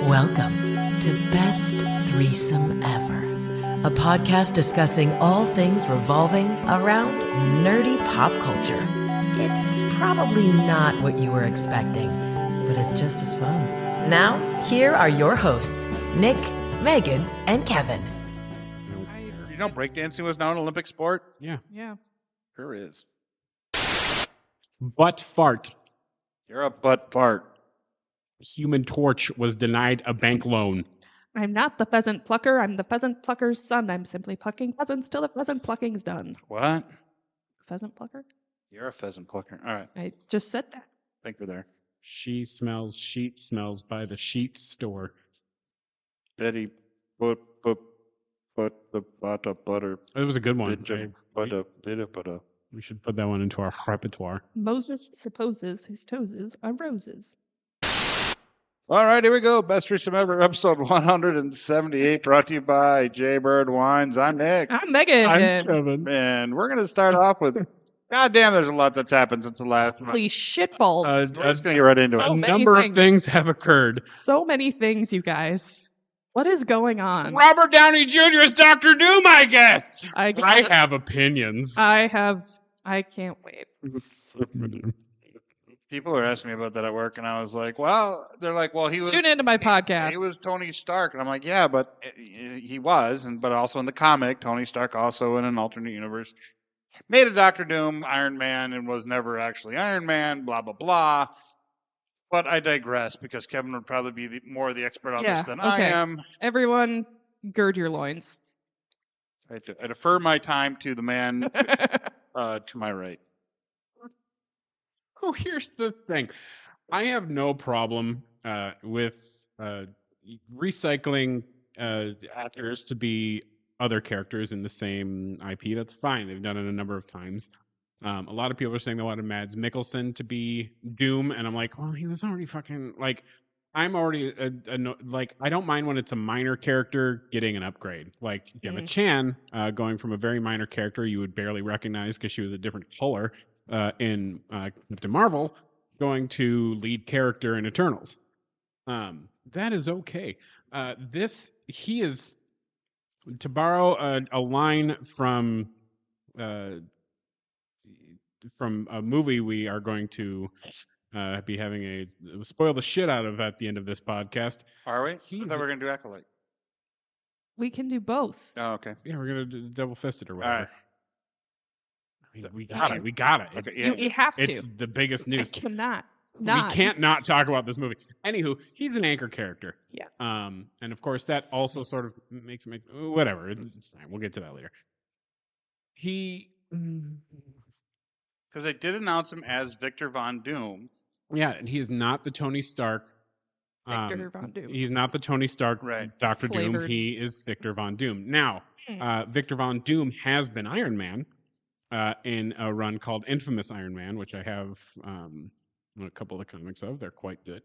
Welcome to Best Threesome Ever, a podcast discussing all things revolving around nerdy pop culture. It's probably not what you were expecting, but it's just as fun. Now, here are your hosts, Nick, Megan, and Kevin. You know, breakdancing was now an Olympic sport? Yeah. Sure is. Butt fart. You're a butt fart. Human Torch was denied a bank loan. I'm not the pheasant plucker. I'm the pheasant plucker's son. I'm simply plucking pheasants till the pheasant plucking's done. What? Pheasant plucker? You're a pheasant plucker. All right. I just said that. Think we're there. She smells sheet smells by the sheet store. Betty put the butter. It was a good one. Butter. We should put that one into our repertoire. Moses supposes his toes are roses. All right, here we go. Best Threesome Ever, episode 178, brought to you by Jaybird Wines. I'm Nick. I'm Megan. I'm Kevin. And we're going to start off with, goddamn, there's a lot that's happened since the last one. Holy shitballs. We're just going to get right into A it. many number of things. things have occurred. So many things, you guys. What is going on? Robert Downey Jr. is Dr. Doom, I guess. I have opinions. I can't wait. People are asking me about that at work, and I was like, well, they're like, well, he was... Tune into my podcast. He was Tony Stark. And I'm like, yeah, but he was, but also in the comic, Tony Stark also in an alternate universe made a Doctor Doom Iron Man and was never actually Iron Man, blah, blah, blah. But I digress because Kevin would probably be more the expert on this than I am. Everyone, gird your loins. I defer my time to the man to my right. Oh, here's the thing. I have no problem with recycling actors to be other characters in the same IP. That's fine. They've done it a number of times. A lot of people are saying they wanted Mads Mikkelsen to be Doom, and I'm like, oh, he was already fucking like. I'm already like I don't mind when it's a minor character getting an upgrade, like Gemma Chan going from a very minor character you would barely recognize because she was a different color in Captain Marvel, going to lead character in Eternals. That is okay. He is, to borrow a line from a movie we are going to be having spoil the shit out of at the end of this podcast. Are we? I thought we were going to do Acolyte. We can do both. Oh, okay. Yeah, we're going to double fist it or whatever. All right. We got it. We got it. Okay, yeah. You have to. It's the biggest news. I cannot. We can't not talk about this movie. Anywho, he's an anchor character. Yeah. And of course that also sort of makes whatever. It's fine. We'll get to that later. Because they did announce him as Victor Von Doom. Yeah, and he is not the Tony Stark. Victor Von Doom. He's not the Tony Stark Dr. Doom. Flavored. He is Victor Von Doom. Now, Victor Von Doom has been Iron Man in a run called Infamous Iron Man, which I have a couple of comics of. They're quite good.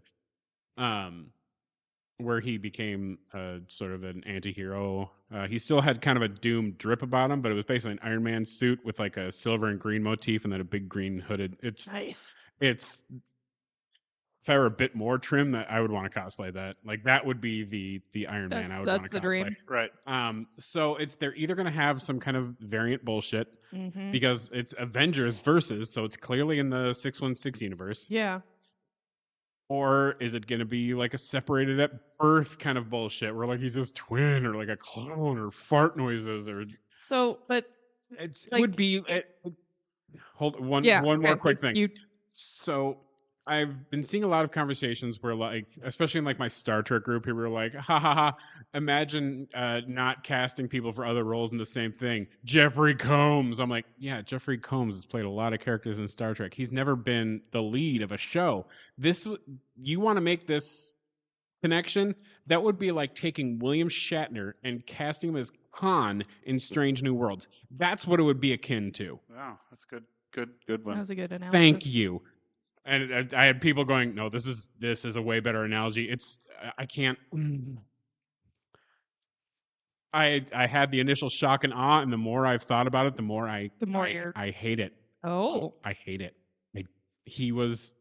Where he became sort of an anti-hero. He still had kind of a Doom drip about him, but it was basically an Iron Man suit with like a silver and green motif and then a big green hooded. It's Nice. It's if I were a bit more trim, that I would want to cosplay that. Like that would be the Iron Man I would want to cosplay. That's the dream. Right. So they're either going to have some kind of variant bullshit because it's Avengers versus, so it's clearly in the 616 universe. Yeah. Or is it going to be like a separated at birth kind of bullshit where like he's his twin or like a clone or fart noises or So, but it like, would be. Hold one more quick thing. So I've been seeing a lot of conversations where like, especially in like my Star Trek group, people were like, ha ha ha, imagine not casting people for other roles in the same thing. Jeffrey Combs. I'm like, yeah, Jeffrey Combs has played a lot of characters in Star Trek. He's never been the lead of a show. You want to make this connection? That would be like taking William Shatner and casting him as Khan in Strange New Worlds. That's what it would be akin to. Wow, that's good one. That was a good analysis. Thank you. And I had people going, no, this is a way better analogy. I can't. I had the initial shock and awe, and the more I've thought about it, the more I hate it. Oh. I hate it. I he was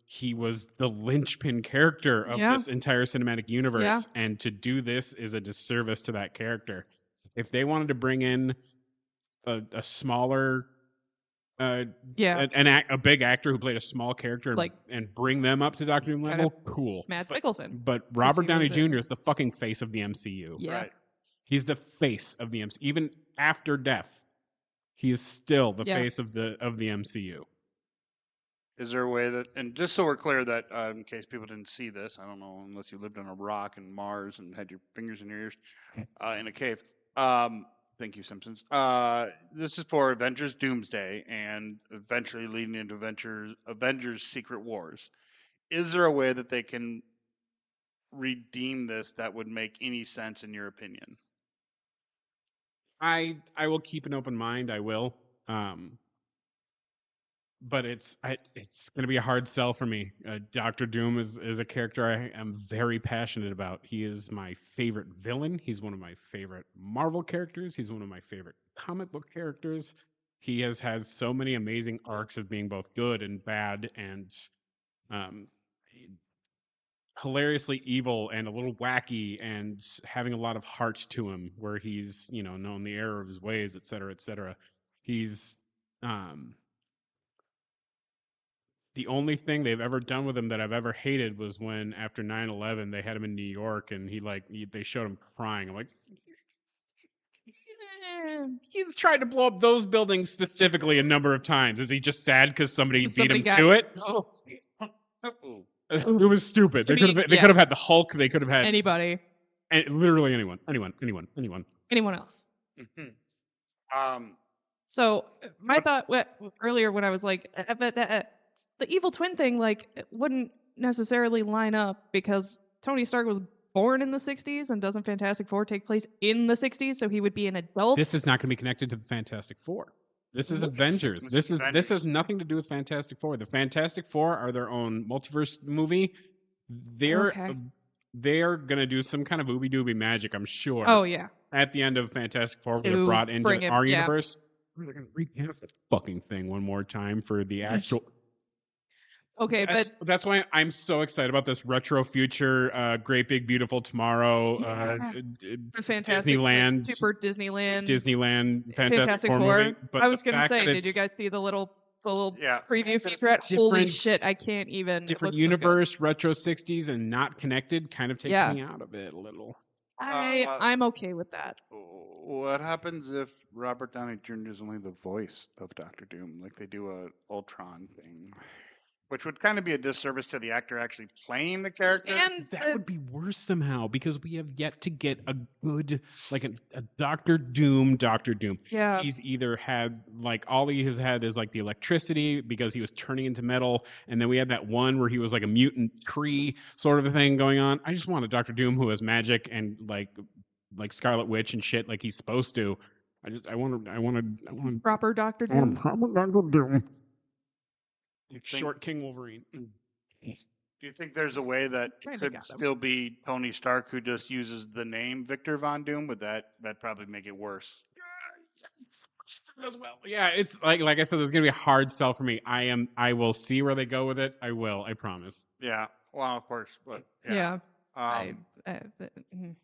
the linchpin character of Yeah. this entire cinematic universe, Yeah. and to do this is a disservice to that character. If they wanted to bring in a smaller Yeah. a big actor who played a small character Like- and bring them up to Doctor Doom Kind of level, cool. Mads But, Mikkelsen. but Robert he Downey was in- Jr. is the fucking face of the MCU. Yeah. Right. He's the face of the MCU. Even after death, he is still the Yeah. face of the MCU. Is there a way that, and just so we're clear that in case people didn't see this, I don't know unless you lived on a rock in Mars and had your fingers in your ears in a cave. Thank you, Simpsons. This is for Avengers Doomsday and eventually leading into Avengers Secret Wars. Is there a way that they can redeem this that would make any sense in your opinion? I will keep an open mind. I will. But it's going to be a hard sell for me. Doctor Doom is a character I am very passionate about. He is my favorite villain. He's one of my favorite Marvel characters. He's one of my favorite comic book characters. He has had so many amazing arcs of being both good and bad and hilariously evil and a little wacky and having a lot of heart to him, where he's known the error of his ways, et cetera, et cetera. He's the only thing they've ever done with him that I've ever hated was when after 9/11 they had him in New York and they showed him crying. I'm like, he's tried to blow up those buildings specifically a number of times. Is he just sad because somebody beat him to it? Oh. It was stupid. They I could mean, have had the Hulk. They could have had Anybody. literally anyone. Anyone else. So my thought earlier when I was like, but the evil twin thing, like, it wouldn't necessarily line up because Tony Stark was born in the 60s, and doesn't Fantastic Four take place in the 60s? So he would be an adult. This is not going to be connected to the Fantastic Four. This is What? Avengers. This is This has Avengers. nothing to do with Fantastic Four. The Fantastic Four are their own multiverse movie. They're Okay. they're gonna do some kind of ooby dooby magic, I'm sure. Oh yeah. At the end of Fantastic Four, we're To brought into bring it- our yeah. universe. We're gonna recast the fucking thing one more time for the actual. Okay, but That's why I'm so excited about this retro future, great big beautiful tomorrow, the Fantastic Disneyland, Super Disneyland, Fantastic Four movie. But I was the gonna fact say, that did you it's guys see the little Yeah. preview featurette? Holy different- shit, I can't even. it different looks so good. universe, retro 60s, and not connected kind of takes Yeah. me out of it a little. I'm okay with that. What happens if Robert Downey Jr. is only the voice of Doctor Doom, like they do a Ultron thing, which would kind of be a disservice to the actor actually playing the character? And That would be worse somehow because we have yet to get a good, like a Doctor Doom. yeah, He's either had, like, all he has had is like the electricity because he was turning into metal, and then we had that one where he was like a mutant Kree sort of a thing going on. I just want a Doctor Doom who has magic and like Scarlet Witch and shit like he's supposed to. I want proper Doctor Doom. Doctor Doom. think- Short King Wolverine. Do you think there's a way that it Kinda could got him. still be Tony Stark who just uses the name Victor Von Doom? Would that probably make it worse? As well. Yeah, it's like I said, there's gonna be a hard sell for me. I will see where they go with it. I will, I promise. Yeah. Well, of course, but Yeah, yeah. mhm.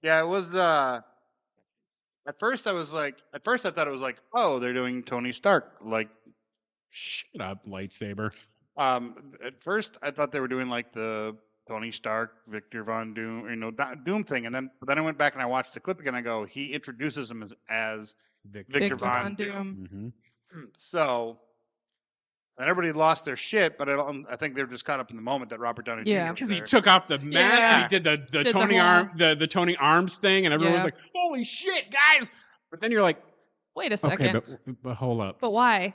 Yeah, it was. At first, I thought it was like, oh, they're doing Tony Stark. Like, Shut up, lightsaber. at first, I thought they were doing like the Tony Stark, Victor Von Doom, Doom thing, and then I went back and I watched the clip again. I go, he introduces him as Victor Victor Von Von Doom. Doom. Mm-hmm. So, and everybody lost their shit, but I think they were just caught up in the moment that Robert Downey Yeah. Jr. was Because he there. took off the mask and he did the Did the Tony whole- the Tony Arms thing, and everyone was Yeah. like, "Holy shit, guys!" But then you're like, Wait a "Okay, second. but hold up." But why?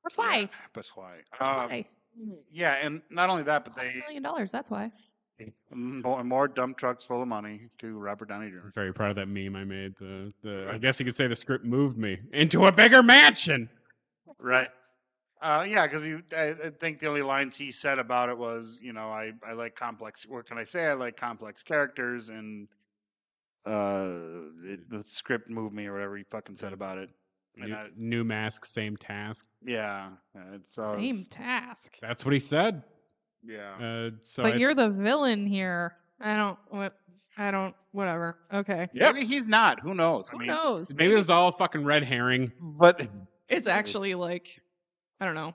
But why? Yeah, but why? Why? Yeah, and not only that, but $1 they million. That's why. more dump trucks full of money to Robert Downey Jr. I'm very proud of that meme I made. I guess you could say the script moved me into a bigger mansion. Right. Yeah, because I think the only lines he said about it was, I like complex. What can I say? I like complex characters, and the script moved me, or whatever he fucking said about it. And New mask, same task. yeah, Same task. That's what he said. Yeah. So You're the villain here. Whatever. Okay. Maybe he's not. Who knows? Who knows? maybe this is all a fucking red herring. But It's actually like, I don't know.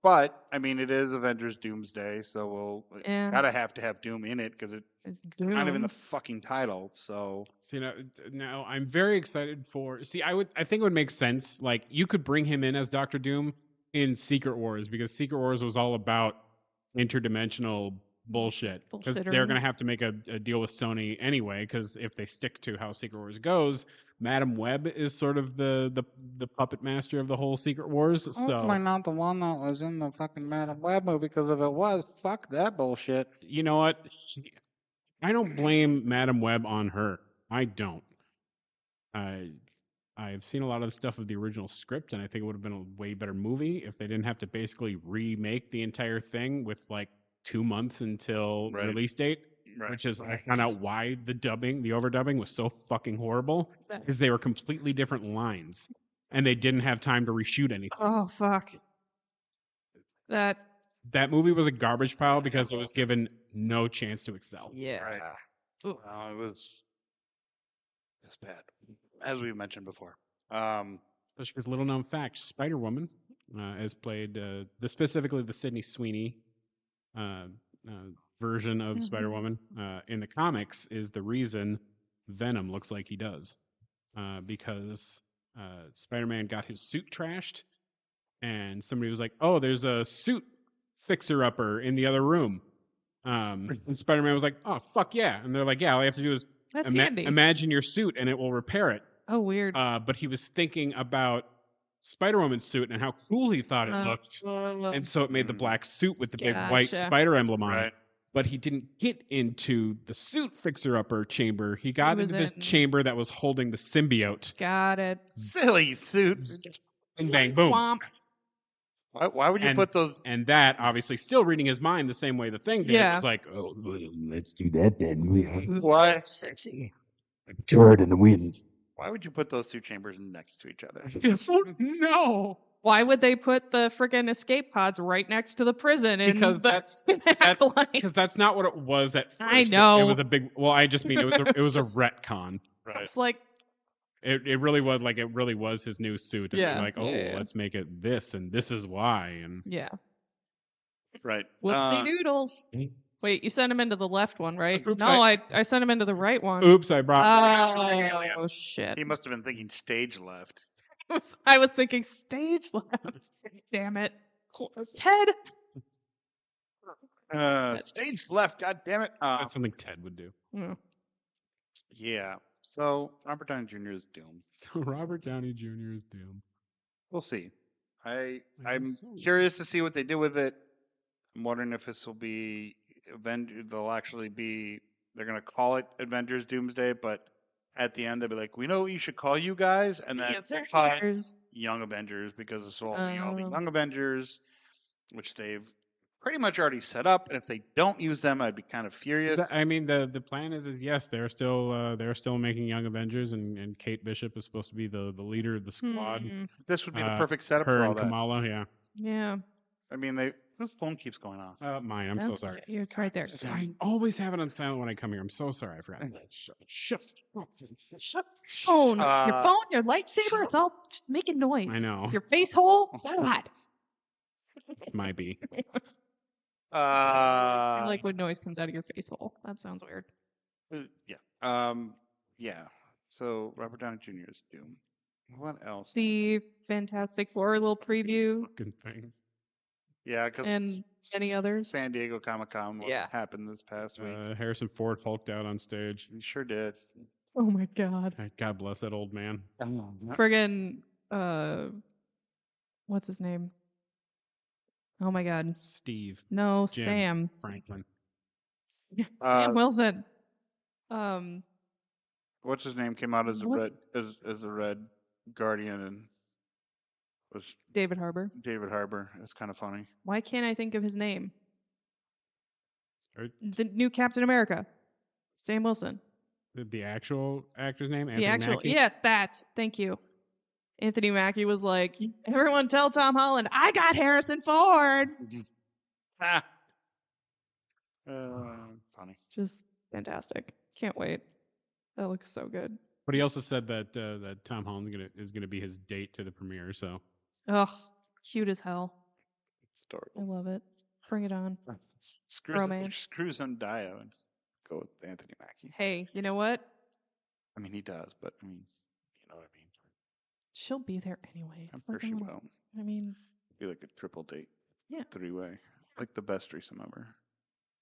but I mean, it is Avengers Doomsday, so Yeah. gotta have to have Doom in it because it's It's kind of in the Doom. fucking title. So So, now I'm very excited for. See, I think it would make sense. Like, you could bring him in as Doctor Doom in Secret Wars, because Secret Wars was all about interdimensional bullshit. Because they're Bullshittery. going to have to make a deal with Sony anyway. Because if they stick to how Secret Wars goes, Madam Web is sort of the puppet master of the whole Secret Wars. hopefully So not the one that was in the fucking Madam Web movie, because if it was, fuck that bullshit. you know what? I don't blame Madam Web on her. I don't. I've seen a lot of the stuff of the original script, and I think it would have been a way better movie if they didn't have to basically remake the entire thing with like 2 months until Right. release date. Right. Which is, I found out why the overdubbing was so fucking horrible, because they were completely different lines, and they didn't have time to reshoot anything. Oh, fuck. That That movie was a garbage pile because it was given no chance to excel. Yeah. Right. Ooh. It was bad, as we've mentioned before. Especially because, little known fact, Spider Woman is played specifically the Sydney Sweeney version of Spider Woman in the comics is the reason Venom looks like he does, because Spider Man got his suit trashed, and somebody was like, "Oh, there's a suit fixer upper in the other room." And Spider Man was like, "Oh, fuck yeah!" And they're like, "Yeah, all you have to do is That's handy. imagine your suit, and it will repair it." Oh, weird. But he was thinking about Spider-Woman's suit and how cool he thought it looked. And so it made the black suit with the big white Gotcha. spider emblem on Right. it. But he didn't get into the suit fixer-upper chamber. He got was into this in- chamber that was holding the symbiote. Got it. Silly suit. Bang, bang, boom. Womp. Why would you put those? And that, obviously, still reading his mind the same way the thing did. Yeah. It was like, Oh, well, let's do that then. Why? Sexy. Turd in the wind. Why would you put those two chambers next to each other? no. Why would they put the freaking escape pods right next to the prison? In Because the Acolyte? that's not what it was at first. I know. It was a big. Well, I just mean it was It's a just- retcon. Right. It's like, It really was like it really was his new suit. And Yeah, they're like, oh, yeah. let's make it this, and this is why. And yeah. Right. Whoopsie doodles. Wait, you sent him into the left one, right? Oops, No, I sent him into the right one. oops, I brought. Oh, shit. He must have been thinking stage left. I was thinking stage left. Damn it. Ted. Stage left. God damn it. That's something Ted would do. Mm. Yeah. So Robert Downey Jr. is doomed. So Robert Downey Jr. is doomed. We'll see. I I'm guess so. curious to see what they do with it. I'm wondering if this will be they'll actually be. They're gonna call it Avengers Doomsday, but at the end they'll be like, "We know what you should call you guys," and then cut Avengers. Young Avengers, because this will all be all the Oh. Young Avengers, which they've pretty much already set up. And if they don't use them, I'd be kind of furious. I mean, the plan is yes, they're still making Young Avengers, and Kate Bishop is supposed to be the leader of the squad. Hmm. This would be the Uh, perfect setup Her for all and that. Kamala, yeah. Yeah. I mean, whose phone keeps going off? Mine. I'm so That's- sorry. It's right there. So I always have it on silent when I come here. I'm so sorry. I forgot. Shut. Phone. Your Uh, phone, your lightsaber, it's all just making noise. I know. Your face hole. God. Might be. I like when noise comes out of your face hole. That sounds weird. Yeah. Yeah. So Robert Downey Jr. is doomed. What else? The Fantastic Four little preview Fucking thing. Yeah, because and any others. San Diego Comic-Con Yeah. happened this past week. Harrison Ford hulked out on stage. He sure did. Oh my god. God bless that old man. Friggin' what's his name? Oh my god. Steve. No, Jim Sam. Franklin. Sam Wilson. What's his name came out as a What's- red as a Red Guardian and was David Harbour. David Harbour. It's kind of funny. Why can't I think of his name? Or The new Captain America. Sam Wilson. the actual actor's name? The Anthony actual Mackie? yes, that. Thank you. Anthony Mackie was like, everyone tell Tom Holland, I got Harrison Ford. Ah. Funny. Just fantastic. Can't wait. That looks so good. But he also said that that Tom Holland is gonna be his date to the premiere. So Ugh, cute as hell. It's I adorable. love it. Bring it on. Screw Romance. Zendaya and just go with Anthony Mackie. Hey, you know what? I mean, he does, but I mean, you know what I mean. She'll be there anyway. I'm It's sure like, she I will. mean, Be like a triple date. Yeah. 3-way. Like the best threesome ever.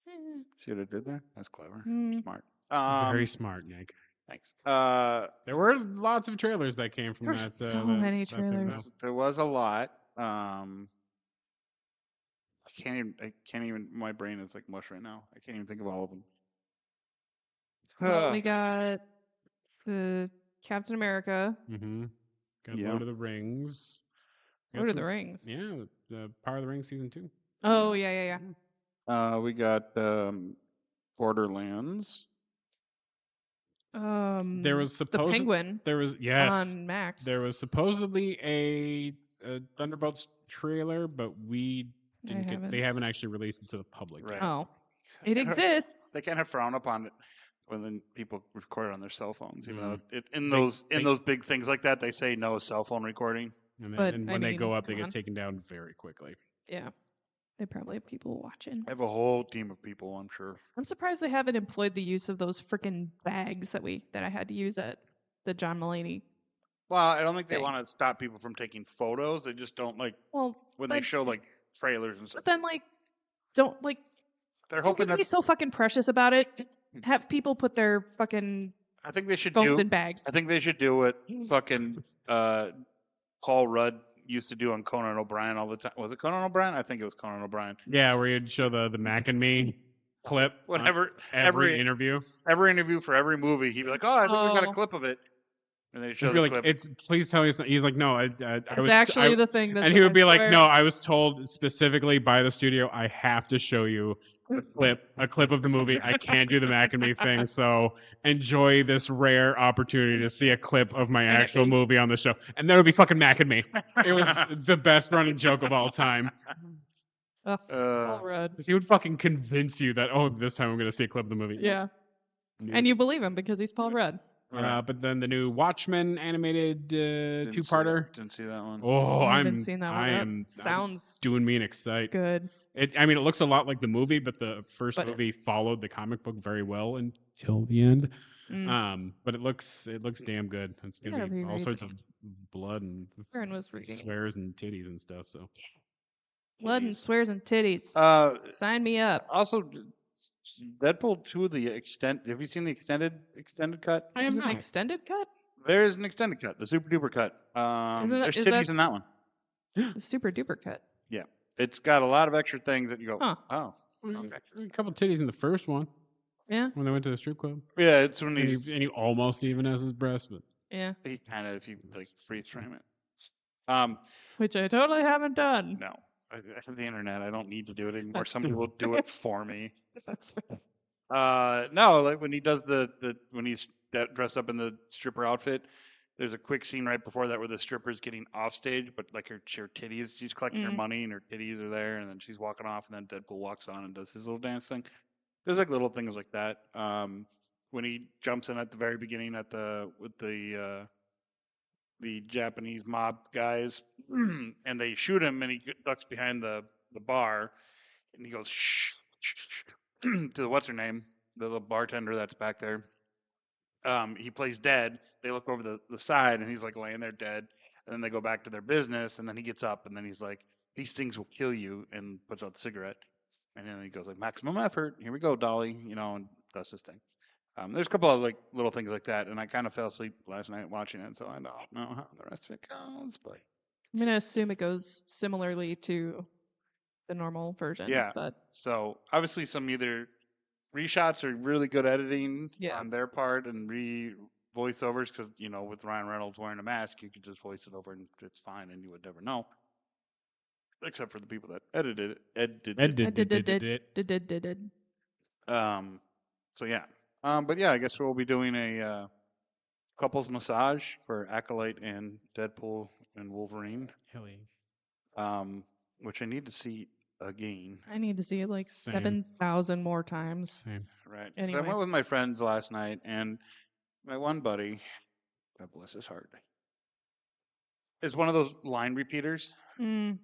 eh. See what I did there? That's clever. Mm. Smart. very smart, Nick. Thanks. There were lots of trailers that came from There's that. so that- many that thing, trailers. though. There was a lot. I can't even. My brain is like mush right now. I can't even think of all of them. Well, we got the Captain America, Mm-hmm. Got Yeah. Lord of the Rings. Got Lord of the some- Rings. Yeah, the Power of the Rings season 2. Oh, yeah. We got Borderlands. There was the supposed Penguin there was yes on Max. there was supposedly a Thunderbolts trailer, but we didn't get. haven't. They haven't actually released it to the public. Right. Yet. Oh, it exists. They kind of frown upon it when then people record it on their cell phones, even though in They- those big things like that, they say no cell phone recording. And, But, and I when they go mean, up, they come get on. taken down very quickly. Yeah, they probably have people watching. I have a whole team of people, I'm sure. I'm surprised they haven't employed the use of those freaking bags that I had to use at the John Mulaney. Well, I don't think they Thing. want to stop people from taking photos. They just don't like Well, when but, they show like trailers and stuff. but then don't They're don't hoping be that so fucking precious about it. Have people put their fucking I think they should phones do. in bags. I think they should do what fucking Paul Rudd used to do on Conan O'Brien all the time. Was it Conan O'Brien? I think it was Conan O'Brien. Yeah, where you'd show the Mac and Me clip. on Whatever, every interview. every interview for every movie, he'd be like, "Oh, I think we got a Oh. clip of it," and they He'd show be the like, clip. "It's please tell me it's not." He's like, "No, I It's was actually the thing that and he would be like, swear. "No, I was told specifically by the studio I have to show you a clip of the movie. I can't do the Mac and Me thing, so enjoy this rare opportunity to see a clip of my And it actual makes- movie on the show." And that would be fucking Mac and Me. It was the best running joke of all time. Ugh, Paul Rudd. 'Cause he would fucking convince you that, oh, this time I'm going to see a clip of the movie. Yeah, and you believe him because he's Paul Rudd. But then the new Watchman animated Didn't see two-parter. that- Didn't see that one. Oh, I I'm haven't seen that one. I That am sounds doing me an excite. good. I mean, it looks a lot like the movie, but the first But movie it's- followed the comic book very well until the end. Mm. But it looks damn good. It's gonna Gotta be all reread sorts the- of blood and Aaron was reading. swears and titties and stuff. So Blood and swears and titties. Sign me up. Also, Deadpool 2, the extent. Have you seen the extended cut? I Is am it an not. extended cut? There is an extended cut, the super duper cut. There's is titties that- in that one. The super duper cut. Yeah, it's got a lot of extra things that you go, Huh. oh, A couple titties in the first one Yeah, when they went to the strip club, yeah. It's when and he almost even has his breast, but yeah. he kind of, if you like freeze frame it. Which I totally haven't done. No, I have the internet. I don't need to do it anymore. That's- Somebody will do it for me. That's fair. No, like when he does when he's dressed up in the stripper outfit, there's a quick scene right before that where the stripper's getting off stage, but like her titties, she's collecting her money and her titties are there, and then she's walking off, and then Deadpool walks on and does his little dance thing. There's like little things like that. When he jumps in at the very beginning with the Japanese mob guys, and they shoot him, and he ducks behind the bar, and he goes shh, shh, shh, to the what's her name, the little bartender that's back there. He plays dead. They look over the side, and he's like laying there dead. And then they go back to their business, and then he gets up, and then he's like, "These things will kill you," and puts out the cigarette. And then he goes like, "Maximum effort. Here we go, Dolly," and does this thing. There's a couple of like little things like that, and I kind of fell asleep last night watching it, so I don't know how the rest of it goes. But I'm gonna assume it goes similarly to the normal version. Yeah. But so obviously some either reshots or really good editing Yeah. on their part, and voiceovers because with Ryan Reynolds wearing a mask, you could just voice it over and it's fine, and you would never know, except for the people that edited it. did. So yeah. But yeah, I guess we'll be doing a couples massage for Acolyte and Deadpool and Wolverine, Hell yeah. which I need to see again. I need to see it like Same. 7,000 more times. Same. Right. So I Anyway. went with my friends last night, and my one buddy, God bless his heart, is one of those line repeaters. Mm.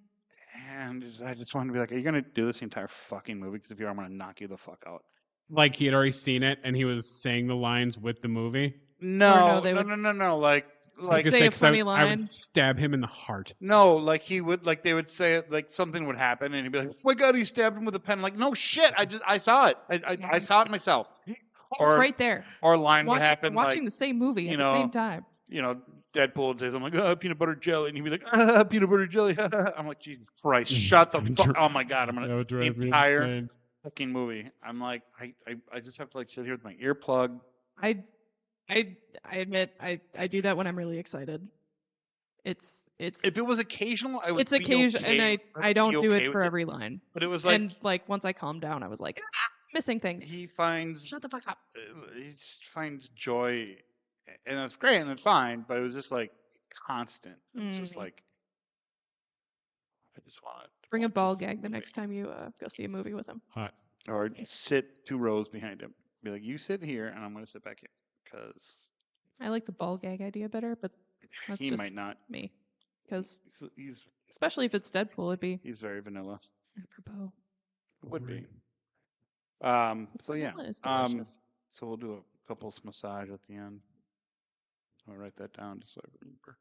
And I just wanted to be like, are you going to do this entire fucking movie? Because if you are, I'm going to knock you the fuck out. Like he had already seen it and he was saying the lines with the movie. No, they would- no. Like, I was gonna say a 'cause funny I line. would stab him in the heart. no, like he would, like they would say it, like something would happen, and he'd be like, "Oh my god, he stabbed him with a pen!" Like, no shit, I saw it, I saw it myself. He was Or right there. or a line would happen, Watching like, the same movie you at the same know, time. Deadpool would say something like, "Oh, peanut butter jelly," and he'd be like, "Ah, peanut butter jelly." I'm like, Jesus Christ, shut the fuck! Oh my god, I'm That gonna would the drive me entire insane. fucking movie. I'm like, I just have to like sit here with my earplug. I admit I do that when I'm really excited. It's If it was occasional, I would. it's be occasion, okay. and I I'd don't be do okay it with for every line. But it was like And like once I calmed down, I was like, missing things. he finds Shut the fuck up. he just finds joy, and it's great and it's fine. But it was just like constant. It was just Mhm. like I just want to Bring a ball gag the next time you go see a movie with him. Hot. or sit 2 rows behind him. Be like, you sit here, and I'm going to sit back here because I like the ball gag idea better, but that's he just might not. me. Because He's especially if it's Deadpool, it'd be very vanilla. apropos. It would be. Wolverine. So yeah. Vanilla is delicious. So we'll do a couples massage at the end. I'll write that down just so I remember.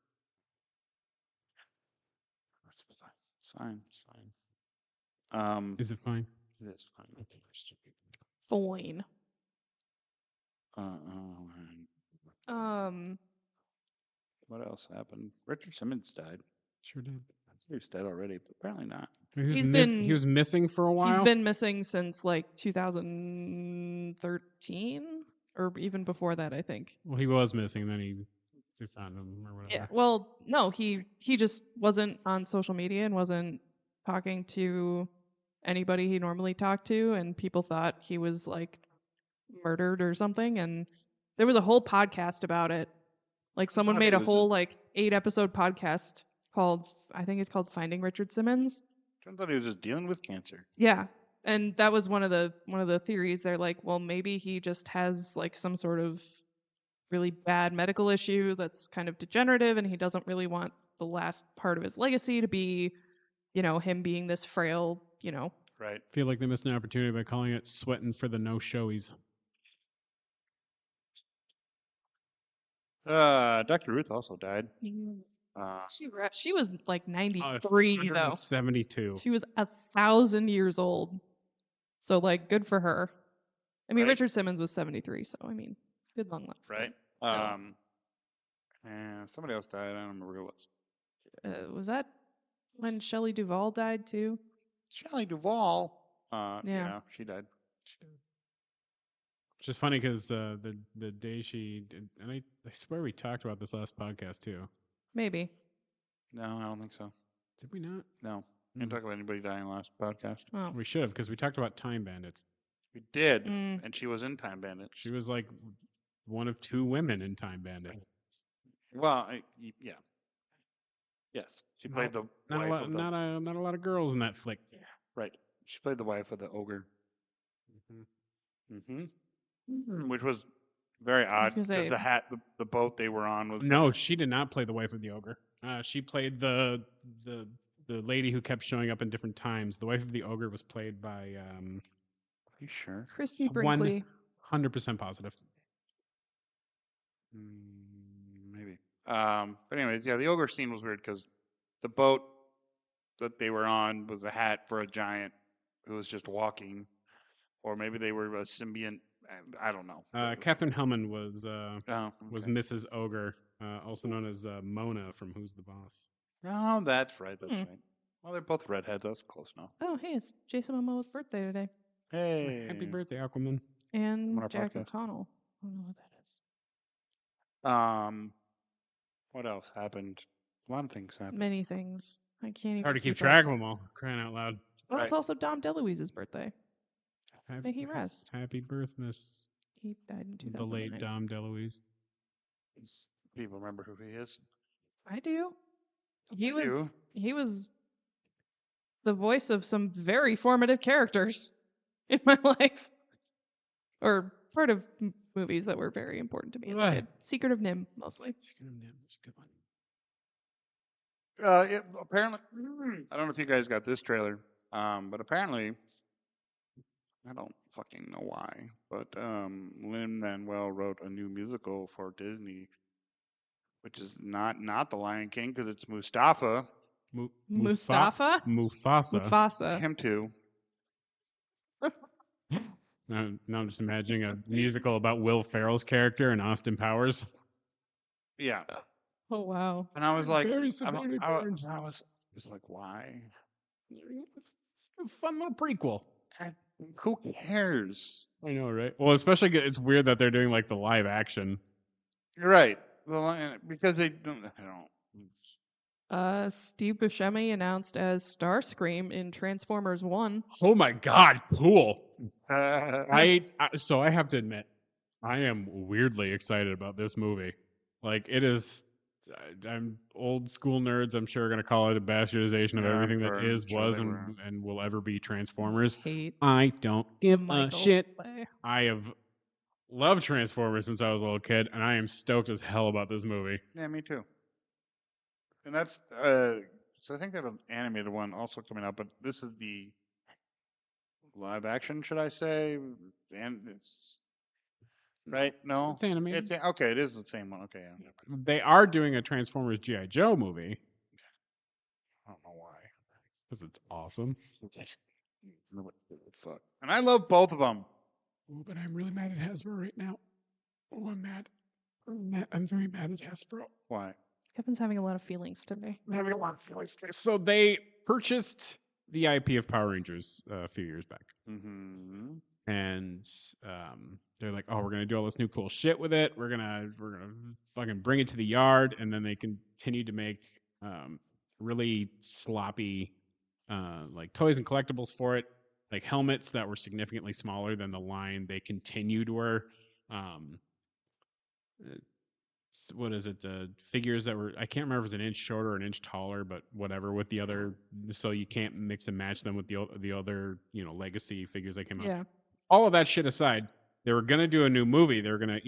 It's fine. It's fine. Is it fine? It is fine. Okay. Fine. What else happened? Richard Simmons died. Sure did. He was dead already, but apparently not. He was missing for a while. He's been missing since like 2013 or even before that, I think. Well, he was missing, then they found him or whatever. Yeah. Well, no, he just wasn't on social media and wasn't talking to anybody he normally talked to, and people thought he was like murdered or something, and there was a whole podcast about it. Like someone thought made he a was whole like 8-episode podcast called, I think it's called Finding Richard Simmons. Turns out he was just dealing with cancer. Yeah. And that was one of the theories. They're like, well, maybe he just has like some sort of really bad medical issue that's kind of degenerative, and he doesn't really want the last part of his legacy to be, him being this frail, Right. Feel like they missed an opportunity by calling it "Sweating for the No Showies." Dr. Ruth also died. She was like 93 though. 72. She was 1,000 years old. So like, good for her. I mean, Right. Richard Simmons was 73, so I mean, good long life. Right. And somebody else died. I don't remember who it was. Was that when Shelley Duvall died too? Shelley Duvall. Yeah, she died. Which is funny because the day she did, and I swear we talked about this last podcast too. Maybe. No, I don't think so. Did we not? No. We didn't talk about anybody dying last podcast. Oh. We should have because we talked about Time Bandits. We did, Mm. and she was in Time Bandits. She was like one of 2 women in Time Bandit. Well, yeah. Yes, she played the Not a wife lot. of the Not a lot of girls in that flick. right. She played the wife of the ogre. Mm-hmm. Which was very odd gonna because say- the boat they were on was No, she did not play the wife of the ogre. She played the lady who kept showing up in different times. The wife of the ogre was played by Are you sure? Christy Brinkley. 100% positive. Maybe. But anyways, yeah, the ogre scene was weird because the boat that they were on was a hat for a giant who was just walking, or maybe they were a symbiont. I don't know. Catherine Hellman was Oh, was okay. Mrs. Ogre, also known as Mona from Who's the Boss. Oh, that's right. That's right. Well, they're both redheads. That's close enough. Oh, hey, it's Jason Momoa's birthday today. Hey, Happy birthday, Aquaman. And On our Jack podcast. McConnell. I don't know what that is. What else happened? A lot of things happened. Many things. I can't even Hard to keep up. track of them all. Crying out loud. Well, it's Right. also Dom DeLuise's birthday. May he rest. Happy birth, Miss He died in the late 2009. Dom DeLuise. People remember who he is. I do. He I do. was the voice of some very formative characters in my life, or part of movies that were very important to me as a kid. Secret of Nim, mostly. Apparently, I don't know if you guys got this trailer, but apparently, I don't fucking know why, but Lin-Manuel wrote a new musical for Disney, which is not The Lion King because it's Mustafa. Mustafa? Mufasa. Him too. Now I'm just imagining a musical about Will Ferrell's character and Austin Powers. Yeah. Oh wow. And I was like, Very I severely burned. was like, why? It's a fun little prequel. Who cares? I know, right? Well, especially it's weird that they're doing like the live action. You're right. Because they don't. I don't. Steve Buscemi announced as Starscream in Transformers 1. Oh my god, cool. I So I have to admit, I am weirdly excited about this movie. Like it is, I'm old school nerds. I'm sure are going to call it a bastardization of Yeah, everything I'm that sure- is, sure was, they and will ever be Transformers. Hate I don't give Michael a shit. Bay. I have loved Transformers since I was a little kid, and I am stoked as hell about this movie. Yeah, me too. And that's so I think they have an animated one also coming out, but this is the live action, should I say? And it's right. No, It's animated. Okay. It is the same one. Okay, yeah. They are doing a Transformers G.I. Joe movie I don't know why. because it's awesome. Fuck. And I love both of them. Oh, but I'm really mad at Hasbro right now. Oh, I'm mad. I'm very mad at Hasbro. Why? Kevin's having a lot of feelings today. I'm having a lot of feelings. So they purchased the IP of Power Rangers a few years back, Mm-hmm. and they're like, "Oh, we're gonna do all this new cool shit with it. We're gonna fucking bring it to the yard." And then they continued to make really sloppy like toys and collectibles for it, like helmets that were significantly smaller than the line they continued were. What is it? Figures that were, I can't remember if it's an inch shorter or an inch taller, but whatever. With the other, so you can't mix and match them with the other, legacy figures that came out. Yeah. All of that shit aside, they were gonna do a new movie. They were gonna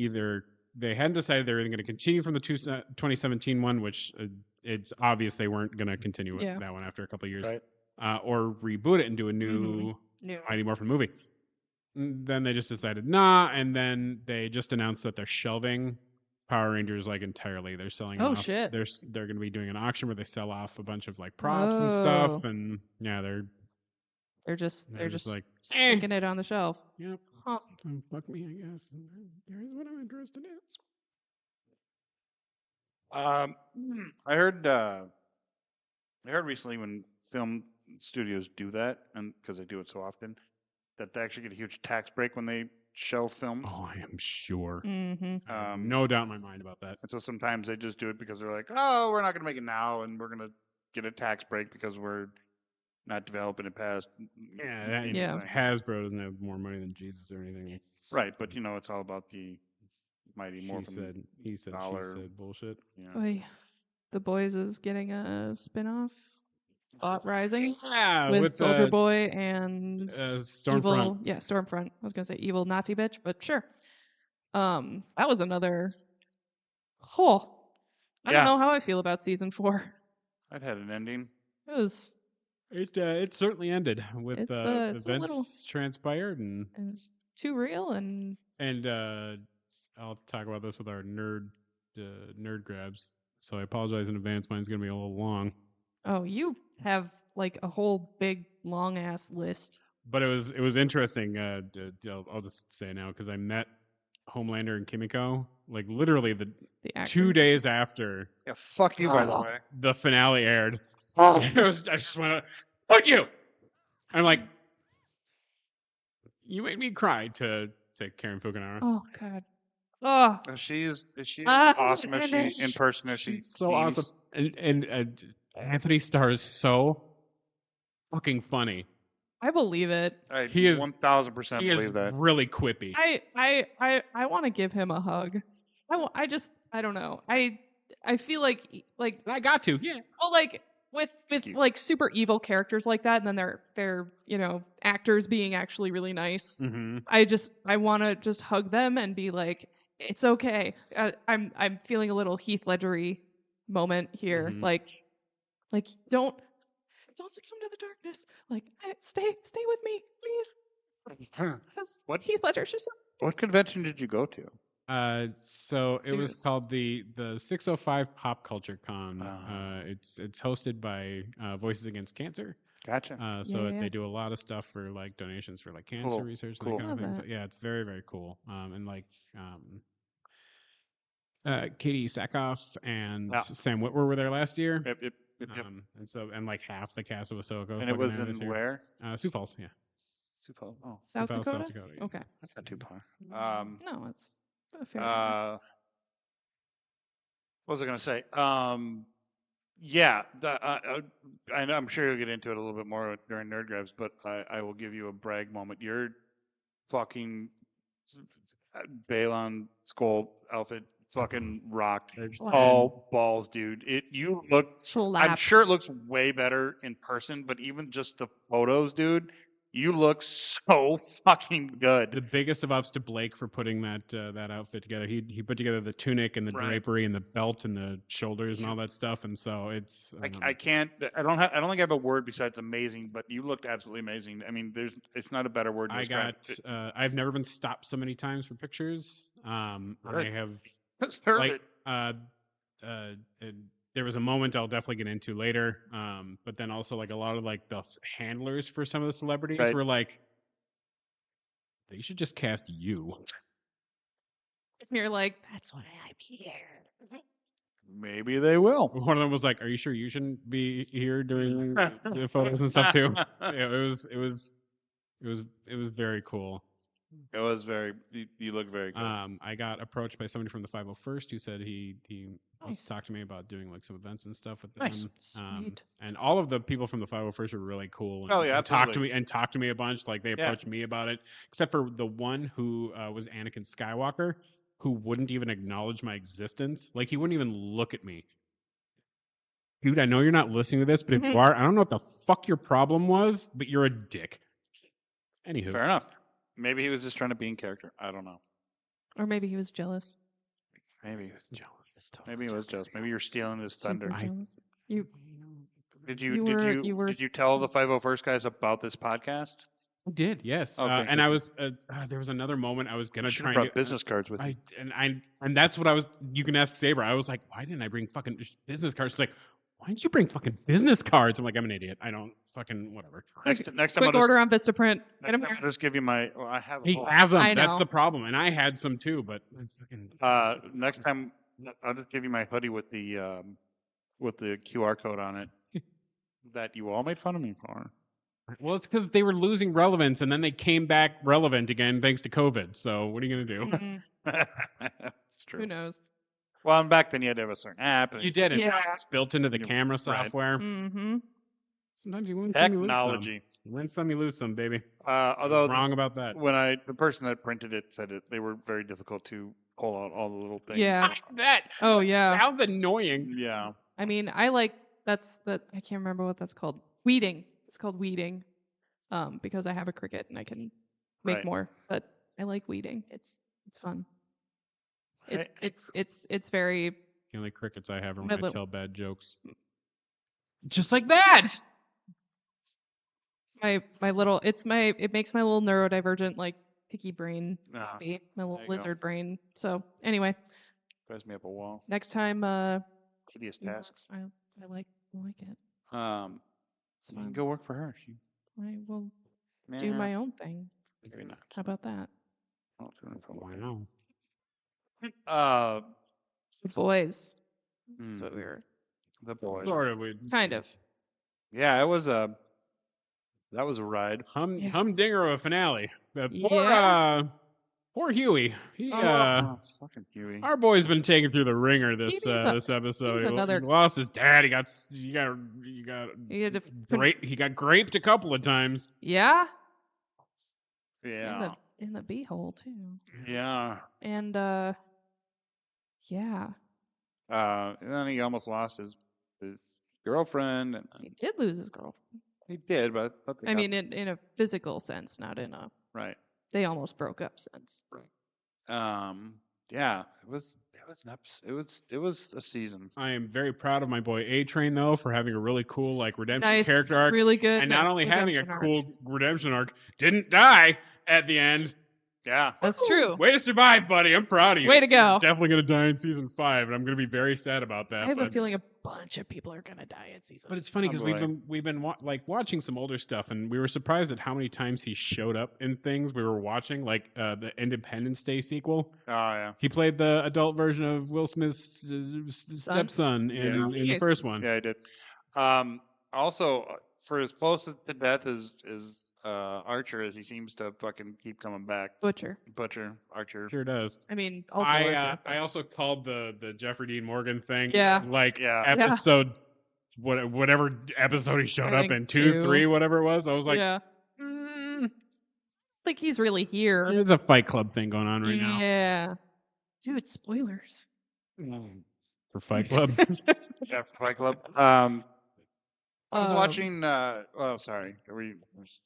they hadn't decided they were going to continue from the 2017 one, which it's obvious they weren't going to continue with that one after a couple of years, Right. or reboot it and do a new Mighty Morphin movie. Then they just decided nah, and then they just announced that they're shelving Power Rangers like entirely. They're selling. Oh, off. shit. They're going to be doing an auction where they sell off a bunch of like props and stuff, and yeah, They're just like sticking it on the shelf. Yep. Huh. Fuck me, I guess. Here's what I'm interested in. I heard recently when film studios do that, and because they do it so often, that they actually get a huge tax break when they show films. Oh, I am sure. Mm-hmm. No doubt in my mind about that. And so sometimes they just do it because they're like, oh, we're not going to make it now, and we're going to get a tax break because we're not developing it past. Yeah. Hasbro doesn't have more money than Jesus or anything. Right, but it's all about the Mighty Morphin. He said, dollar. she said bullshit. Yeah. The Boys is getting a spin-off. Thought Rising. Yeah, with Soldier Boy and Stormfront. Evil, Stormfront. I was gonna say evil Nazi bitch, but sure. That was another. I don't know how I feel about season 4. I'd had an ending. It was. It certainly ended with it's events transpired and it's too real and I'll talk about this with our nerd grabs. So I apologize in advance. Mine's gonna be a little long. Oh, you have like a whole big long ass list. But it was interesting. I'll just say it now because I met Homelander and Kimiko like literally the 2 days after. Yeah, fuck you, by the way. The finale aired. I just went, fuck you. I'm like, you made me cry to Karen Fukunaga. Oh God. Oh, She is awesome as she in person as she's so awesome. And Anthony Starr is so fucking funny. I believe it. He is 1000% believe that. Really quippy. I want to give him a hug. I don't know. I feel like And I got to, yeah. well, like with you. like super evil characters like that, and then they're actors being actually really nice. Mm-hmm. I want to just hug them and be like, it's okay. I'm feeling a little Heath Ledgery moment here. Mhm. Like don't succumb to the darkness. Like stay with me, please. Because What- Heath Ledger should. What convention did you go to? So it was Serious. called the 605 Pop Culture Con. Ah. It's hosted by Voices Against Cancer. Gotcha. So Yeah. they do a lot of stuff for like donations for like cancer Cool, research and cool. that kind of Love thing. So, that. yeah, it's very, very cool. And like Katie Sackhoff and Yeah. Sam Witwer were there last year. Yep. And like half the cast of Ahsoka. And it fucking was there this in year. where? Sioux Falls, yeah. Sioux Falls. Oh, South Falls, Dakota? South Dakota, yeah. Okay. that's not too far. No, it's a fair. What was I going to say? Yeah, I'm sure you'll get into it a little bit more during Nerd Grabs, but I will give you a brag moment. Your fucking Balon Skull outfit fucking rocked. All balls, dude. You look. I'm Slap. sure it looks way better in person, but even just the photos, dude, you look so fucking good. The biggest of ups to Blake for putting that outfit together. He put together the tunic and the Right. drapery and the belt and the shoulders and all that stuff. And so it's I can't. I don't think I have a word besides amazing. But you looked absolutely amazing. I mean, it's not a better word to I describe got. I've never been stopped so many times for pictures. I Good. have Serve like it. there was a moment I'll definitely get into later. But then also like a lot of like the handlers for some of the celebrities Right. were like, they should just cast you. You're like, that's why I'm here. Maybe they will. One of them was like, "Are you sure you shouldn't be here doing the photos and stuff too?" Yeah, it was very cool. It was very. You look very good. I got approached by somebody from the 501st who said he wants Nice. to talk to me about doing like some events and stuff with them. Nice. Sweet. And all of the people from the 501st were really cool. And, Oh, yeah, and talked absolutely. to me a bunch. Like they Yeah. approached me about it, except for the one who was Anakin Skywalker, who wouldn't even acknowledge my existence. Like he wouldn't even look at me. Dude, I know you're not listening to this, but if you are, I don't know what the fuck your problem was, but you're a dick. Anywho. Fair enough. Maybe he was just trying to be in character. I don't know. Or maybe he was jealous. Maybe he was jealous. Maybe he was jealous. Maybe you're stealing his thunder. Super jealous. You Did you you were- did you tell the 501st guys about this podcast? I did, yes. Okay, And good. I was there was another moment I was gonna Should try have and brought business cards with you. and that's what I was. You can ask Saber. I was like, why didn't I bring fucking business cards? She's like, why didn't you bring fucking business cards? I'm like, I'm an idiot. I don't fucking whatever. Next time, quick I'll order on Vistaprint. Get him Just, here. I'll just give you my. Well, I have. He a has them. I That's know. the problem. And I had some too, but Next time, I'll just give you my hoodie with the QR code on it that you all made fun of me for. well, it's because they were losing relevance, and then they came back relevant again thanks to COVID. So what are you gonna do? Mhm. It's true. Who knows? Well, and back then you had to have a certain app. And You did it. Yeah. It's built into the You- camera right. software. Mm-hmm. Sometimes you win some, you lose some. Technology. You win some, you lose some, baby. Although Wrong about that. when the person that printed it said they were very difficult to pull out all the little things. Yeah. That Oh yeah. sounds annoying. Yeah. I mean, I like that. I can't remember what that's called. Weeding. It's called weeding. Because I have a Cricut and I can make Right. more. But I like weeding. It's fun. Hey. It's very. The only crickets I have are when My I little- tell bad jokes. Just like that. My little it makes my little neurodivergent like picky brain Nah, happy, my little There you go. lizard brain. So anyway, drives me up a wall. next time Tedious you- tasks. I like it. It's You can fun. go work for her. I will do my own thing. Maybe not. How about that? I'll do it for a while. Wow. The boys. That's Hmm, what we were the boys. Sort of. We kind of. Yeah, it was a. That was a ride. Yeah. humdinger of a finale. Yeah. Poor Huey. He Fucking Huey. our boy's been taken through the ringer this He needs a- this episode. needs He another- lost his dad. He got He had to he got graped a couple of times. Yeah. Yeah. In the beehole too. Yeah. And Yeah. And then he almost lost his girlfriend. And He did lose his girlfriend. he did, but they I got- mean, in a physical sense, not in a right. they almost broke up sense. Yeah, it was an episode. It was a season. I am very proud of my boy A Train though for having a really cool like redemption Nice, character arc, really good. and not only having a redemption arc. cool redemption arc, didn't die at the end. Yeah, That's true. Way to survive, buddy! I'm proud of you. Way to go. Definitely gonna die in season 5, and I'm gonna be very sad about that. I have a but- feeling a bunch of people are gonna die in season. But it's funny because Probably. we've been watching some older stuff, and we were surprised at how many times he showed up in things we were watching, like the Independence Day sequel. oh yeah, He played the adult version of Will Smith's stepson in the Nice. first one. yeah, I did. Also, for as close to death as Archer is, he seems to fucking keep coming back. Butcher. Butcher, Archer. Sure does. I mean, also. I also called the Jeffrey Dean Morgan thing. Yeah. Like Yeah. episode whatever episode he showed I up think in 2, 2. 3, whatever it was. I was like, yeah. Like he's really here. there's a Fight Club thing going on right now Yeah. Dude, spoilers. for Fight Club. Yeah, for Fight Club. I was Um, watching. Oh, sorry. Are we?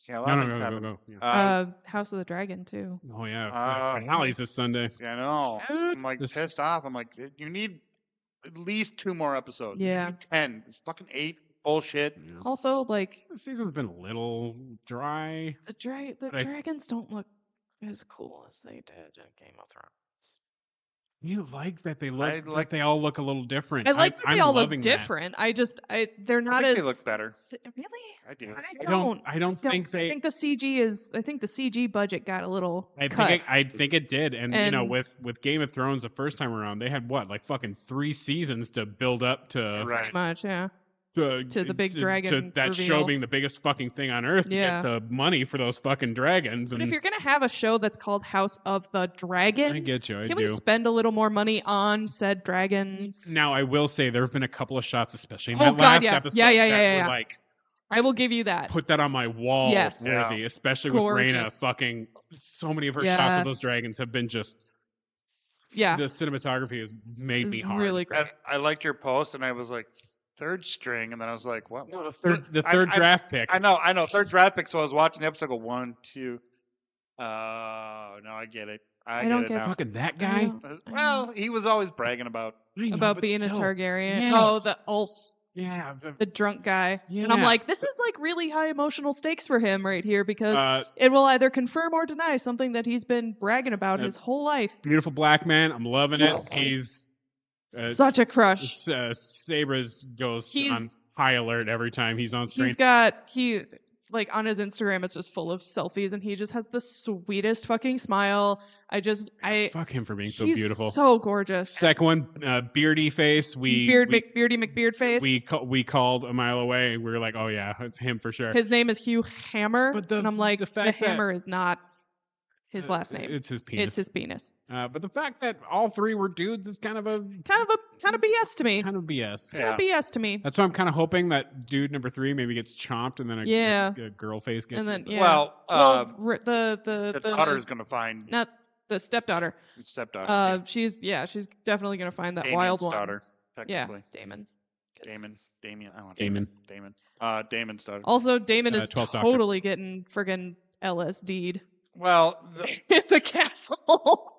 Yeah, a lot No, of no, things go, happened. go, go. Uh, House of the Dragon too. Oh yeah, uh, finales this Sunday. I know. I'm like This- pissed off. I'm like, you need at least 2 more episodes. You Yeah. need 10. It's fucking 8. Bullshit. Also, like The season's been a little dry. the But I- dragons don't look as cool as they did in Game of Thrones. You like that they look I that like- they all look a little different. I like that they I'm all look loving that. different. They're I not think as they look better. Really? I do. I I don't think they. I think the CG budget got a little I cut. think it did, and you know, And- with Game of Thrones the first time around, they had what, like fucking 3 seasons to build up to Right. much, yeah. to the big dragon to that show reveal. being the biggest fucking thing on earth to Yeah. get the money for those fucking dragons. But And if you're gonna have a show that's called House of the Dragon, I get you, I can do. we spend a little more money on said dragons? Now I will say there have been a couple of shots, especially in Oh, that God, last yeah. episode, Yeah, that were yeah. like I will give you that. put that on my wall Yes. worthy, especially with Rhaena. Gorgeous. Fucking so many of her shots of those Yes. dragons have been just. Yeah. The cinematography has made It's me hard. really great. I liked your post, and I was like, 3rd string, and then I was like, what? No, the third I- draft pick. I know, 3rd draft pick. So I was watching the episode. Go 1, 2. No, I get it. I don't get it get now. Fucking that I guy. don't- Well, he was always bragging about. I know, about but being a still. Targaryen. Yes. Oh, the Ulf, Yeah. the drunk guy. And I'm Yeah. like, this is like really high emotional stakes for him right here because Uh, it will either confirm or deny something that he's been bragging about Uh, his whole life. beautiful black man. I'm loving it. He's Such a crush. Sabres goes on He's- high alert every time he's on screen. He like on his Instagram, it's just full of selfies, and he just has the sweetest fucking smile. Fuck him for being so he's beautiful. so gorgeous. Second one, beardy face. Beardy McBeard face. we called a mile away. We were like, oh yeah, it's him for sure. His name is Hugh Hammer, But and I'm like, the the fact that- Hammer is not his last name. It's his penis. It's his penis. But the fact that all 3 were dudes is kind of Kind of BS to me. kind of BS. Yeah. Kind of BS to me. That's why I'm kind of hoping that dude number 3 maybe gets chomped and then a girl face gets And then it. yeah. Well, the the daughter's gonna find not the stepdaughter. stepdaughter. She's definitely gonna find that Damien's wild one. daughter, Yeah, technically. Damon. 'Cause Damien. I want Damon. Damon. Damon's daughter. Also, Damon is 12th Doctor. totally getting friggin' LSD'd Well, in the castle.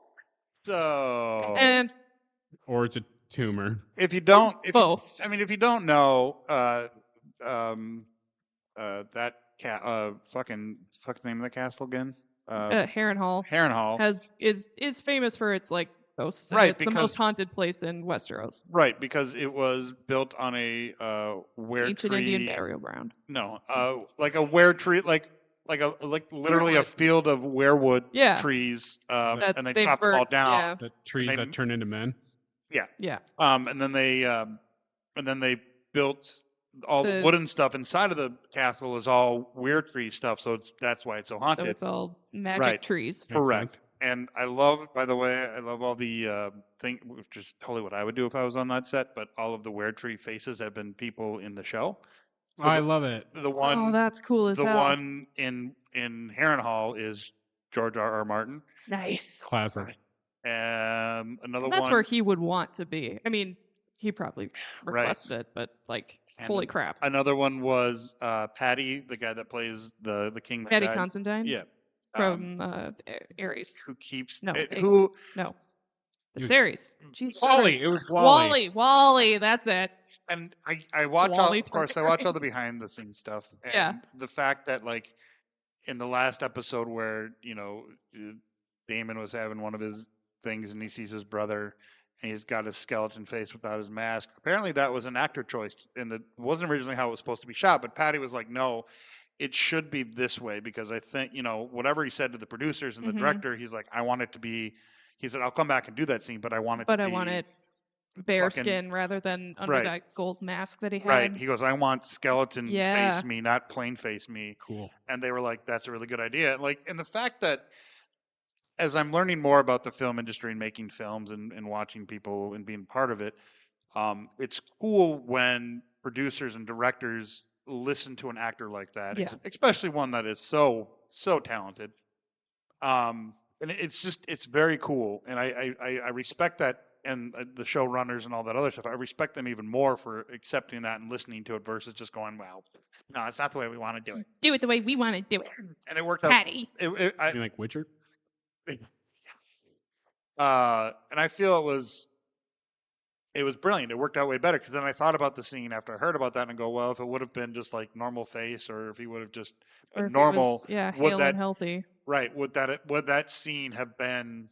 so And Or it's a tumor. if you don't, both. if you don't know, that fucking name of the castle again, Harrenhal Harrenhal, is famous for its like ghosts. And Right, it's the because- most haunted place in Westeros. right? Because it was built on a were Ancient tree. Indian burial ground. No, like a were tree, like literally a Weirwood. field of werewood Yeah. trees, That and they they've chopped them all burnt- down. The trees They- that turn into men. Yeah. And then they built all the The- wooden stuff inside of the castle is all weird tree stuff. So that's why it's so haunted. So it's all magic Right. trees. Makes Correct. sense. And I love, by the way, all the thing, which is totally what I would do if I was on that set. But all of the weird tree faces have been people in the show. So I love it. the one, Oh, that's cool as the hell. one in Harrenhal is George R.R. Martin. Nice. Classic. Another And that's one. where he would want to be. I mean, he probably Right. requested it, but like, And holy crap. Another one was Patty, the guy that plays the king. Patty that died. Considine? Yeah. From Aries. Who keeps No. who No. You- Viserys. Jesus Wally. Christ. It was Wally. Wally, that's it. and I watch all, Wally of course I watch all Targaryen. the behind the scenes stuff, and Yeah. the fact that like in the last episode where Damon was having one of his things and he sees his brother and he's got his skeleton face without his mask. Apparently that was an actor choice and it wasn't originally how it was supposed to be shot, but Patty was like, no, it should be this way because I think, whatever he said to the producers and the director, he's like, I want it to be, he said, I'll come back and do that scene, but I want it to be. But I want it bare fucking- skin rather than under Right. that gold mask that he had. Right. He goes, I want skeleton Yeah. face me, not plain face me. Cool. And they were like, that's a really good idea. And the fact that as I'm learning more about the film industry and making films and watching people and being part of it, it's cool when producers and directors listen to an actor like that, Yeah. especially one that is so talented. And it's very cool. And I respect that. And the showrunners and all that other stuff, I respect them even more for accepting that and listening to it versus just going, well, no, it's not the way we want to do it. Do it the way we want to do it. And it worked out. Patty. You like Witcher? And I feel it was brilliant. It worked out way better because then I thought about the scene after I heard about that and go, well, if it would have been just like normal face or if he would have just Or been if it normal, was, yeah, would hale that and healthy. right? Would that scene have been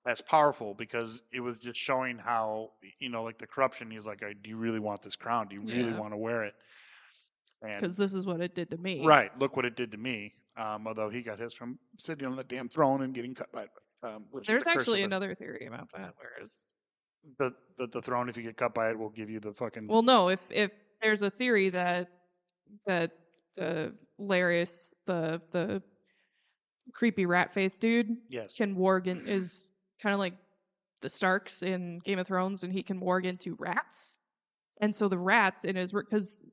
as powerful because it was just showing how like the corruption. He's like, do you really want this crown? Do you really Yeah. want to wear it? Because this is what it did to me. Right. Look what it did to me. Although he got his from sitting on the damn throne and getting cut by it. Which There's is the curse actually of it. another theory about that, whereas The throne, if you get cut by it, will give you the fucking. well, no, if there's a theory that the Larys, the creepy rat face dude, yes. can warg in is kind of like the Starks in Game of Thrones, and he can warg into rats, and so the rats in his because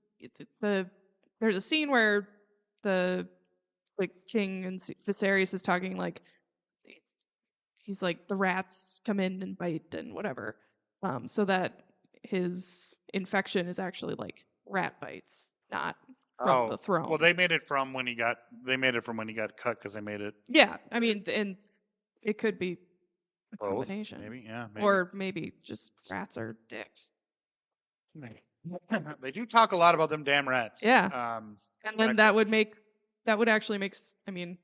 there's a scene where the king and Viserys is talking like he's like the rats come in and bite and whatever, so that his infection is actually like rat bites, not from the throne. Well, they made it from when he got cut because they made it Yeah, I mean, and it could be a both. combination, Maybe, yeah, maybe. or maybe just rats are dicks. They do talk a lot about them damn rats. Yeah, and then that would actually make. I mean,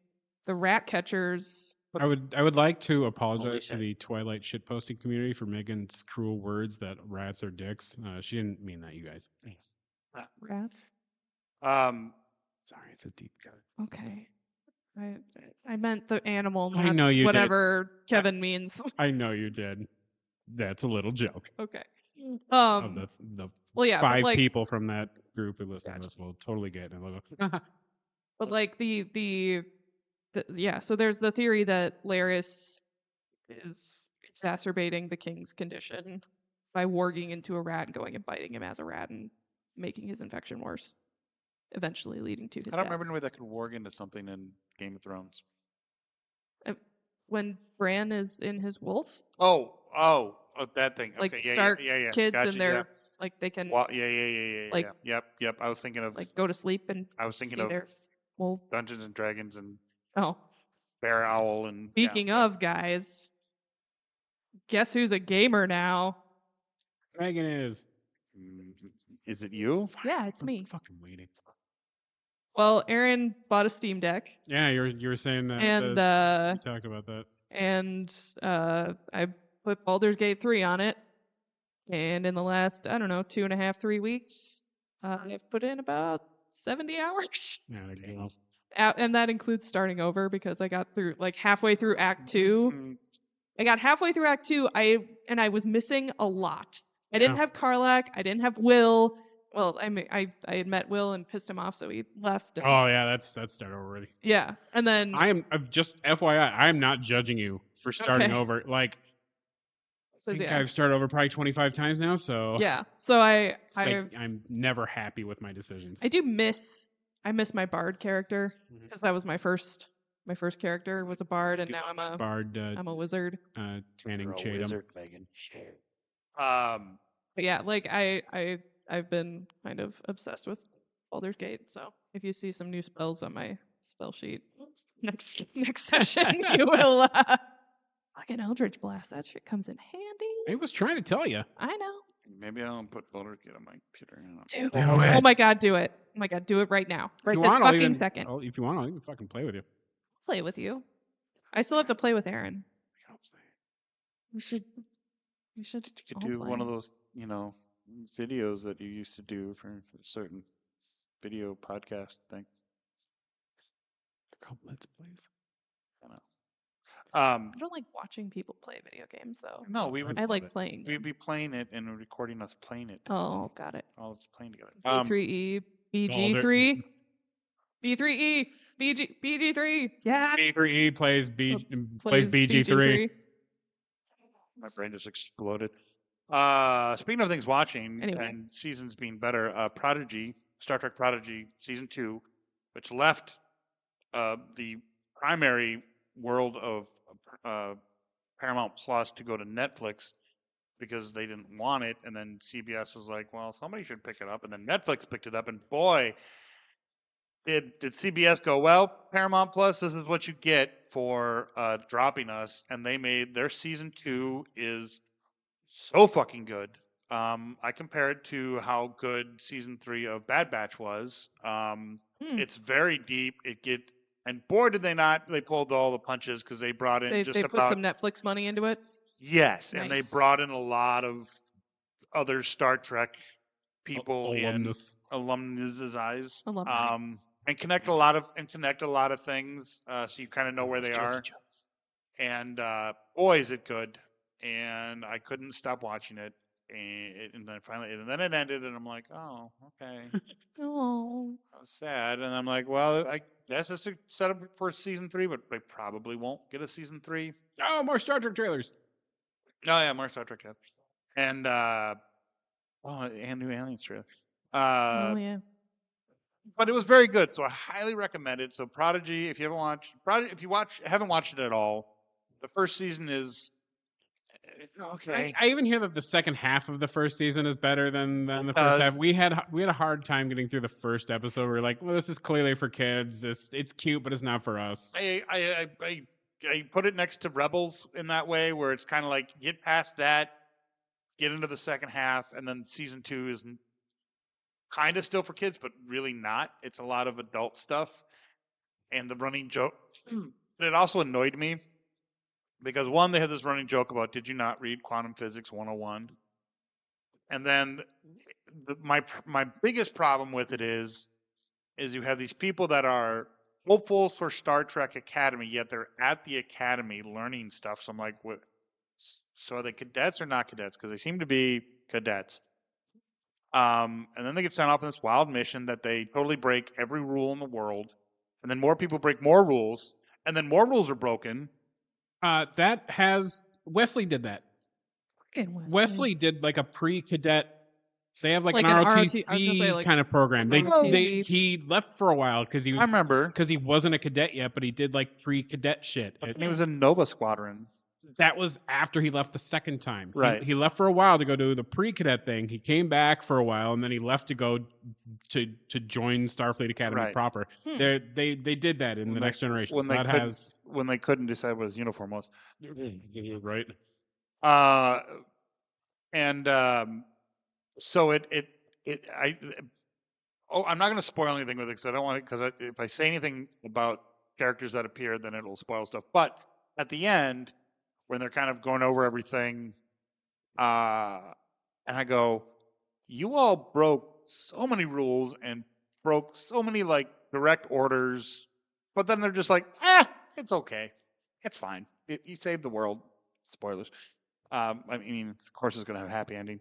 the rat catchers. I would like to apologize to shit. the Twilight shitposting community for Megan's cruel words that rats are dicks. She didn't mean that, you guys. Rats. Sorry, it's a deep cut. Okay. I meant the animal, not I know you did. whatever Kevin means. I know you did. That's a little joke. Okay. Of the well, yeah, five but like, people from that group who listen to us will totally get it. And they'll go, but like yeah. So there's the theory that Larys is exacerbating the king's condition by warging into a rat and going and biting him as a rat and making his infection worse, eventually leading to his I don't death. remember anybody that could warg into something in Game of Thrones. When Bran is in his wolf, Oh, that thing. like Okay, Stark yeah. kids Gotcha, and they're yeah. like they can Well, yeah. like- Yep. I was thinking of like go to sleep and I was thinking see of their wolf. Dungeons and Dragons and Oh, Bear Owl and speaking of guys, guess who's a gamer now? Megan is. Is it you? Yeah, it's I'm me. fucking waiting. Well, Aaron bought a Steam Deck, Yeah, you were saying that. and we talked about that. I put Baldur's Gate 3 on it, and in the last 2.5, 3 weeks, I've put in about 70 hours. Yeah, there you go. And that includes starting over because I got through like halfway through Act 2. I got halfway through Act 2, I was missing a lot. I didn't Yeah. have Karlach, I didn't have Will. Well, I had met Will and pissed him off, so he left. And, Oh yeah, that's started already. yeah, and then I've just FYI, I am not judging you for starting Okay. over. Like, I so, think yeah. I've started over probably 25 times now. So Yeah, so it's like I'm never happy with my decisions. I miss my Bard character Mhm. because that was my first My first character was a bard, and now Bard I'm a wizard. Tanning You're a Chatham. wizard, Megan. But yeah, like I've been kind of obsessed with Baldur's Gate. So if you see some new spells on my spell sheet next session, you will fucking Eldritch Blast. That shit comes in handy. I was trying to tell you. I know. Maybe I'll put Boulder Kid on my computer. Do Do it. it. Oh my god, do it. Oh my god, do it right now. Right If you this want, I'll fucking even- second. If you want, I'll even fucking play with you. Play with you. I still have to play with Aaron. We should. You could all do one of play. those, videos that you used to do for a certain video podcast thing. They're called Let's Plays. I know. I don't like watching people play video games though. No, we would. I like playing. We'd be playing it and recording us playing it. Oh, got it. All of us playing together. B3E, BG3, B3E, BG3. Yeah. B3E plays Plays BG3. My brain just exploded. Speaking of things watching Anyway. and seasons being better, Prodigy, Star Trek Prodigy season 2, which left the primary world of Paramount Plus to go to Netflix because they didn't want it, and then CBS was like, "Well, somebody should pick it up," and then Netflix picked it up, and boy, did CBS go, "Well, Paramount Plus, this is what you get for dropping us," and they made their season 2 is so fucking good. I compare it to how good season 3 of Bad Batch was. It's very deep. And boy, did they not! They pulled all the punches because they brought in They put some Netflix money into it. yes, and they Nice. brought in a lot of other Star Trek people Alumnus. alumni, Alumni. and connect a lot of things, so you kind of know where they are. And boy, is it good! And I couldn't stop watching it, and then finally, and then it ended, and I'm like, oh, okay, Oh. I was sad, and I'm like, well, I guess it's a setup for season 3, but they probably won't get a season 3. Oh, more Star Trek trailers. Oh yeah, more Star Trek. Yeah. And and new Aliens trailer. Oh yeah. But it was very good, so I highly recommend it. So Prodigy, if you haven't watched it at all, the first season is okay. I even hear that the second half of the first season is better than the first does. half. We had a hard time getting through the first episode. We were like, well, this is clearly for kids. It's cute, but it's not for us. I put it next to Rebels in that way, where it's kind of like get past that, get into the second half, and then season 2 is kind of still for kids, but really not. It's a lot of adult stuff, and the running joke. It also annoyed me because one, they had this running joke about, did you not read Quantum Physics 101? And then my biggest problem with it is you have these people that are hopefuls for Star Trek Academy, yet they're at the Academy learning stuff. So I'm like, what? So are they cadets or not cadets? Because they seem to be cadets. And then they get sent off on this wild mission that they totally break every rule in the world. And then more people break more rules. And then more rules are broken. Wesley did that. Fucking Wesley did like a pre-cadet. They have like Like an an ROTC I was gonna say, like, kind of program. like ROTC. He left for a while because he I was remember. because he wasn't a cadet yet, but he did like pre-cadet shit. And he was in Nova Squadron. That was after he left the second time. Right. He left for a while to go do the pre-cadet thing. He came back for a while, and then he left to go to join Starfleet Academy Right. proper. They did that in the Next Generation. When So they that couldn't, has when they couldn't decide what his uniform was. right. So I'm not going to spoil anything with it because I don't want it, because if I say anything about characters that appear, then it'll spoil stuff. But at the end, when they're kind of going over everything, and I go, you all broke so many rules and broke so many like direct orders, but then they're just like, it's okay. It's fine. You saved the world. Spoilers. I mean, of course, it's going to have a happy ending.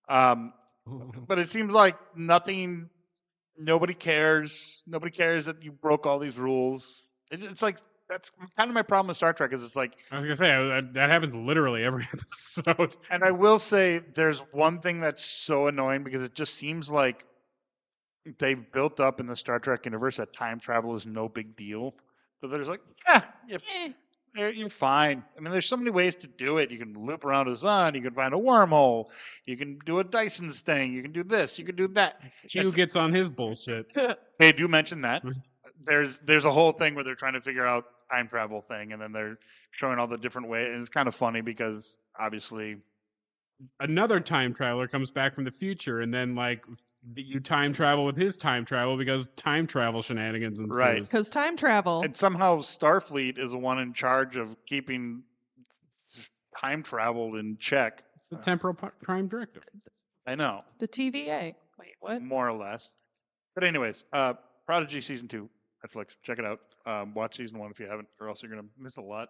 But it seems like nobody cares. Nobody cares that you broke all these rules. It's like, that's kind of my problem with Star Trek, is it's like, I was gonna say that happens literally every episode. and I will say there's one thing that's so annoying, because it just seems like they've built up in the Star Trek universe that time travel is no big deal. But there's like, Eh. you're fine. I mean, there's so many ways to do it. You can loop around a sun. You can find a wormhole. You can do a Dyson's thing. You can do this. You can do that. Q It's- gets on his bullshit. They do mention that. There's a whole thing where they're trying to figure out time travel thing, and then they're showing all the different ways. And it's kind of funny because obviously, Another time traveler comes back from the future, and then like you time travel with his time travel because time travel shenanigans ensues. Right. Because time travel. and somehow Starfleet is the one in charge of keeping time travel in check. It's the temporal prime directive. I know, The TVA. Wait, what? more or less. But anyways, Prodigy season 2, Netflix. Check it out. Watch season 1 if you haven't, or else you're gonna miss a lot.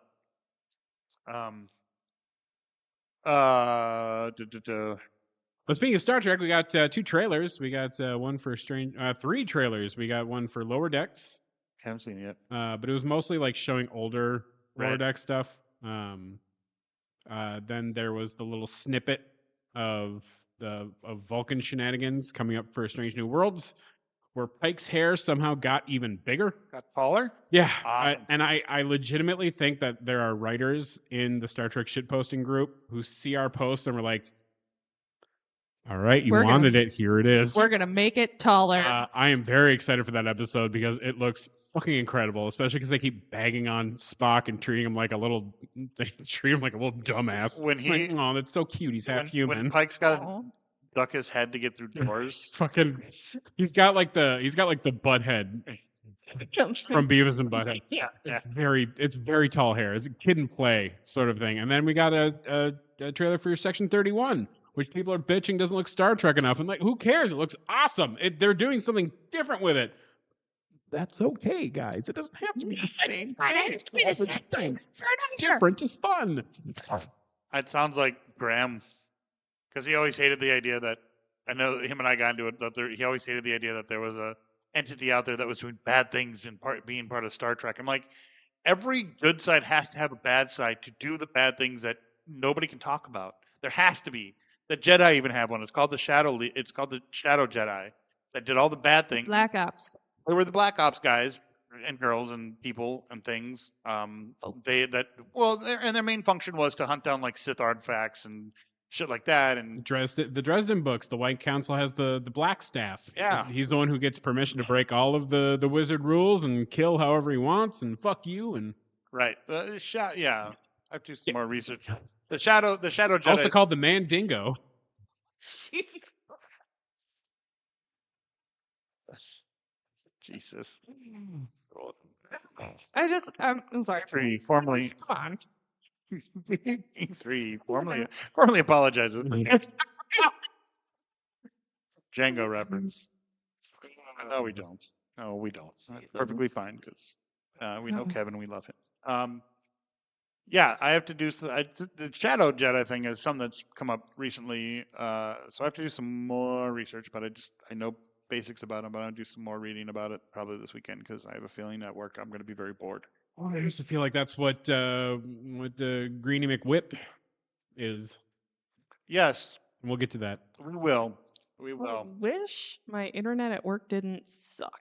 But speaking of Star Trek, we got 2 trailers. We got one for 3 trailers. We got one for Lower Decks, Haven't seen it yet. but it was mostly like showing older Lower Right. Deck stuff. Then there was the little snippet of Vulcan shenanigans coming up for Strange New Worlds, where Pike's hair somehow got even bigger. Got taller? Yeah, Awesome. I legitimately think that there are writers in the Star Trek shitposting group who see our posts and were like, "All right, you We're gonna- wanted it. Here it is." We're going to make it taller. I am very excited for that episode because it looks fucking incredible, especially because they keep bagging on Spock and treating him like a little, they treat him like a little dumbass. When he- like, oh, that's so cute. He's half human. When Pike's got to Aw. duck his head to get through doors. Fucking, he's got like the butt head from Beavis and Butthead. Yeah. It's very tall hair. It's a kid and play sort of thing. And then we got a trailer for Section 31, which people are bitching doesn't look Star Trek enough. And like, who cares? It looks awesome. They're doing something different with it. That's okay, guys. It doesn't have to be the same thing. Different is fun. It sounds like Graham, because he always hated the idea that, I know him and I got into it, that he always hated the idea that there was a entity out there that was doing bad things and being part of Star Trek. I'm like, every good side has to have a bad side to do the bad things that nobody can talk about. There has to be. The Jedi even have one. It's called the Shadow Jedi that did all the bad things. Black Ops. They were the Black Ops guys and girls and people and things. Their main function was to hunt down like Sith artifacts and shit like that. And The Dresden books, the White Council has the Black Staff. Yeah. He's the one who gets permission to break all of the wizard rules and kill however he wants and fuck you and right, I have to do some more research. The Shadow Jedi, also called the Mandingo. Jesus. Jesus. I'm sorry. E3 formally Come on. E3 formally apologizes. Django reference. No, we don't. No, we don't. It's perfectly fine because we know Kevin. We love him. Yeah, I have to do the Shadow Jedi thing is something that's come up recently, so I have to do some more research. But I know basics about him, but I'll do some more reading about it probably this weekend because I have a feeling at work I'm going to be very bored. I used to feel like that's what the Greenie McWhip is. Yes, And we'll get to that. we will. We I will. wish my internet at work didn't suck.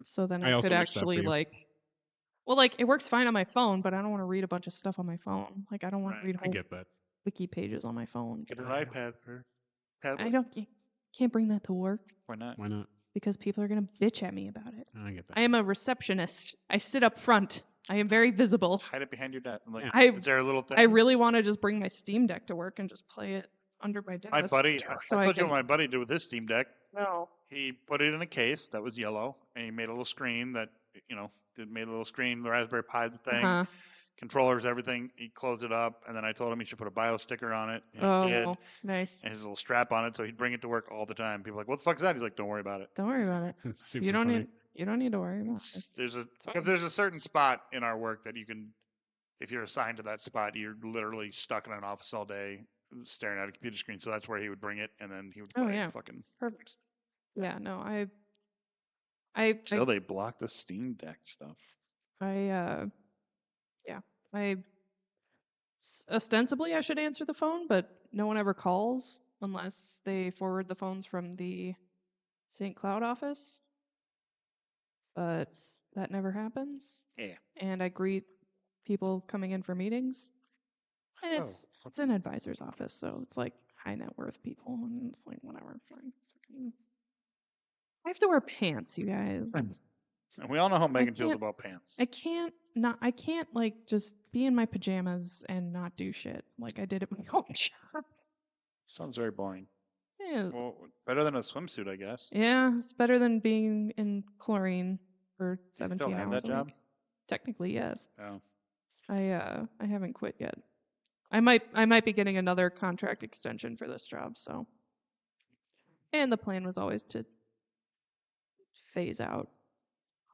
So then I I also could wish that for actually you. it works fine on my phone, but I don't want to read a bunch of stuff on my phone. Like I don't want Right, to read I whole get that. wiki pages on my phone. Get an iPad for I tablet. can't bring that to work Why not? Why not? because people are going to bitch at me about it. I get that. I am a receptionist. I sit up front. I am very visible. Hide it behind your desk. I'm like, I- is there a little thing? I really want to just bring my Steam Deck to work and just play it under my desk. My buddy, so I I told you can- what my buddy did with his Steam Deck. No. He put it in a case that was yellow, and he made a little screen that, made a little screen, the Raspberry Pi thing, Uh-huh. controllers, everything. He closed it up, and then I told him he should put a BIOS sticker on it. And he did, Oh, nice. and his little strap on it, so he'd bring it to work all the time. People are like, what the fuck is that? He's like, don't worry about it. Don't worry about it. It's super You don't funny. need to worry about it. There's a certain spot in our work that you can, if you're assigned to that spot, you're literally stuck in an office all day staring at a computer screen. So that's where he would bring it, and then he would Oh, play yeah. fucking. Perfect. Yeah, no, I Till they block the Steam Deck stuff. Ostensibly I should answer the phone, but no one ever calls unless they forward the phones from the St. Cloud office. But that never happens. Yeah. And I greet people coming in for meetings. And it's an advisor's office, so it's like high net worth people, and it's like whatever. Fine. I have to wear pants, you guys. And we all know how Megan feels can't- about pants. I can't like just be in my pajamas and not do shit like I did at my old job. Sounds very boring. Yes. Well, better than a swimsuit, I guess. Yeah, it's better than being in chlorine for You 17 still have hours that a job? week. Technically, yes. Oh. I haven't quit yet. I might be getting another contract extension for this job, so. And the plan was always to phase out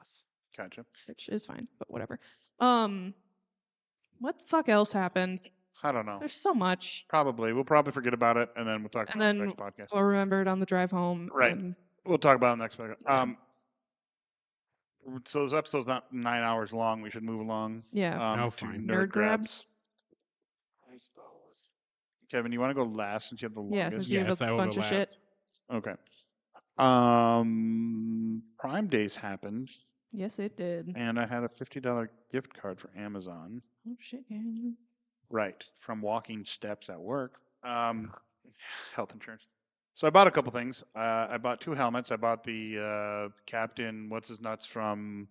us, Gotcha. which is fine, but whatever. What the fuck else happened? I don't know. There's so much. Probably. We'll probably forget about it, and then we'll talk And about it then next podcast. we'll remember it on the drive home. Right. and- We'll talk about it next podcast. So this episode's not 9 hours long. We should move along. Yeah. Oh, to fine. Nerd grabs. I suppose. Kevin, you want to go last since you have the Yeah, longest? since you have Yes, a I will bunch go of shit. last. Okay. Prime Days happened, Yes, it did. and I had a $50 gift card for Amazon. Oh shit, yeah. Right, from walking steps at work. Health insurance. So I bought a couple things. I bought 2 helmets. I bought the Captain What's His Nuts from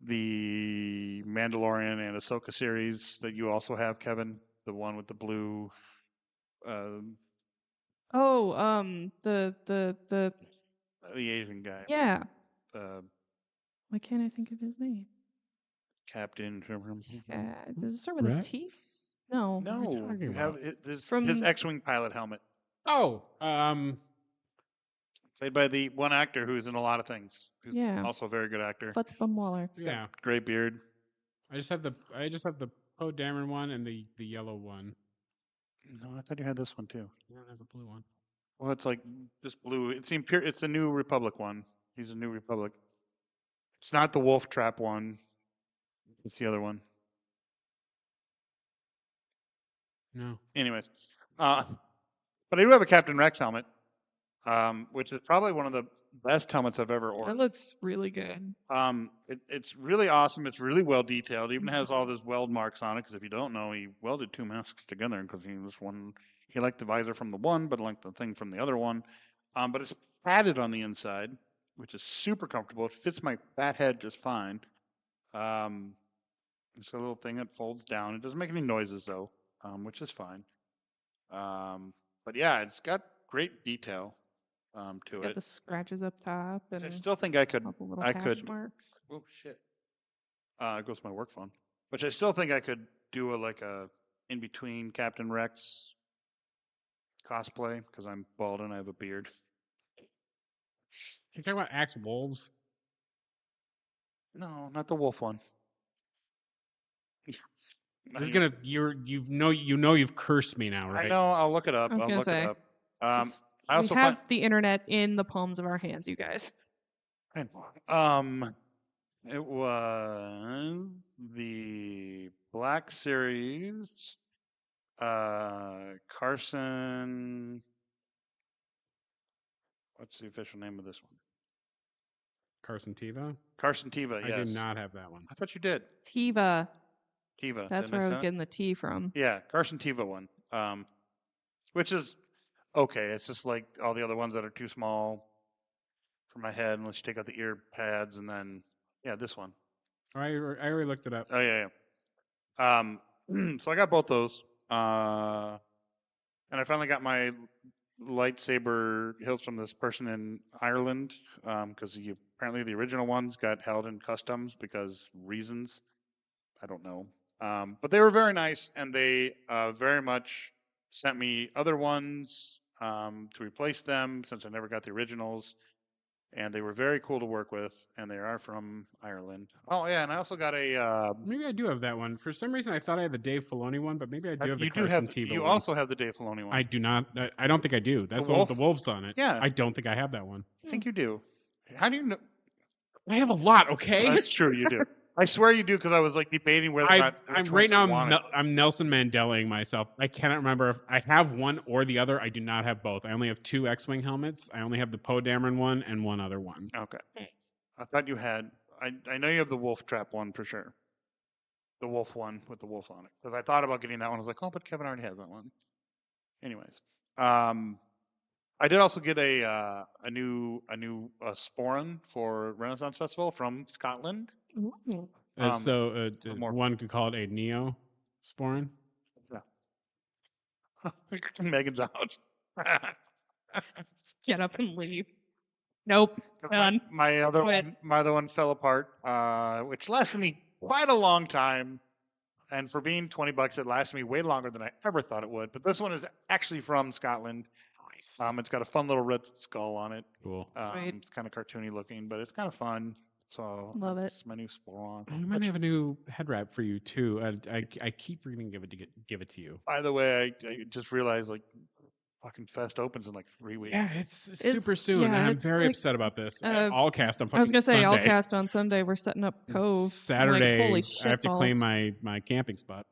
the Mandalorian and Ahsoka series that you also have, Kevin. The one with the blue. Oh, the The Asian guy. yeah. Uh, Why can't I think of his name? Captain. Does it start with a T? Rex? No. What are you No, talking you have about? his From- X-wing pilot helmet, Oh, played by the one actor who's in a lot of things. Who's Yeah. also a very good actor. Futz Bumwaller. He's got yeah. a great beard. I just have the Poe Dameron one and the yellow one. No, I thought you had this one too. I don't have the blue one. Well, it's like just blue. It's It's a New Republic one. He's a New Republic. It's not the Wolf Trap one. It's the other one. No. Anyways, but I do have a Captain Rex helmet, which is probably one of the best helmets I've ever That ordered. looks really good. It's really awesome. It's really well detailed. It even has all those weld marks on it. Because if you don't know, he welded 2 masks together because he liked the visor from the one, but liked the thing from the other one. But it's padded on the inside, which is super comfortable. It fits my fat head just fine. It's a little thing that folds down. It doesn't make any noises though, which is fine. But yeah, it's got great detail It's to got it. the scratches up top and I still think I could. all the little I hash could. marks. Oh shit! It goes to my work phone. Which I still think I could do a in between Captain Rex cosplay because I'm bald and I have a beard. You're talking about Axe Wolves? No, not the wolf one. This is gonna you've cursed me now, right? I know. I'll look it up. I was I'll gonna look say, it up. Just- I we also have the internet in the palms of our hands, you guys. it was the Black Series. Carson. What's the official name of this one? Carson Teva? Carson Teva. I Yes. do not have that one. I thought you did. Tiva. Teva. That's didn't where I was say that? getting the T from. Yeah, Carson Teva one. Which is okay. It's just like all the other ones that are too small for my head unless you take out the ear pads and then this one. I already looked it up. Oh yeah. So I got both those. And I finally got my lightsaber hilts from this person in Ireland because apparently the original ones got held in customs because reasons. I don't know. But they were very nice, and they very much sent me other ones to replace them since I never got the originals. And they were very cool to work with, and they are from Ireland. Oh yeah, and I also got a. Maybe I do have that one. For some reason, I thought I had the Dave Filoni one, but maybe I do have the you do Carson have. Teva You one. also have the Dave Filoni one. I do not. I don't think I do. That's the one with the wolves on it. Yeah. I don't think I have that one. I think you do. How do you know? I have a lot. Okay. That's true. You do. I swear you do because I was like debating whether or not. I'm which right ones now. you wanted. I'm Nelson Mandelaing myself. I cannot remember if I have one or the other. I do not have both. I only have 2 X-wing helmets. I only have the Poe Dameron one and one other one. Okay. I thought you had I know you have the wolf trap one for sure. The wolf one with the wolves on it. Because I thought about getting that one. I was like, oh, but Kevin already has that one. Anyways, I did also get a new Sporin for Renaissance Festival from Scotland. Ooh. more- One could call it a Neosporin. Megan's out. Just get up and leave. Nope. Done. My other Quit. one fell apart, which lasted me quite a long time. And for being $20, it lasted me way longer than I ever thought it would. But this one is actually from Scotland. Nice. It's got a fun little red skull on it. Cool. Sweet. It's kind of cartoony looking, but it's kind of fun. So Love it. it's my new Sporon. I might have a new head wrap for you too. I keep forgetting to give it to you. By the way, I just realized like fucking Fest opens in like 3 weeks. Yeah, it's super soon, yeah, and I'm it's very like, upset about this. all Allcast on fucking I was gonna say Sunday. all cast on Sunday. We're setting up Cove. Saturday, Like, holy shit I have to claim balls. my camping spot.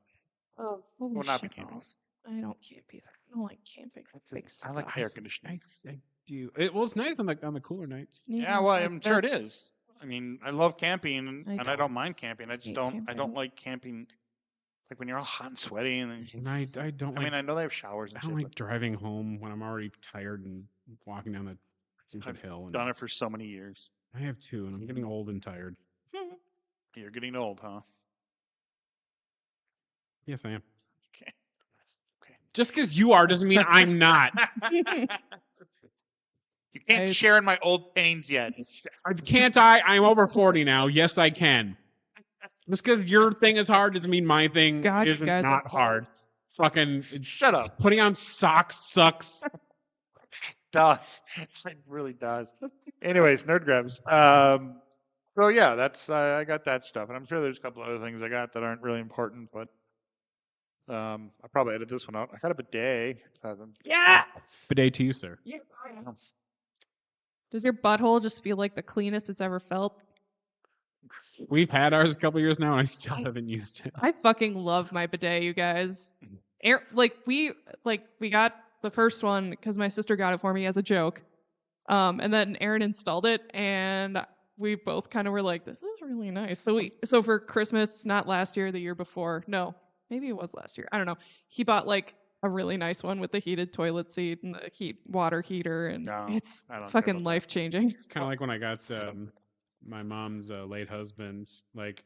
Oh, holy Will not be shit camping. balls. I don't camp either. I don't like camping. Big I like sucks. air conditioning. I do. Well, it's nice on the cooler nights. Yeah, well, like, I'm sure it that's- is. I mean, I love camping, and I don't don't mind camping. I just hate don't. I camping. don't like camping, like when you're all hot and sweaty, and then. And I don't I like. mean, I know they have showers and I shit. don't like But driving home when I'm already tired and walking down the stupid hill. I've And done it for so many years. I have too, and I'm getting old and tired. You're getting old, huh? Yes, I am. Okay. Just because you are doesn't mean I'm not. You can't I- share in my old pains yet. Can't I? I'm over 40 now. Yes, I can. Just because your thing is hard doesn't mean my thing God, you isn't guys are not hard. Fucking Shut up. putting on socks sucks. Does. It really does. Anyways, nerd grabs. So yeah, that's I got that stuff, and I'm sure there's a couple other things I got that aren't really important, but I probably edit this one out. I got a bidet. Yes. Bidet to you, sir. Yes. Does your butthole just feel like the cleanest it's ever felt? We've had ours a couple years now, and I still haven't used it. I fucking love my bidet, you guys. We got the first one because my sister got it for me as a joke, and then Aaron installed it, and we both kind of were like, "This is really nice." So for Christmas, not last year, the year before, no, maybe it was last year. I don't know. He bought like a really nice one with the heated toilet seat and the water heater, and No, it's I don't care fucking about that. life changing. It's kind of like when I got my mom's late husband. Like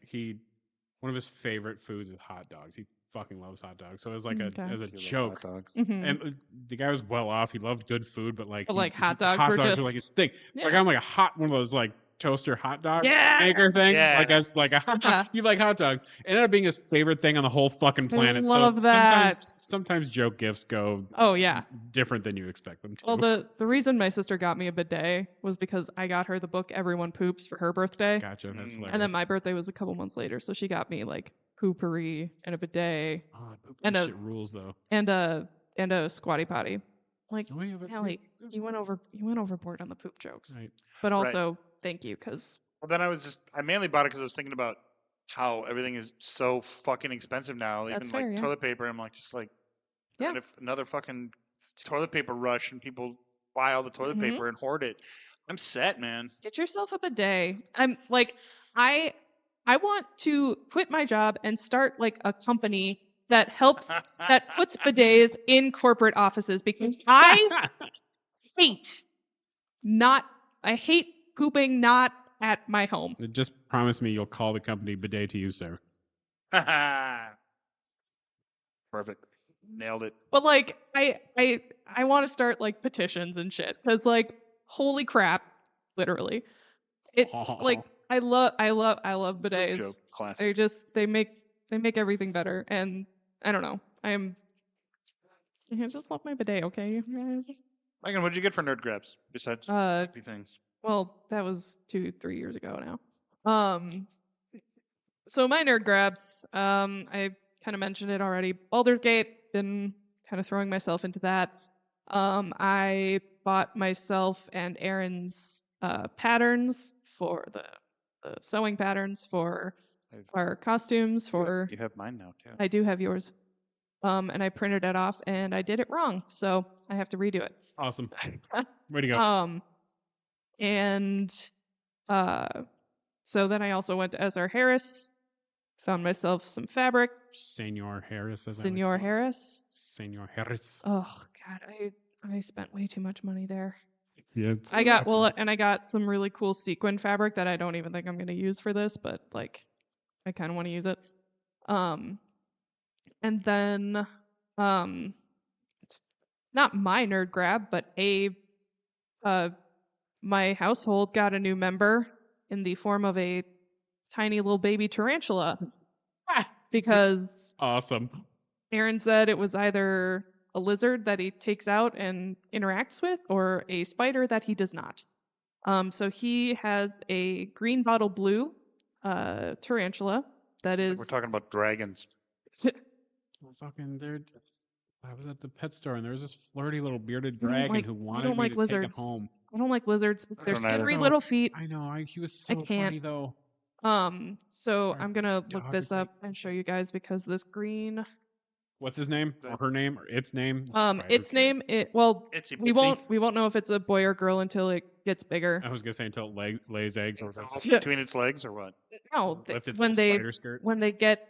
one of his favorite foods is hot dogs. He fucking loves hot dogs. So it was like Okay. as a You love joke. hot dogs. Mhm. And the guy was well off. He loved good food, but like, Hot dogs were just like his thing. So I Yeah. got him like one of those like toaster hot dog Yeah. maker things. Yeah. Yeah. You like hot dogs. It ended up being his favorite thing on the whole fucking planet. love so that. Sometimes joke gifts go Oh yeah. different than you expect them to. Well, the reason my sister got me a bidet was because I got her the book Everyone Poops for her birthday. Gotcha. That's hilarious. And then my birthday was a couple months later, so she got me like poopery and a bidet and shit rules though. and a squatty potty. Like, Oh, yeah, but Allie, there's- you went overboard on the poop jokes. Right. But also, thank you, because Well, then I mainly bought it because I was thinking about how everything is so fucking expensive now. That's Even fair, like yeah. toilet paper, I'm like just like, Yeah. God, if another fucking toilet paper rush and people buy all the toilet Mhm. paper and hoard it, I'm set, man. get yourself a bidet. I'm like, I want to quit my job and start like a company that helps that puts bidets in corporate offices because I hate pooping not at my home. Just promise me you'll call the company bidet to you, sir. Perfect. Nailed it. But like I want to start like petitions and shit cuz like holy crap, literally. It like I love Poop bidets. joke. Classic. They're just they make everything better and I don't know. I just love my bidet, okay? you guys? Megan, what'd you get for nerd grabs besides Uh happy things? Well, that was 2-3 years ago now. So my nerd grabs, I kind of mentioned it already. Baldur's Gate, been kind of throwing myself into that. I bought myself and Aaron's patterns for the sewing patterns for I've- our costumes. For You have mine now too. I do have yours, and I printed it off, and I did it wrong, so I have to redo it. Awesome. Way to go. And So then I also went to S.R. Harris, found myself some fabric. Senor Harris, as Senor I like to call it. Harris. Senor Harris. Oh God, I spent way too much money there. Yeah, it's I got some really cool sequin fabric that I don't even think I'm gonna use for this, but like I kind of want to use it. And then not my nerd grab, but my household got a new member in the form of a tiny little baby tarantula because awesome. Aaron said it was either a lizard that he takes out and interacts with or a spider that he does not. So he has a green bottle blue tarantula that is. We're talking about dragons. Well, fucking dude. I was at the pet store and there was this flirty little bearded I don't dragon like- who I wanted don't me like to lizards. take it home. I don't like lizards. There's don't either. three So- little feet. I know. He was I so can't. funny though. So Our I'm gonna look dog this is like- up and show you guys because this green. What's his name or her name or its name? Its name. Itsy We bitsy. won't know if it's a boy or girl until it gets bigger. I was gonna say until it lays eggs or Between its legs or what? No, lift its when little they spider skirt. when they get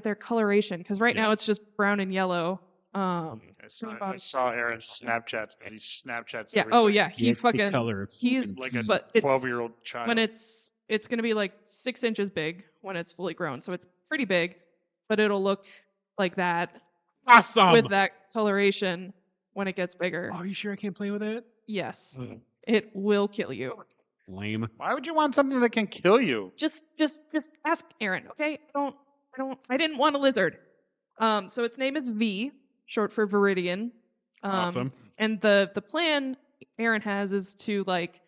their coloration, because right Yeah. now it's just brown and yellow. I saw Aaron's Snapchats. He Snapchats. Yeah. everything. Oh yeah. He It's the fucking. color of He's Like a but it's 12-year-old child. when it's gonna be like 6 inches big when it's fully grown, so it's pretty big, but it'll look like that Awesome. with that coloration when it gets bigger. Oh, are you sure I can't play with it? Yes, Ugh. it will kill you. Lame. Why would you want something that can kill you? Just ask Aaron, okay? I didn't want a lizard. So its name is V, short for Viridian. Awesome. And the plan Aaron has is to like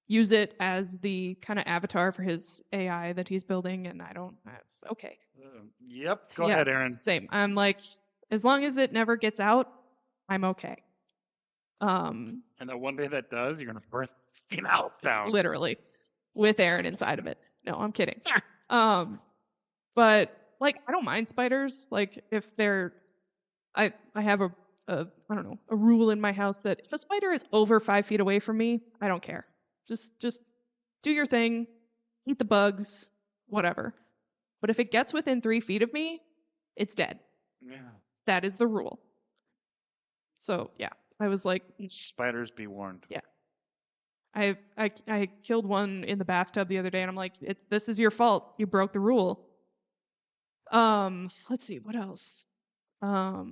use it as the kind of avatar for his AI that he's building, and that's okay. Yep. Go Yeah. ahead, Aaron. Same. I'm like, as long as it never gets out, I'm okay. And the one day that does, you're gonna burn the house down. Literally, with Aaron inside of it. No, I'm kidding. But like, I don't mind spiders. Like, if they're, I have a I don't know, a rule in my house that if a spider is over 5 feet away from me, I don't care. Just do your thing, eat the bugs, whatever. But if it gets within 3 feet of me, it's dead. Yeah. That is the rule. So yeah, I was like, Spiders be warned. I killed one in the bathtub the other day, and I'm like, this is your fault. You broke the rule. Let's see, what else? I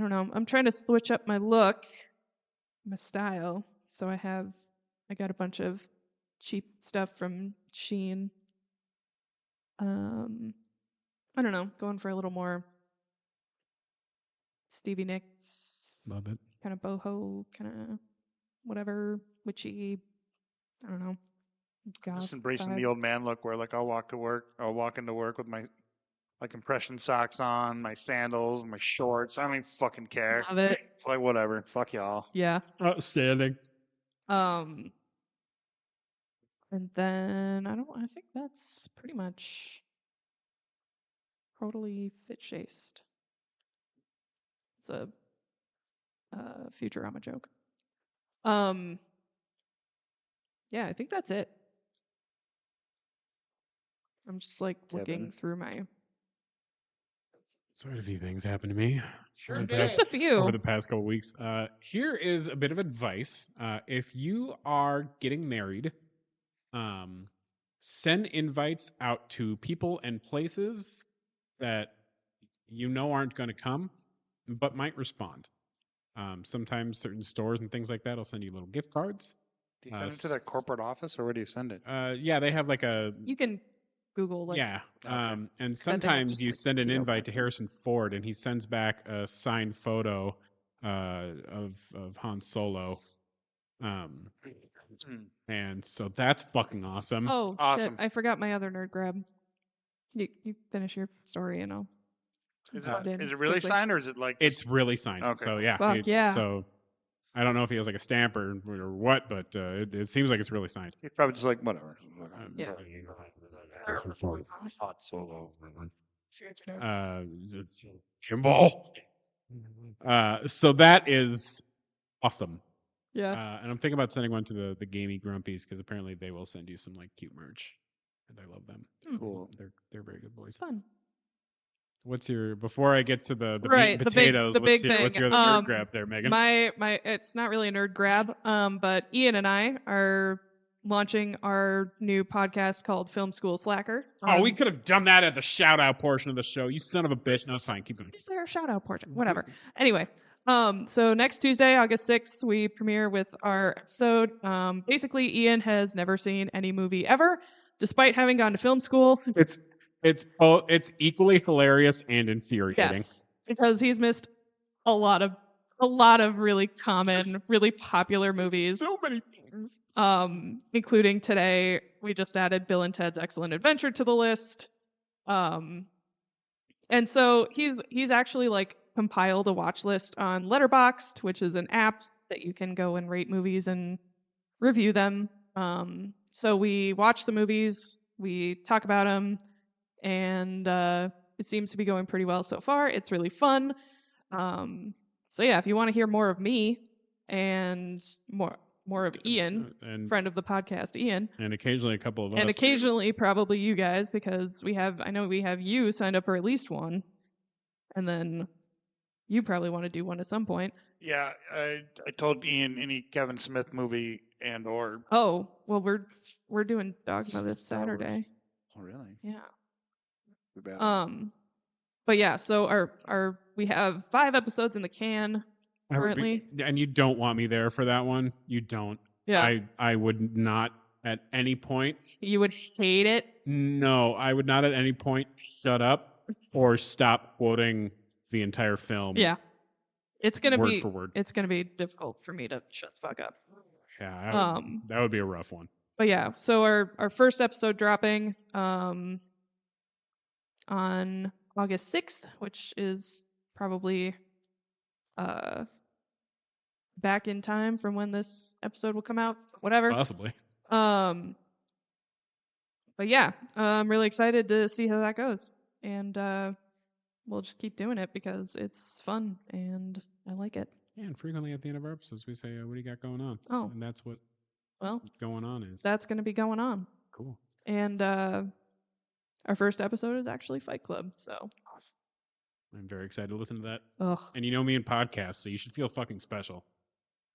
don't know. I'm trying to switch up my look, my style. So I got a bunch of cheap stuff from Shein. I don't know, going for a little more Stevie Nicks, Love it. kind of boho, kind of whatever, witchy. I don't know. Goth Just embracing vibe. the old man look where like I'll walk into work with my compression socks on, my sandals, my shorts. I don't even fucking care. Love it. It's like whatever. Fuck y'all. Yeah. Outstanding. And then I think that's pretty much totally fit chased. It's a Futurama joke. Yeah, I think that's it. I'm just like looking Kevin. through my So a few things happened to me. Over the just past- a few. over the past couple weeks. Here is a bit of advice. If you are getting married, send invites out to people and places that you know aren't going to come, but might respond. Sometimes certain stores and things like that will send you little gift cards. Do you send it to their corporate office or where do you send it? Yeah, they have like a You can Google like yeah, Okay. and have sometimes just, you like, send an PO invite to boxes. Harrison Ford, and he sends back a signed photo of Han Solo, and so that's fucking awesome. Oh Awesome. shit! I forgot my other nerd grab. You finish your story and I'll. Is butt in it really quickly. signed or is it like It's really signed. Okay. So yeah, Fuck yeah. So I don't know if he has like a stamp or what, but it seems like it's really signed. he's probably just like whatever. Yeah. Hot Solo. Kimball. So that is awesome. Yeah. And I'm thinking about sending one to the Gamey Grumpies because apparently they will send you some like cute merch, and I love them. Cool. They're very good boys. Fun. What's your before I get to the meat Right, and potatoes? the big What's thing. your other nerd grab there, Megan? My it's not really a nerd grab, but Ian and I are launching our new podcast called Film School Slacker. Oh, we could have done that at the shout out portion of the show. You son of a bitch. No, it's fine. Keep going. Is there a shout out portion? Whatever. Anyway, so next Tuesday, August 6th, we premiere with our episode. Basically, Ian has never seen any movie ever, despite having gone to film school. It's equally hilarious and infuriating. Yes, because he's missed a lot of really common, really popular movies. So many things. Including today, we just added Bill and Ted's Excellent Adventure to the list. And so he's actually like compiled a watch list on Letterboxd, which is an app that you can go and rate movies and review them. So we watch the movies, we talk about them, and it seems to be going pretty well so far. It's really fun. So yeah, if you want to hear more of me and more of Ian, and friend of the podcast, Ian, and occasionally a couple of us. and occasionally probably you guys, because I know we have you signed up for at least one, and then you probably want to do one at some point. Yeah, I told Ian any Kevin Smith movie and or. Oh, well, we're doing Dogma this Star Wars. Saturday. Oh, really? Yeah. Too bad. But yeah, so our we have 5 episodes in the can currently. And you don't want me there for that one. You don't. Yeah. I would not at any point. You would hate it. No, I would not at any point shut up or stop quoting the entire film. Yeah. It's gonna word be for word. It's gonna be difficult for me to shut the fuck up. Yeah, that would be a rough one. But yeah, so our first episode dropping on August 6th, which is probably back in time from when this episode will come out. Whatever. Possibly. But yeah, I'm really excited to see how that goes. And we'll just keep doing it because it's fun and I like it. Yeah, and frequently at the end of our episodes, we say, what do you got going on? Oh. And that's what Well, going on is. that's going to be going on. Cool. And our first episode is actually Fight Club. So Awesome. I'm very excited to listen to that. ugh. And you know me in podcasts, so you should feel fucking special.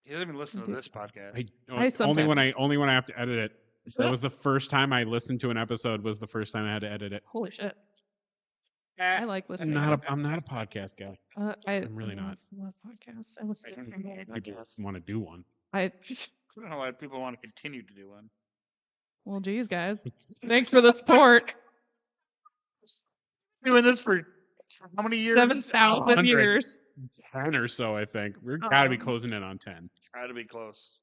He doesn't even listen to this podcast. Only sometimes- when I have to edit it. That was the first time I listened to an episode. Was the first time I had to edit it. Holy shit. I like listening. I'm not a podcast guy. I'm really not. I love podcasts. I listen to every People podcast. want to do one. I don't know why people want to continue to do one. Well, geez, guys. Thanks for the support. Doing this for how many years? 7,000 100. years. 10 or so, I think. We're got to be Um, closing in on 10. Try to be close.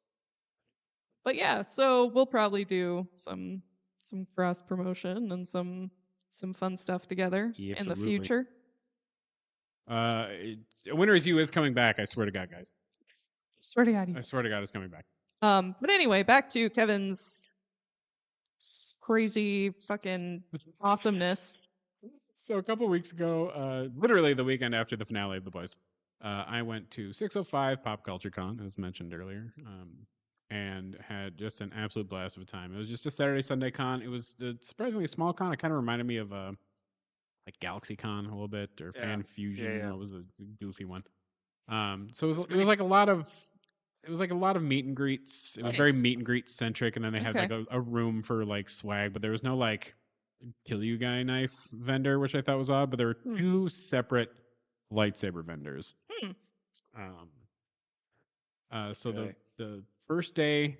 But yeah, so we'll probably do some cross promotion and some fun stuff together Yeah, in the absolutely. future. Winter is You is coming back. I swear to God, guys. Swear to God. he I is. swear to God, it's coming back. But anyway, back to Kevin's crazy fucking awesomeness. So a couple weeks ago, literally the weekend after the finale of The Boys, I went to 605 Pop Culture Con, as mentioned earlier, and had just an absolute blast of a time. It was just a Saturday, Sunday con. It was a surprisingly small con. It kind of reminded me of like Galaxy Con a little bit, or Yeah. Fan Fusion. Yeah, yeah. It was a goofy one. So it was like a lot of meet and greets. It was very Nice. meet and greet centric, and then they had Okay. like a room for like swag, but there was no like kill you guy knife vendor, which I thought was odd. But there were 2 separate lightsaber vendors. Hmm. So Okay. the first day,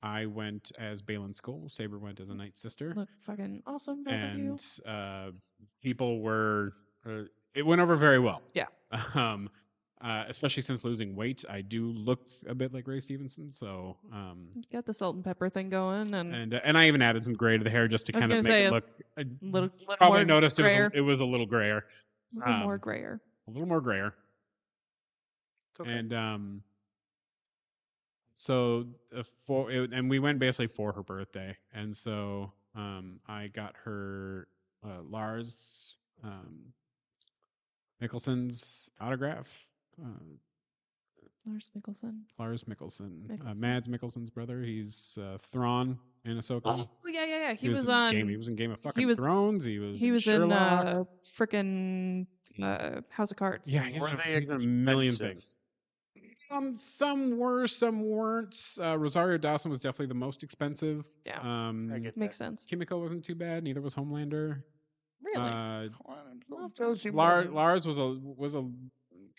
I went as Balin Skull. Saber went as a Night Sister, Look fucking awesome, both of you. and people were. It went over very well. Yeah. Especially since losing weight, I do look a bit like Ray Stevenson. So, You got the salt and pepper thing going, and and I even added some gray to the hair just to I was kind of gonna make say it look. little Probably more noticed grayer. it was a little grayer, A little more um, grayer. a little more grayer. It's okay. And so and we went basically for her birthday, and so I got her Lars Mickelson's autograph Lars Mikkelsen. Lars Mikkelsen. Mikkelsen. Mads Mikkelsen's brother. He's Thrawn in Ahsoka. Oh yeah. He was in on. Game. He was in Game of fucking was- Thrones. He was in in Sherlock. frickin' House of Cards. Yeah, he's Were they in a million expensive? things. Some were, some weren't. Rosario Dawson was definitely the most expensive. Yeah. I get Makes that. sense. Kimiko wasn't too bad. Neither was Homelander. Really? Come on, I'm so Love jealous. Lars was a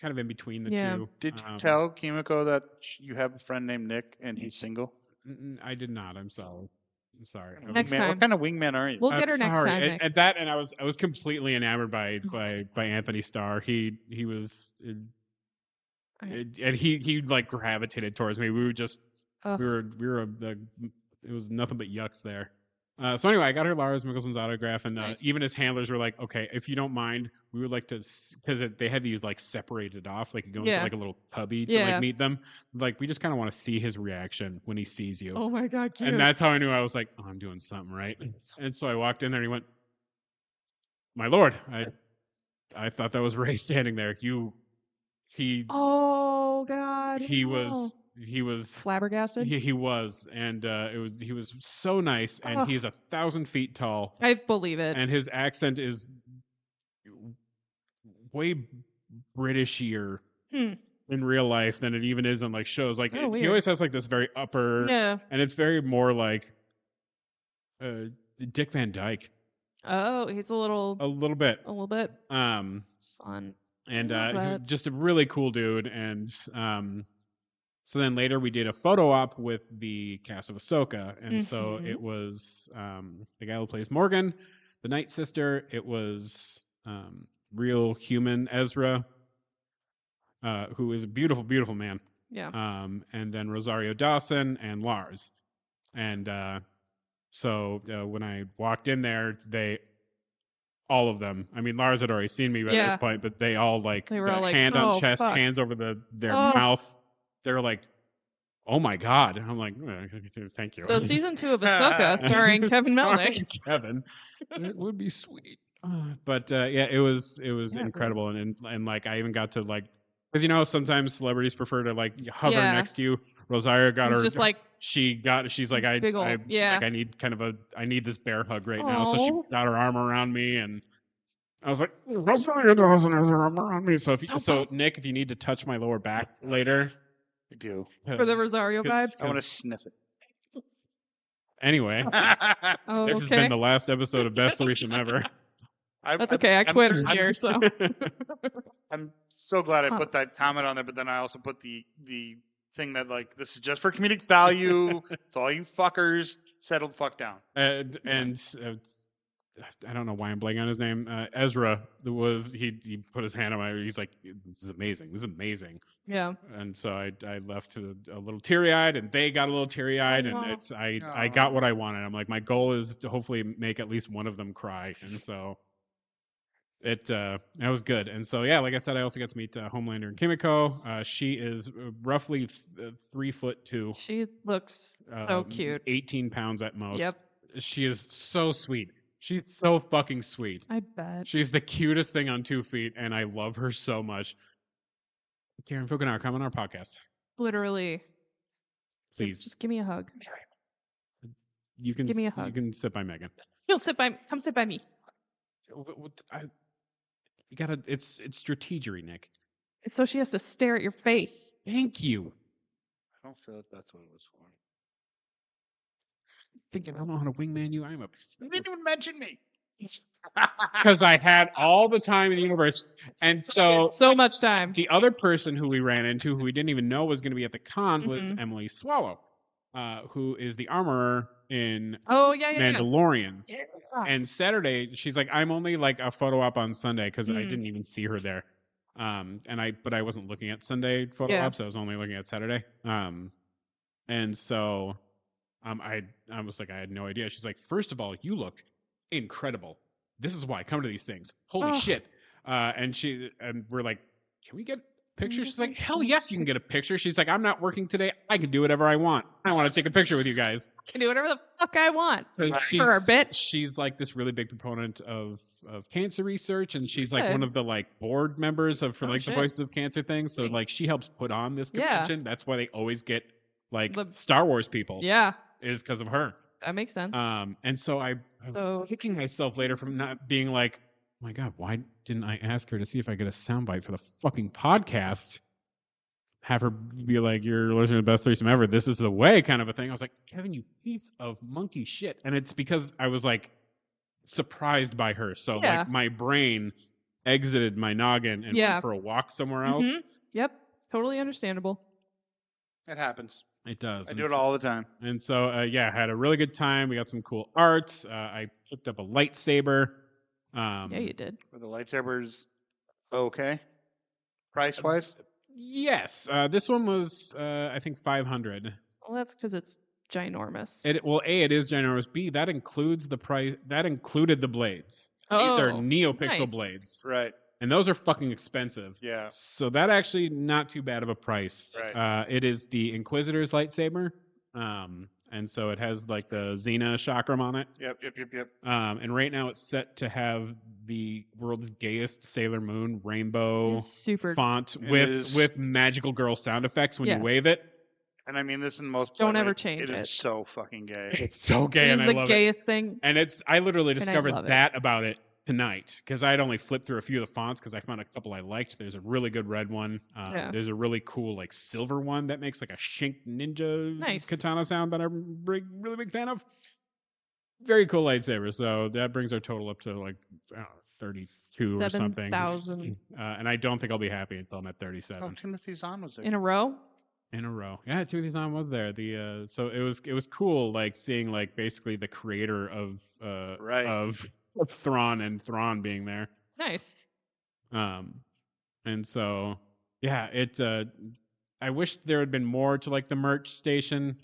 kind of in between the Yeah. two. Did you tell Kimiko that you have a friend named Nick and he's single? I did not. I'm sorry. Next Wingman- time. What kind of wingman are you? We'll I'm get her next sorry. time. At, Nick. at that, and I was completely enamored by Anthony Starr. He was, and he like gravitated towards me. We were just Ugh. we were it was nothing but yucks there. So anyway, I got her Lars Mikkelsen's autograph, and Nice. even his handlers were like, "Okay, if you don't mind, we would like to," because they had these like separated off, like you go into Yeah. like a little cubby to Yeah. like meet them. Like we just kind of want to see his reaction when he sees you, Oh my god, cute. and that's how I knew I was like, "Oh, I'm doing something right." And so I walked in there, and he went, "My lord, I thought that was Ray standing there. Oh god. He no. was flabbergasted. he was, and he was so nice, and Oh. he's 1,000 feet tall, I believe it. and his accent is way Britishier Hmm. in real life than it even is on like shows. Like Oh, he weird. always has like this very upper, Yeah. and it's very more like Dick Van Dyke Oh, he's a little a little bit. fun. And love that. just a really cool dude. And so then later we did a photo op with the cast of Ahsoka, and so Mhm. it was the guy who plays Morgan, the Night Sister. It was real human Ezra, who is a beautiful, beautiful man. Yeah. And then Rosario Dawson and Lars. And so when I walked in there, all of them. I mean, Lars had already seen me by Yeah. this point, but they all like They were got all like, hand on "Oh, chest, fuck." hands over their Oh. mouth. They're like, "Oh my god!" I'm like, "Thank you." So season 2 of Ahsoka, starring Kevin Melnick. Starring Kevin, it would be sweet. But yeah, it was Yeah, incredible, and like I even got to like, because sometimes celebrities prefer to like hover Yeah. next to you. Rosario got He's her. just like, She's like, big ol', she's yeah. like, I need this bear hug right now. So she Aw. got her arm around me, and I was like, Rosario doesn't have her arm around me. So Nick, if you need to touch my lower back later, I do. for the Rosario Because- vibes. I want to sniff it. Anyway, Oh, this has okay. been the last episode of Best Threesome Ever. That's okay. I quit here, so I'm so glad I put that Huh. comment on there, but then I also put the thing that like this is just for comedic value. It's all you fuckers settle the fuck down. and I don't know why I'm blanking on his name. Ezra was he put his hand on my. He's like, "This is amazing. This is amazing." yeah. And so I left a little teary eyed, and they got a little teary eyed, and Aw. I got what I wanted. I'm like, my goal is to hopefully make at least one of them cry, and so that was good. And so yeah, like I said, I also got to meet Homelander and Kimiko. She is roughly 3'2". She looks so cute. 18 pounds at most. Yep. She is so sweet. She's so fucking sweet. I bet. She's the cutest thing on 2 feet, and I love her so much. Karen Fukunaga, come on our podcast, Literally. please. Just give me a hug. You can give me a You hug. can sit by Megan. Come sit by me. You gotta. It's strategery, Nick. It's so she has to stare at your face. Thank you. I don't feel like that's what it was for. Thinking I don't know how to wingman you. I'm a You didn't even mention me. because I had all the time in the universe, and so So much time. the other person who we ran into, who we didn't even know was going to be at the con, was Mhm. Emily Swallow, who is the armorer in Oh yeah, yeah. Mandalorian. Yeah. And Saturday, she's like, I'm only like a photo op on Sunday because I Mm. didn't even see her there. But I wasn't looking at Sunday photo Yeah. ops. I was only looking at Saturday. And so, I was like, I had no idea. She's like, first of all, you look incredible. This is why I come to these things. Holy Oh. shit. And we're like, can we get picture? She's like, Just hell take yes, you can get a picture. She's like, I'm not working today. I can do whatever I want. I want to take a picture with you guys. can do whatever the fuck I want. So Sure, bitch. she's like this really big proponent of cancer research, and she's like one Good. of the like board members of for Oh, like the shit. Voices of Cancer thing. So Sweet. like she helps put on this Yeah. convention. That's why they always get like The- Star Wars people. Yeah, Is because of her. that makes sense. And so I'm So- kicking myself later from not being like, oh my God, why didn't I ask her to see if I get a soundbite for the fucking podcast? Have her be like, you're listening to the best threesome ever. This is the way, kind of a thing. I was like, Kevin, you piece of monkey shit. And it's because I was like surprised by her. So Yeah. like my brain exited my noggin and Yeah. went for a walk somewhere else. Mhm. Yep, totally understandable. It happens. It does. I And do it so- all the time. And so, yeah, had a really good time. We got some cool arts. I picked up a lightsaber. Yeah, you did. Were the lightsabers okay? Price wise? Yes, this one was I think 500. Well, that's because it's ginormous. Well, A, it is ginormous. B, that includes the price. That included the blades. These are Oh, NeoPixel nice. blades, Right. and those are fucking expensive. Yeah. So that actually not too bad of a price. Right. It is the Inquisitor's lightsaber, and so it has like the Xena chakram on it. Yep. And right now it's set to have the world's gayest Sailor Moon rainbow It's super. font It with is- magical girl sound effects when Yes. you wave it. And I mean, this in most. Don't places, ever change It it. is so fucking gay. It's so It gay, is and I the love gayest thing. it. And I literally And I discovered love it. that about it tonight because I had only flipped through a few of the fonts because I found a couple I liked. There's a really good red one. Yeah. There's a really cool like silver one that makes like a Shink Ninja Nice. katana sound that I'm really big fan of. Very cool lightsaber. So that brings our total up to like I don't know, 32 or something. 7,000 And I don't think I'll be happy until I'm at 37 Oh, Timothy Zahn was there. in a row. in a row. Yeah, Timothy Zahn was there. The so it was cool like seeing like basically the creator of Right. of Thrawn and Thrawn being there. Nice. And so yeah, I wish there had been more to like the merch station.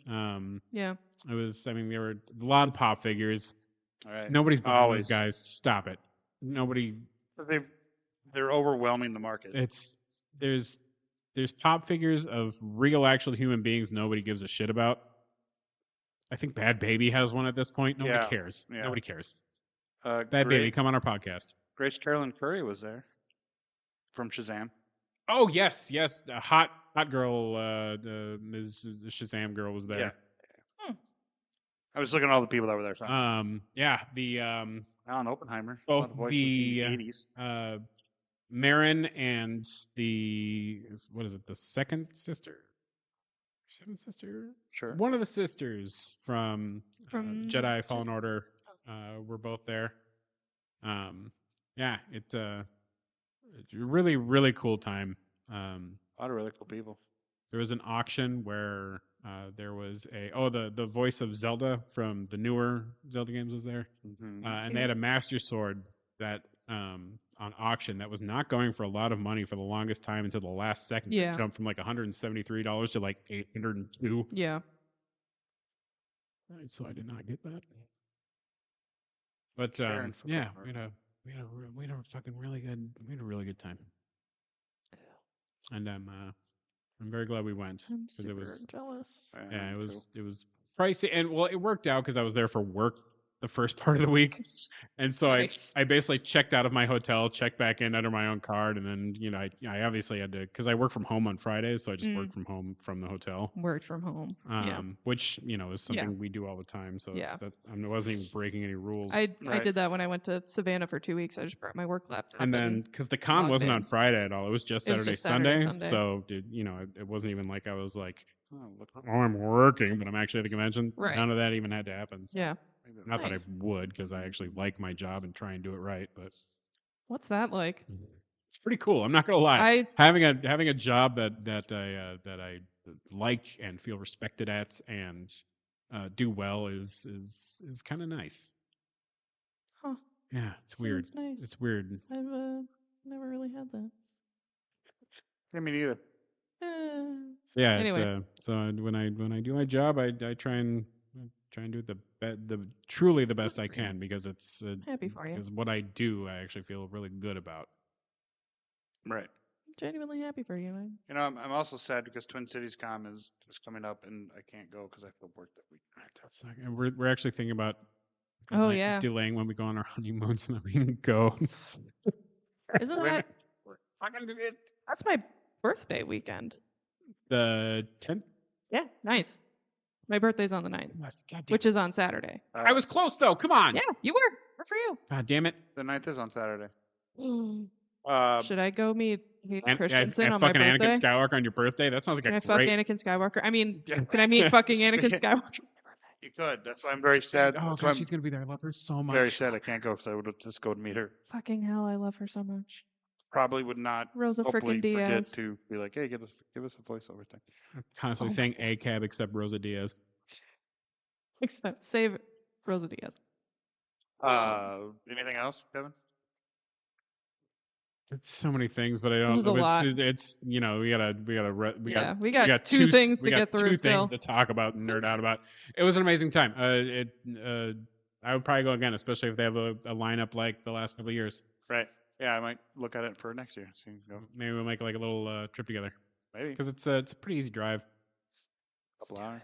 Yeah. It was I mean there were a lot of pop figures. All right. Nobody's buying Always. those guys. Stop it. Nobody But they're overwhelming the market. there's pop figures of real actual human beings nobody gives a shit about. I think Bad Baby has one at this point. Nobody Yeah, cares. yeah. Nobody cares. Bad Bad Baby, come on our podcast. Grace Carolyn Curry was there from Shazam. Oh yes, the hot girl, the Ms. Shazam girl was there. I was looking at all the people that were there. So. Yeah, the Alan Oppenheimer. both a lot of voices in the, 80s. Marin and the the second sister, seventh sister, Sure. one of the sisters from Jedi Fallen Order were both there. Yeah, it's a really cool time. A lot of really cool people. There was an auction where there was the voice of Zelda from the newer Zelda games was there, Mm-hmm. and they had a Master Sword that on auction that was not going for a lot of money for the longest time until the last second. Yeah. It jumped from like $173 to like $802. Yeah. So I did not get that. But Sharon from yeah, Harvard. we had a really good time, and I'm very glad we went I'm because super it was jealous. yeah, cool. it was pricey, and well, it worked out because I was there for work the first part of the week, and so Nice. I basically checked out of my hotel, checked back in under my own card, and then I obviously had to because I work from home on Fridays, so I just worked from home from the hotel, Worked from home. Yeah. which is something we do all the time. So Yeah. I wasn't even breaking any rules. I Right. did that when I went to Savannah for 2 weeks. I just brought my work laptop. and then because the con logged wasn't in. on Friday at all, it was just It was Saturday, just Saturday, Sunday. Sunday. So it wasn't even like I was like, I'm working, but I'm actually at the convention. Right. None of that even had to happen. So. Yeah. Not Nice. that I would, because I actually like my job and try and do it right. But What's that like? it's pretty cool. I'm not gonna lie. I Having a job that I like and feel respected at and do well is kind of nice. Huh. Yeah, it's weird. Sounds nice. It's weird. I've never really had that. Yeah, me neither. So yeah. Anyway. So when I do my job, I try and do the truly the best I can because it's Happy for you. because what I do I actually feel really good about. Right. genuinely happy for you. You know, I'm also sad because Twin Cities Con is coming up, and I can't go because I have to work that week. That's like, and we're actually thinking about Oh, yeah. delaying when we go on our honeymoon so that we can go. Isn't Wait a that minute. that's my birthday weekend? The 10th. Yeah, 9th. My birthday's on the 9th, which is on Saturday. I was close though. Come on. Yeah, you were. Good for you. God damn it. The 9th is on Saturday. Should I go meet Hayden And Christensen on my fucking birthday? Anakin Skywalker on your birthday. That sounds like Can I a fuck great. Anakin Skywalker? I mean, can I meet fucking Anakin Skywalker on my birthday? You could. That's why I'm very sad. Oh That's why god, I'm she's gonna be there. I love her so much. very sad I can't go because I would just go to meet her. Fucking hell, I love her so much. Probably would not Rosa hopefully frickin' forget Diaz. to be like, hey, give us a voiceover thing. I'm constantly saying a cab except Rosa Diaz. Except save Rosa Diaz. Anything else, Kevin? It's so many things, but I don't. There's a lot. It's we got two things to get through Two still. things to talk about and nerd out about. It was an amazing time. I would probably go again, especially if they have a lineup like the last couple of years. Right. Yeah, I might look at it for next year. So you can go. Maybe we'll make like a little trip together Maybe. because it's a pretty easy drive. Couple hours.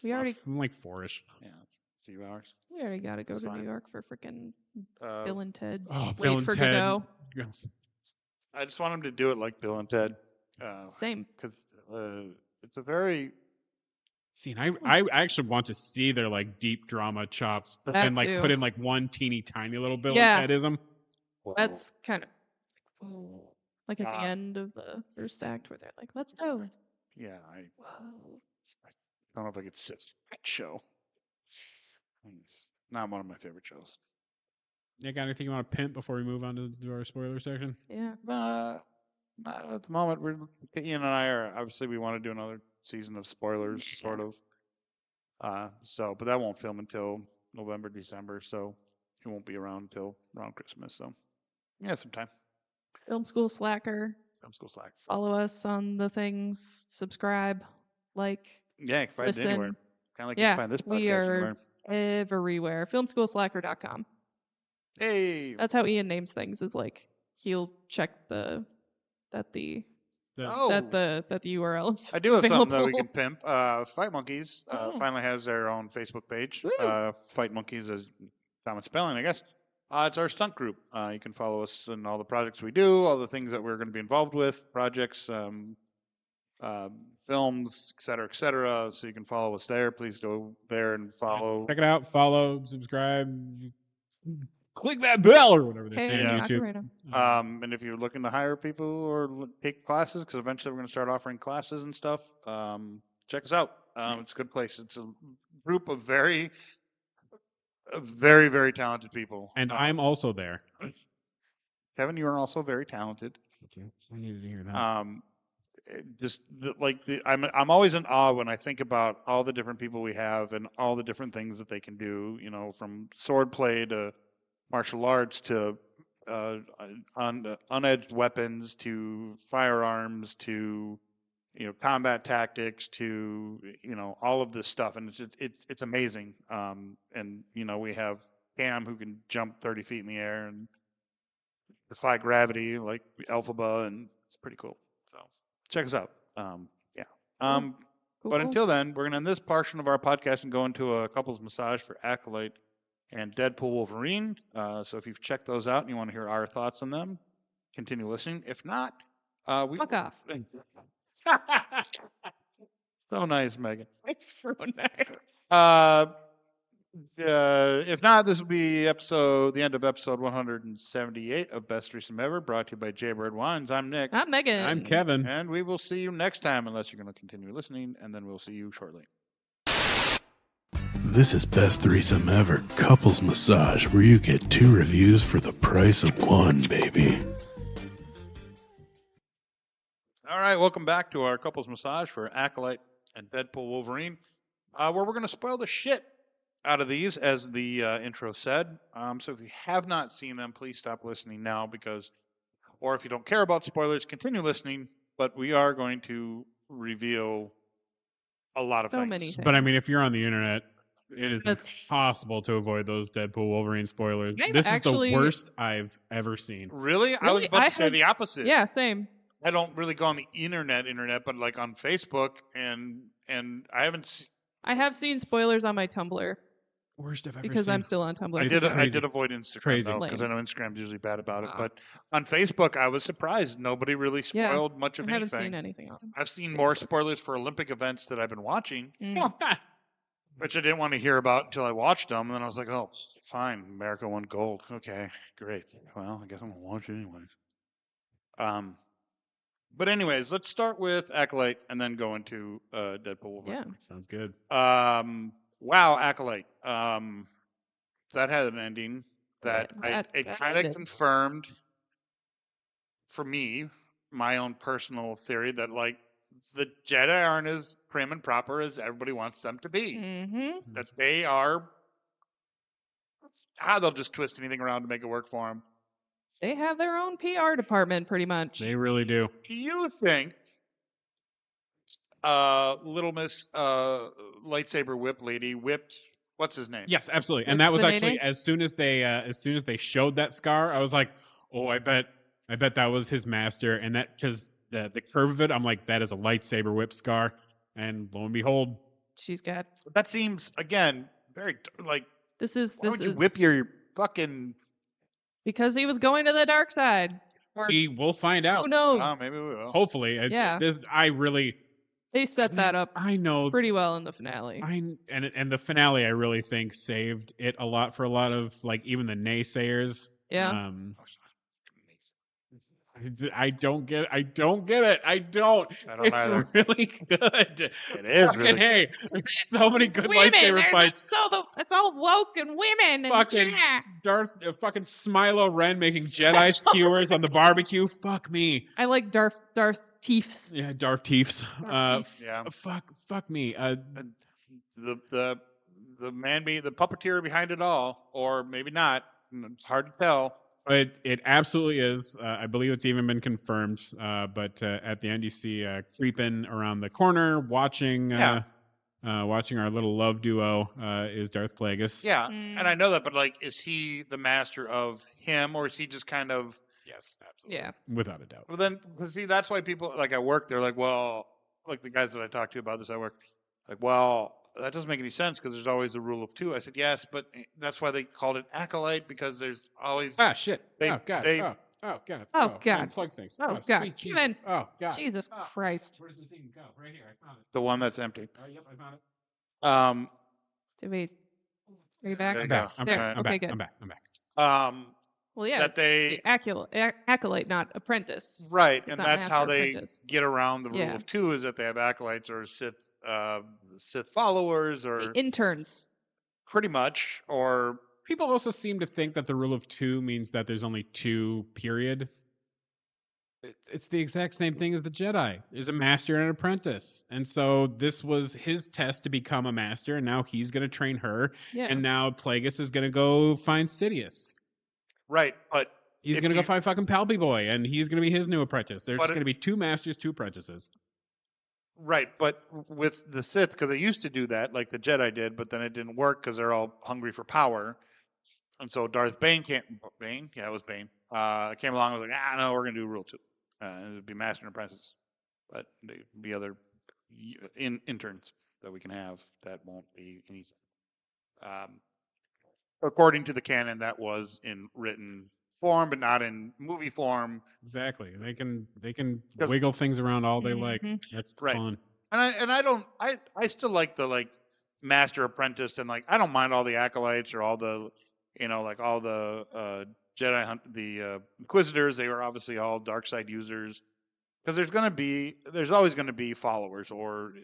We already like 4-ish. Yeah, it's a few hours. we already got to go It's to fine. New York for freaking Uh, Bill and Ted. Oh, Wait Bill and for Ted. Godot. I just want him to do it like Bill and Ted. Same. Because it's a very See, and I actually want to see their like deep drama chops That and like too. put in like one teeny tiny little Bill Yeah. and Tedism. That's kind of like at the Ah. end of the first act where they're like, "Let's go." yeah. I don't know if I could sit through that show. It's not one of my favorite shows. You got anything you want to pimp before we move on to our spoiler section? Yeah. Not at the moment. Ian and I are obviously we want to do another season of spoilers, sort of. But that won't film until November, December, so it won't be around until around Christmas. So yeah, some time. Film School Slacker. Film school slack. Follow us on the things. Subscribe. Like. Yeah, you can find it Listen. anywhere. Kind of like you Yeah, can find this we podcast are anywhere. everywhere. Filmschoolslacker.com. Hey. That's how Ian names things. Is like he'll check that the URL is I do have something that we available. can pimp. Fight Monkeys finally has their own Facebook page. Woo. Fight Monkeys is common spelling, I guess. It's our stunt group. You can follow us in all the projects we do, all the things that we're going to be involved with, projects, films, et cetera, so you can follow us there. Please go there and follow. Check it out. Follow, subscribe, click that bell or whatever they're Hey, saying on yeah. YouTube. copyright. And if you're looking to hire people or take classes, because eventually we're going to start offering classes and stuff, check us out. It's a good place. It's a group of very, very talented people. And I'm also there. Kevin, you are also very talented. I needed to hear that. I'm always in awe when I think about all the different people we have and all the different things that they can do. You know, from swordplay to martial arts to unedged weapons to firearms to combat tactics to all of this stuff, and it's amazing. And we have Cam who can jump 30 feet in the air and defy gravity like Elphaba, and it's pretty cool. So check us out. Cool. But until then, we're going to end this portion of our podcast and go into a couples massage for Acolyte and Deadpool Wolverine. So if you've checked those out and you want to hear our thoughts on them, continue listening. If not, Fuck off. So nice, Meghan. It's so nice. If not, this will be the end of episode 178 of Best Threesome Ever, brought to you by Jaybird Wines. I'm Nick, I'm Megan. I'm Kevin. and we will see you next time, unless you're going to continue listening, and then we'll see you shortly. This is Best Threesome Ever Couples Massage, where you get 2 reviews for the price of 1, baby. All right, welcome back to our couples massage for Acolyte and Deadpool Wolverine, where we're going to spoil the shit out of these, as the intro said. So if you have not seen them, please stop listening now, or if you don't care about spoilers, continue listening. But we are going to reveal a lot of So things. many things. But I mean, if you're on the internet, it is That's- impossible to avoid those Deadpool Wolverine spoilers. I've This actually- is the worst I've ever seen. Really? I was Really? about I to say had- the opposite. Yeah, same. I don't really go on the internet, but like on Facebook and I haven't. I have seen spoilers on my Tumblr Worst I've ever because seen. I'm still on Tumblr. I It's did. I crazy. did avoid Instagram Crazy. though because I Lame. know Instagram's usually bad about it. Ah. But on Facebook, I was surprised nobody really Yeah, spoiled much I of haven't anything. seen anything on. I've seen more Facebook. spoilers for Olympic events that I've been watching, Mm. which I didn't want to hear about until I watched them. And then I was like, oh, fine, America won gold. Okay, great. Well, I guess I'm gonna watch it anyways. But anyways, let's start with Acolyte and then go into Deadpool. Yeah. Sounds good. Wow, Acolyte. That had an ending that That it kind of ended. confirmed for me my own personal theory that like the Jedi aren't as prim and proper as everybody wants them to be. Mm-hmm. That they are. They'll just twist anything around to make it work for them. They have their own PR department, pretty much. They really do. Do you think Little Miss lightsaber whip lady whipped what's his name? Yes, absolutely. And What's that was the actually name? as soon as they showed that scar, I was like, oh, I bet that was his master. And that because the curve of it, I'm like, that is a lightsaber whip scar. And lo and behold, She's got. That seems again very like. This is Why this would you is whip your fucking? because he was going to the dark side. Or we will find out. who knows? Oh, maybe we will. Hopefully, Yeah. I They set that up I know. pretty well in the finale. And the finale, I really think saved it a lot for a lot of like even the naysayers. Yeah. I don't get it. I don't get it. I don't. I don't It's either. really good. It is Fucking really. hey, there's so many good Women, lightsaber there's fights. it's all woke and women. And Fucking yeah. fucking Smilo Ren making Jedi skewers on the barbecue. Fuck me. I like Darth Teefs. Yeah, Darth Teefs. Teefs. Yeah. Fuck me. The man be the puppeteer behind it all, or maybe not. It's hard to tell. It absolutely is. I believe it's even been confirmed. But at the end, you see creeping around the corner, watching watching our little love duo is Darth Plagueis. Yeah, Mm. and I know that, but like, is he the master of him, or is he just kind of? Yes, absolutely. Yeah. Without a doubt. Well, then, see, that's why people like at work, they're like, well, like the guys that I talk to about this at work, like, well, that doesn't make any sense because there's always the rule of two. I said, yes, but that's why they called it Acolyte because there's always Shit. They- oh god. they- oh god. Oh, God. Unplug things. Oh, God. sweet Kevin. Jesus. Oh god. Jesus Oh, Christ. Where does this even go? Right here. I found it. the one that's empty. Oh yep, I found it. Did we? Are you back? There I'm you back. go. I'm There, back. I'm okay, back. good. I'm back. I'm back. Well, yeah. That it's they- the acolyte, not apprentice. Right, It's and not that's how master they apprentice. get around the rule Yeah. of two is that they have acolytes or Sith followers, or The interns. pretty much, or People also seem to think that the rule of two means that there's only two, period. It's the exact same thing as the Jedi. There's a master and an apprentice. And so this was his test to become a master, and now he's going to train her. Yeah. And now Plagueis is going to go find Sidious. right, but He's If going to go you- find fucking Palpy Boy, and he's going to be his new apprentice. There's But just it- going to be two masters, two apprentices. right, but with the Sith, because they used to do that, like the Jedi did, but then it didn't work because they're all hungry for power, and so Darth Bane came. Bane, yeah, it was Bane. Came along and was like, no, we're gonna do rule two. It would be master and apprentice, but there'd be other interns that we can have that won't be anything. According to the canon, that was in written form, but not in movie form. Exactly. They can 'Cause- wiggle things around all they like. Mhm. That's Right. fun. And I still like the like master apprentice, and like I don't mind all the acolytes or all the like all the Jedi hunt the Inquisitors. They were obviously all dark side users because there's always going to be followers, or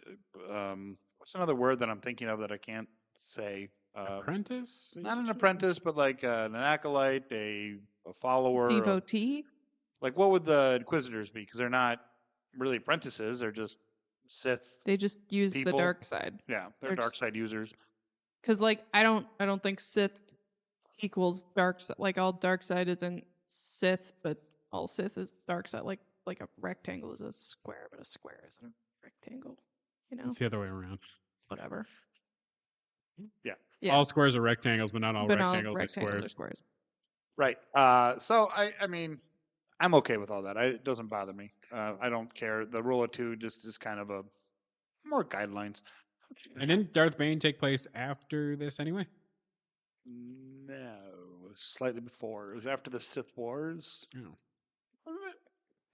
what's another word that I'm thinking of that I can't say. Apprentice? Not an apprentice, but like an acolyte, a follower. Devotee. Like what would the Inquisitors be? Because they're not really apprentices; they're just Sith. They just use People. the dark side. Yeah, they're They're dark just- side users. Because like I don't think Sith equals dark side. Like all dark side isn't Sith, but all Sith is dark side. Like a rectangle is a square, but a square isn't a rectangle. You know, It's the other way around. whatever. Yeah. Yeah. All squares are rectangles, but not all but all rectangles are rectangles squares. are squares. Right. So I mean, I'm okay with all that. It doesn't bother me. I don't care. The rule of two just is kind of a more guidelines. And didn't Darth Bane take place after this anyway? No, slightly before. It was after the Sith Wars. Oh.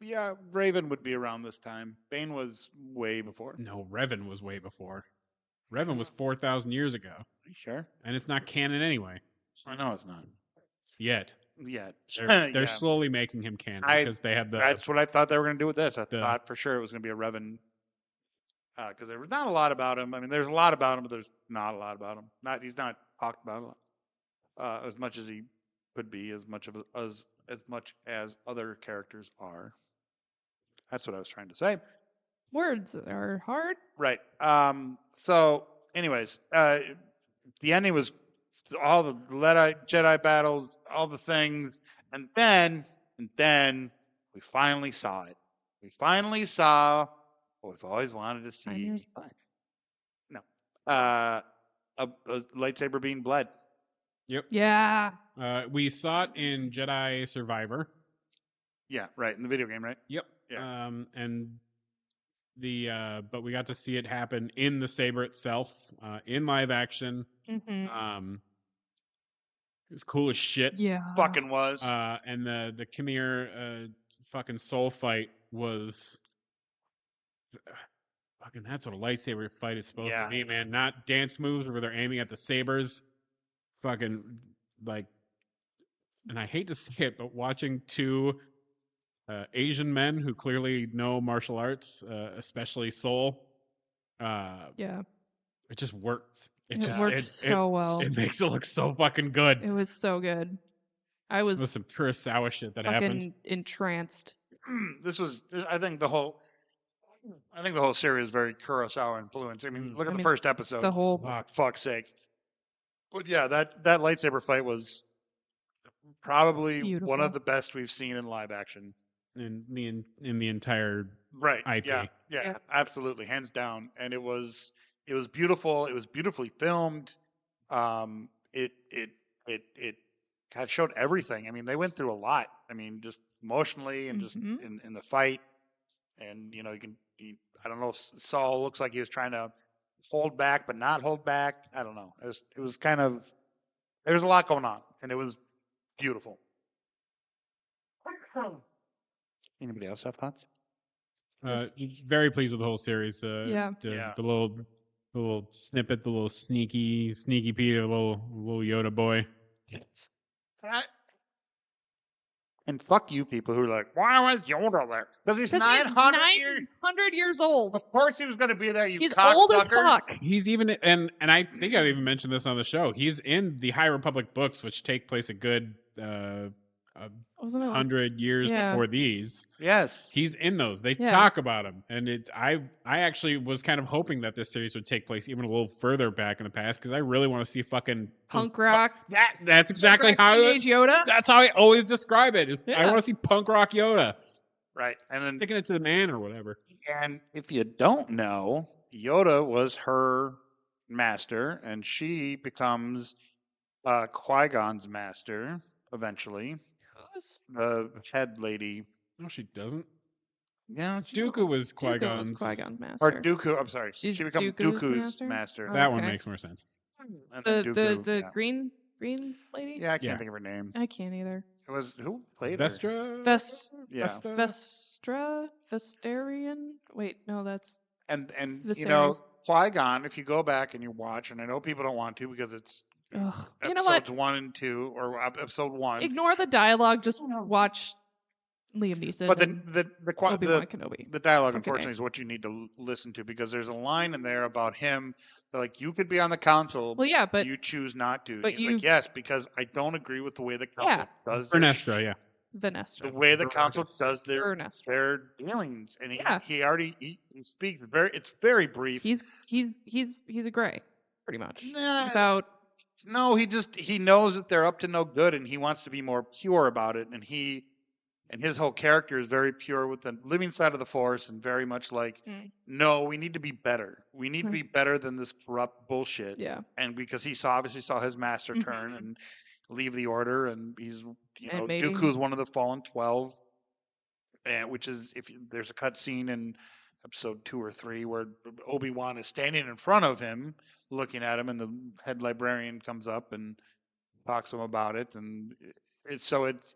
Yeah, Raven would be around this time. Bane was way before. No, Revan was way before. Revan was 4,000 years ago, Are you sure? and it's not canon anyway. I know it's not Yet. yet. They're Yeah. slowly making him canon I- because they have the That's what I thought they were going to do with this. I the- thought for sure it was going to be a Revan. Because there was not a lot about him. I mean, there's a lot about him, but there's not a lot about him. He's not talked about a lot, as much as he could be, as much as other characters are. That's what I was trying to say. Words are hard. Right. So, anyways, the ending was all the Jedi battles, all the things, and then we finally saw it. We finally saw what we've always wanted to see. Pioneer's butt. A lightsaber being bled. Yep. Yeah. We saw it in Jedi Survivor. Yeah, right, in the video game, right? Yep. Yeah. And the but we got to see it happen in the saber itself, in live action. Mm-hmm. It was cool as shit. Yeah. Fucking was. And the Khmer fucking soul fight was fucking. That's what a lightsaber fight is supposed Yeah. to be, man. Not dance moves where they're aiming at the sabers. Fucking like, and I hate to say it, but watching two Asian men who clearly know martial arts, especially soul, Yeah. it just works. It works so well. It makes it look so fucking good. It was so good. I was It was some Kurosawa shit that fucking happened. entranced. This was, I think the whole series is very Kurosawa influenced. I mean, look at the first episode. The whole Fuck's sake. But yeah, that lightsaber fight was probably one Beautiful. of the best we've seen in live action. In the entire Right. IP. Yeah, absolutely, hands down. And it was beautiful. It was beautifully filmed. It kind of showed everything. I mean, they went through a lot. I mean, just emotionally and just Mhm. in the fight. And you know, I don't know if Saul looks like he was trying to hold back but not hold back. I don't know. It was kind of, there was a lot going on, and it was beautiful. Anybody else have thoughts? Very pleased with the whole series. Yeah. The little snippet, the little sneaky Pete, the little Yoda boy. And fuck you people who are like, why was Yoda there? Because he's 900 years. 900 years old. Of course he was going to be there, you He's cocksuckers. old as fuck. He's even and I think I've even mentioned this on the show. He's in the High Republic books, which take place a good Wasn't it like 100 years Yeah. before these. Yes. He's in those. They Yeah. talk about him, and I actually was kind of hoping that this series would take place even a little further back in the past because I really want to see fucking punk rock? That's exactly how Teenage Yoda? that's how I always describe it. Is I Yeah. want to see punk rock Yoda Right. And then, taking it to the man or whatever. and if you don't know, Yoda was her master, and she becomes Qui-Gon's master eventually. Who's? The head lady. No, she doesn't. Yeah, Dooku was Dooku Qui-Gon's. was Qui-Gon's master. or Dooku. I'm sorry. She's She becomes Dooku's Dooku's master? master. Oh. That one Okay. makes more sense. And then The Dooku, yeah. green lady? Yeah, I can't Yeah. think of her name. I can't either. It was who played her? Vestra. Yeah. Vestarian? Wait, no, that's And The you know, series. Qui-Gon, if you go back and you watch, and I know people don't want to because it's ugh. You episodes know what? 1 and 2, or episode 1. Ignore the dialogue. Just watch Liam Neeson. But and Obi-Wan Kenobi. the dialogue, Fucking unfortunately, A. is what you need to listen to, because there's a line in there about him that, like, you could be on the council, Well, yeah, but you choose not to. but He's you- like, yes, because I don't agree with the way the council does their Vernestra, yeah. the Venestra. way the council does Vernestra. their dealings, and Yeah. he already he speaks very. It's very brief. He's a gray, pretty much. Nah. Without No, he knows that they're up to no good, and he wants to be more pure about it. And his whole character is very pure with the living side of the Force, and very much like, no, we need to be better. We need to be better than this corrupt bullshit. yeah. And because he obviously saw his master turn and leave the Order, and he's And maybe- Dooku's one of the fallen 12. and which is there's a cut scene in episode 2 or 3 where Obi-Wan is standing in front of him, looking at him, and the head librarian comes up and talks to him about it, and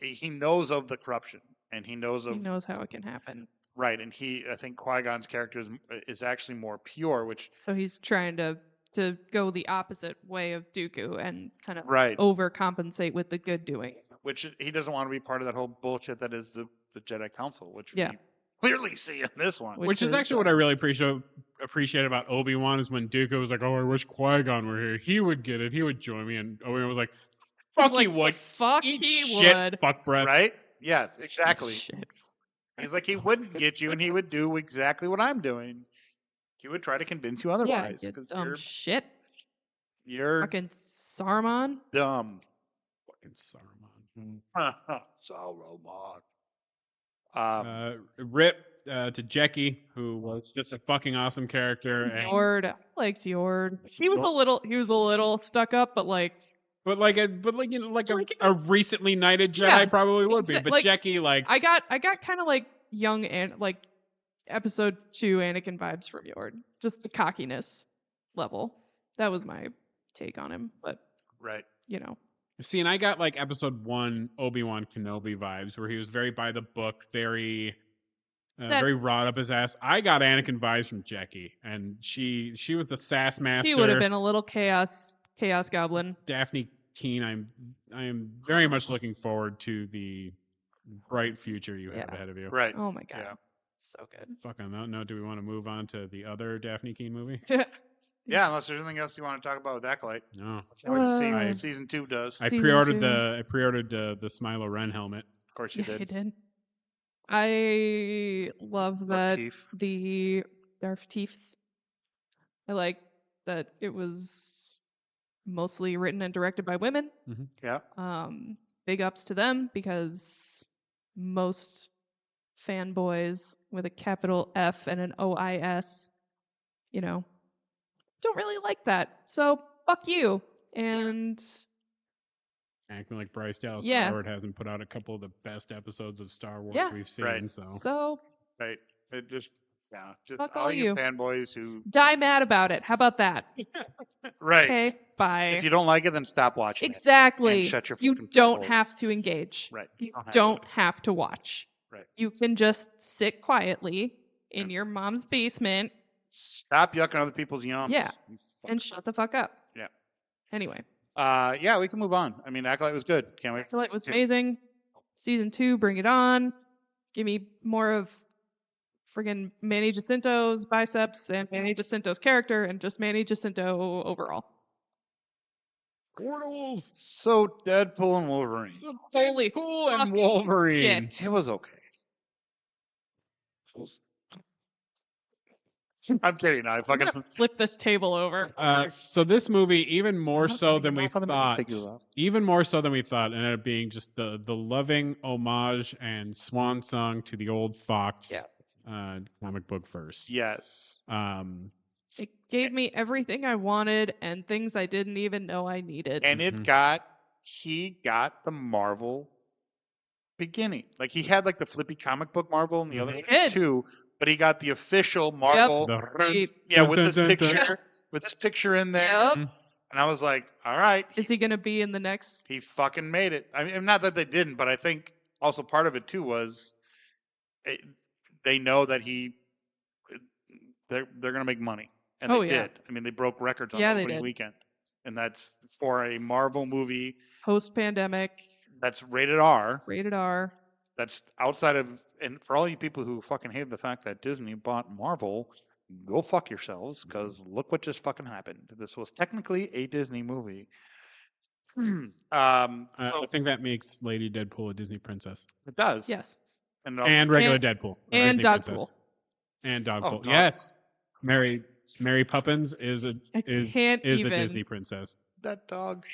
he knows of the corruption, and he knows He knows how it can happen. right, and I think Qui-Gon's character is actually more pure, which So he's trying to go the opposite way of Dooku and kind of right, overcompensate with the good doing. which he doesn't want to be part of that whole bullshit that is the Jedi Council, which Yeah. we clearly see in this one. Which is actually what I really appreciate about Obi-Wan is when Dooku was like, "Oh, I wish Qui-Gon were here. He would get it. He would join me." And Obi-Wan was like, "Fuck, he would. Fuck, Eat he shit, would. fuck breath." Right? Yes, exactly. Shit. He's like, he wouldn't get you, and he would do exactly what I'm doing. He would try to convince you Yeah, otherwise you because dumb shit. you're Fucking Saruman. dumb. Fucking Saruman. Saruman. Rip to Jecki, who was just a fucking awesome character. And, Yord. I liked Yord. He was a little stuck up, but like but a recently knighted Jedi Yeah, probably would be. But like, Jecki, like, I got kind of like young and like episode 2 Anakin vibes from Yord. Just the cockiness level. That was my take on him, but Right. you know. see, and I got like episode 1 Obi-Wan Kenobi vibes, where he was very by the book, very wrought up his ass. I got Anakin vibes from Jecki, and she was the sass master. He would have been a little chaos goblin. Daphne Keene. I am very much looking forward to the bright future you have Yeah. ahead of you. Right. Oh my god. Yeah. So good. Fuck on that note, do we want to move on to the other Daphne Keene movie? Yeah, unless there's anything else you want to talk about with Acolyte. No. What season 2 does. I Season pre-ordered 2. the Smilo Ren helmet. Of course you Yeah, I did. did. I love that Teef. the Darth Teefs. I like that it was mostly written and directed by women. Yeah. Big ups to them because most fanboys with a capital F and an OIS, don't really like that. So fuck you. And Acting like Bryce Dallas Yeah. Howard hasn't put out a couple of the best episodes of Star Wars Yeah. we've seen. Right. So Right. It just Fuck all all you you. fanboys who die mad about it. How about that? right. Okay, bye. If you don't like it, then stop watching. Exactly. And shut your You fucking don't holes. have to engage. Right. You have don't to. have to watch. Right. You can just sit quietly in your mom's basement Stop yucking other people's yums. Yeah. You fuck. and shut the fuck up. Yeah. Anyway, Yeah, we can move on. I mean, Acolyte was good. Can't wait. I feel like it was amazing. Season 2, bring it on. Give me more of friggin' Manny Jacinto's biceps and Manny Jacinto's character and just Manny Jacinto overall. Portals. So Deadpool and Wolverine. So Holy Deadpool and fucking Wolverine. shit. It was okay. I'm kidding. I I'm fucking gonna flip this table over. So this movie, even more not so cutting than it we off on the thought, figure off. ended up being just the loving homage and swan song to the old Fox comic book verse. yes. It gave me everything I wanted and things I didn't even know I needed. And he got the Marvel beginning. Like he had like the flippy comic book Marvel and the other He did. two, but he got the official Marvel. The- Yeah, with this Dun, dun, dun, picture, with this picture in there. Yep. And I was like, all right, Is he gonna be in the next? he fucking made it. I mean, not that they didn't, but I think also part of it too was they know that they're gonna make money, and Oh, they yeah. did. I mean, they broke records on Yeah, they opening did. weekend, and that's for a Marvel movie Post-pandemic, that's rated R. rated R. That's outside of, and for all you people who fucking hate the fact that Disney bought Marvel, go fuck yourselves, because look what just fucking happened. This was technically a Disney movie. I So think that makes Lady Deadpool a Disney princess. it does. Yes. And, also, And regular And- Deadpool. a and Disney Dogpool. princess. And Dogpool. Dog- Yes. Mary Poppins is a I can't a even. Disney princess. that dog.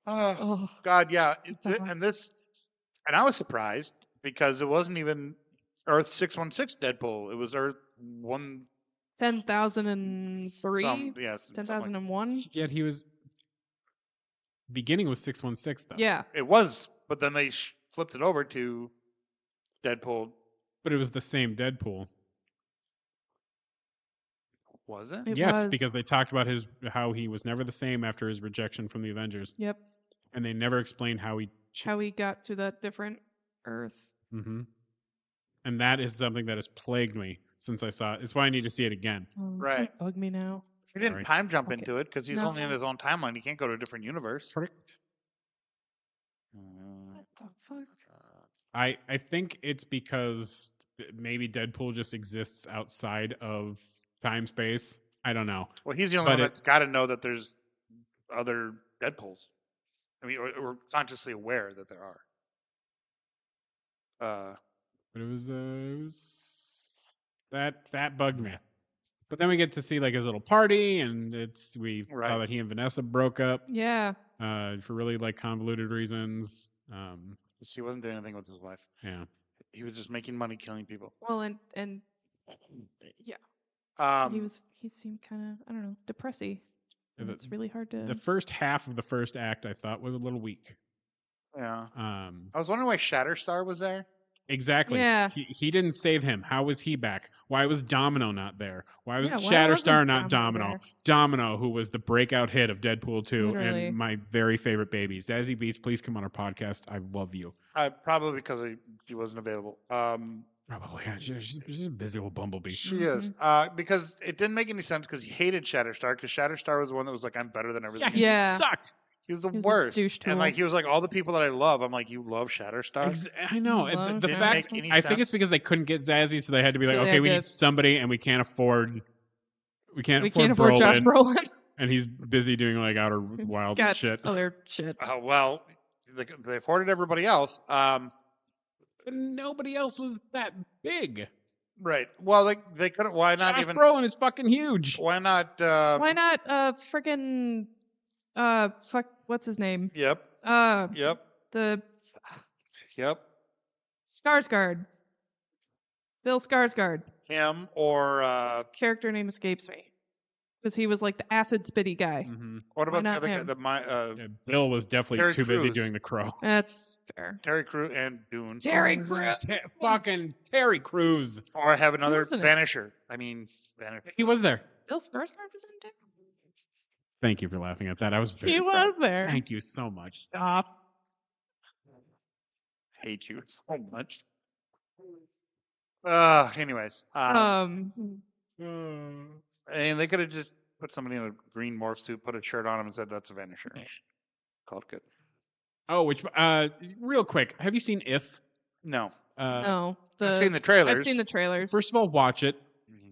Oh, God, yeah. Dog. And I was surprised because it wasn't even Earth 616 Deadpool. It was Earth 1. 10,003, Yes. 10,001. Yet he was beginning was 616 though. Yeah. It was, but then they flipped it over to Deadpool But it was the same Deadpool. Was it? It Yes, was. because they talked about how he was never the same after his rejection from the Avengers, Yep. and they never explained how he. How he got to that different Earth. Mm-hmm. And that is something that has plagued me since I saw it. It's why I need to see it again. Oh, it's Right. gonna bug me now. He didn't Sorry. time jump Okay. into it because he's No. only in his own timeline. He can't go to a different universe. Correct. What the fuck? I think it's because maybe Deadpool just exists outside of time space. I don't know. Well, he's the only But one that's got to know that there's other Deadpools. I mean, or consciously aware that there are. But it was that bugged me. But then we get to see like his little party, and we Right. saw that he and Vanessa broke up Yeah. for really like convoluted reasons. He wasn't doing anything with his wife. Yeah. He was just making money killing people. Well, and yeah, he seemed kind of, I don't know, depressy. And it's really hard to. The first half of the first act I thought was a little weak. Yeah. I was wondering why Shatterstar was there. Exactly. Yeah. He didn't save him. How was he back? Why was Domino not there? Why was Yeah, why Shatterstar wasn't not Domino Domino? there? Domino, who was the breakout hit of Deadpool 2 Literally. and my very favorite baby. Zazie Beetz, please come on our podcast. I love you. Probably because he wasn't available. Probably. Yeah, she's a busy old bumblebee. She is. Because it didn't make any sense because he hated Shatterstar because Shatterstar was the one that was like, I'm better than everything. Yeah. Sucked. He was the He was a worst. douche And like tool. he was like, all the people that I love. I'm like, you love Shatterstar? I know. Love The Didn't fact, make any I think it's sense. because they couldn't get Zazie, so they had to be So like, they okay, had we to- need somebody, and we can't afford We can't afford Brolin, Josh Brolin. and he's busy doing like Outer Wilds and Got shit. other shit. Well, they afforded everybody else. But nobody else was that big. Right. Well, they couldn't. Why not Josh even? Brolin is fucking huge. Why not? Why not freaking fuck what's his name? Yep. The Yep. Skarsgård. Bill Skarsgård. Him or His character name escapes me. Because he was like the acid spitty guy. Mm-hmm. what about the not other guy? him? Bill was definitely Terry too busy Crews. doing The Crow. That's fair. Terry Crews and Dune. Terry Crews. Fucking Terry Crews. Or have another wasn't it? Vanisher. I mean, Vanisher. He was there. Bill Skarsgård was in it. Thank you for laughing at that. I was very He proud. was there. Thank you so much. Stop. Hate you so much. Anyways, Um. and they could have just put somebody in a green morph suit, put a shirt on him, and said that's a Vanisher. Called good. Oh, which real quick, have you seen If? No. No. I've seen the trailers. I've seen the trailers. First of all, watch it.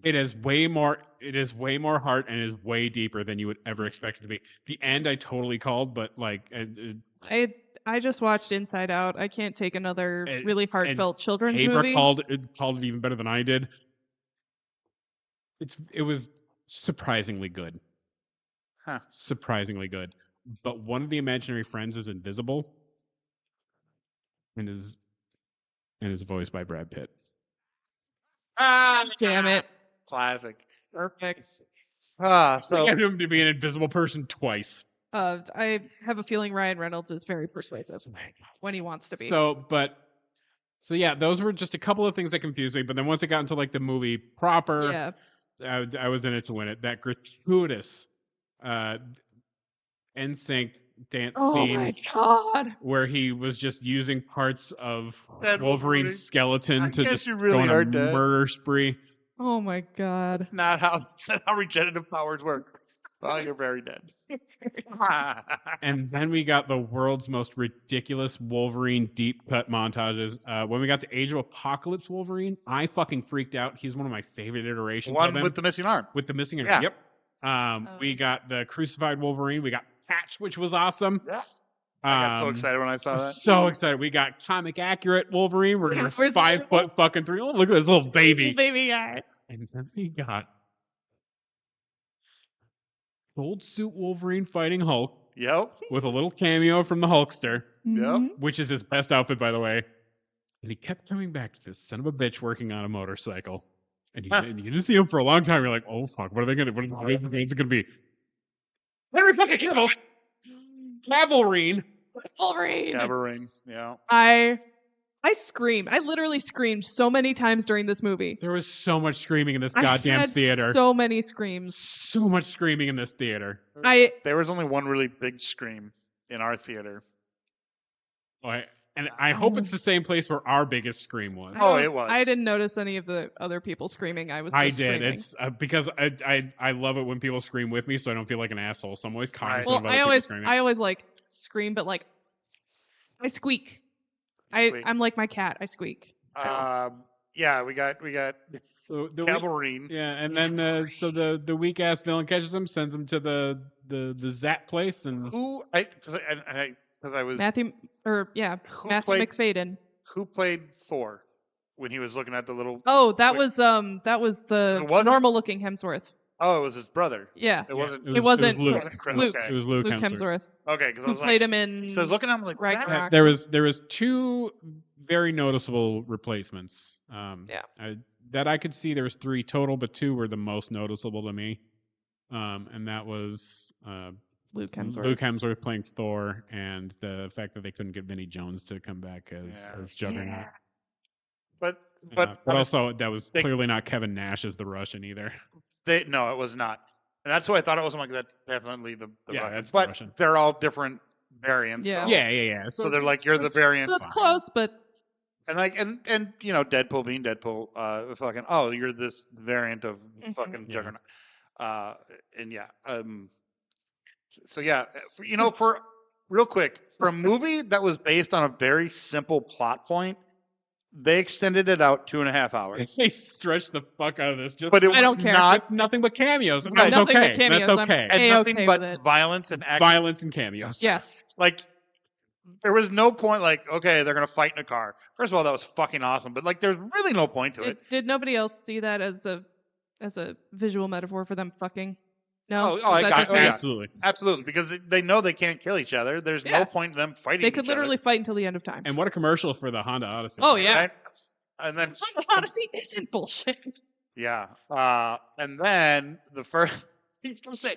It is way more. It is way more heart and is way deeper than you would ever expect it to be. The end I totally called, but like I just watched Inside Out. I can't take another really It's- heartfelt children's Abra movie. called it even better than I did. It was surprisingly good. Huh. Surprisingly good. But one of the imaginary friends is invisible and is voiced by Brad Pitt. Damn it. Classic. Perfect. So Get him to be an invisible person twice. I have a feeling Ryan Reynolds is very persuasive when he wants to be. So yeah, those were just a couple of things that confused me. But then once it got into like the movie proper, yeah. I was in it to win it. That gratuitous NSYNC dance Oh scene my god. where he was just using parts of Dead Wolverine. Wolverine's skeleton I to guess just you really go on are a dead. murder spree. Oh my god. that's not how regenerative powers work. Well, you're very dead. And then we got the world's most ridiculous Wolverine deep cut montages. When we got to Age of Apocalypse Wolverine, I fucking freaked out. He's one of my favorite iterations of One him. with the missing arm. With the missing arm. Yeah. Yep. We got the crucified Wolverine. We got Patch, which was awesome. Yeah. I got so Um, excited when I saw that. So excited. We got comic accurate Wolverine. We're gonna Where's the 5 foot fucking 3. Oh, look at this little baby. Baby guy. And then we got Gold Suit Wolverine fighting Hulk Yep. with a little cameo from the Hulkster, Mhm. which is his best outfit, by the way. And he kept coming back to this son of a bitch working on a motorcycle. And you didn't see him for a long time. You're like, oh, fuck, what is it going to be? Henry fucking Cavill! Cavalrine! Wolverine. Wolverine. Yeah. I I screamed. I literally screamed so many times during this movie. There was so much screaming in this I goddamn had theater. so many screams. So much screaming in this theater. There was only one really big scream in our theater. And I hope it's the same place where our biggest scream was. Oh, it was. I didn't notice any of the other people screaming. I I did. did. Screaming. It's because I love it when people scream with me, so I don't feel like an asshole. So I'm always cognizant Well, of other people screaming. I always like scream, but like I squeak. Squeak. I'm like my cat. I squeak. Yeah, we got so the Wolverine. yeah, and then so the weak ass villain catches him, sends him to the Zat place, and Because I was Matthew played- McFadden. who played Thor when he was looking at the little. Oh, that Wait. was the It wasn't- normal looking Hemsworth. Oh, it was his brother. Yeah. It wasn't. It wasn't Luke. Luke. Okay. It was Luke Luke Hemsworth. Hemsworth. Okay, because I Who was played like, him in so I was looking at him like Ragnarok. There was two very noticeable replacements. That I could see. There was 3 total, but 2 were the most noticeable to me. And that was Luke Hemsworth. Luke Hemsworth playing Thor, and the fact that they couldn't get Vinnie Jones to come back as Juggernaut. But also that was clearly not Kevin Nash as the Russian either. No, it was not, and that's why I thought it was. I'm like, that's definitely the Russian. that's the but Russian. they're all different variants. Yeah. So, Yeah. So they're like, you're the variant. So it's close, but And like, and Deadpool being Deadpool, fucking, oh, you're this variant of fucking Yeah. Juggernaut. And yeah, so yeah, for real quick, for a movie that was based on a very simple plot point, they extended it out 2.5 hours. They stretched the fuck out of this. But it was I don't care. not It's nothing but cameos. Right. That's Nothing okay. but cameos. That's I'm okay. and A-okay nothing but with it. violence and action. Violence and cameos. yes. Like, there was no point. Like, okay, they're gonna fight in a car. First of all, that was fucking awesome. But like, there's really no point to it. Did nobody else see that as a visual metaphor for them fucking? No. Oh, I Was that got just it. me? Yeah. Absolutely. Absolutely, because they know they can't kill each other. There's Yeah. no point in them fighting. They each could other, literally fight until the end of time. And what a commercial for the Honda Odyssey. Oh yeah. right? And then Odyssey isn't bullshit. yeah, and then the first. He's gonna say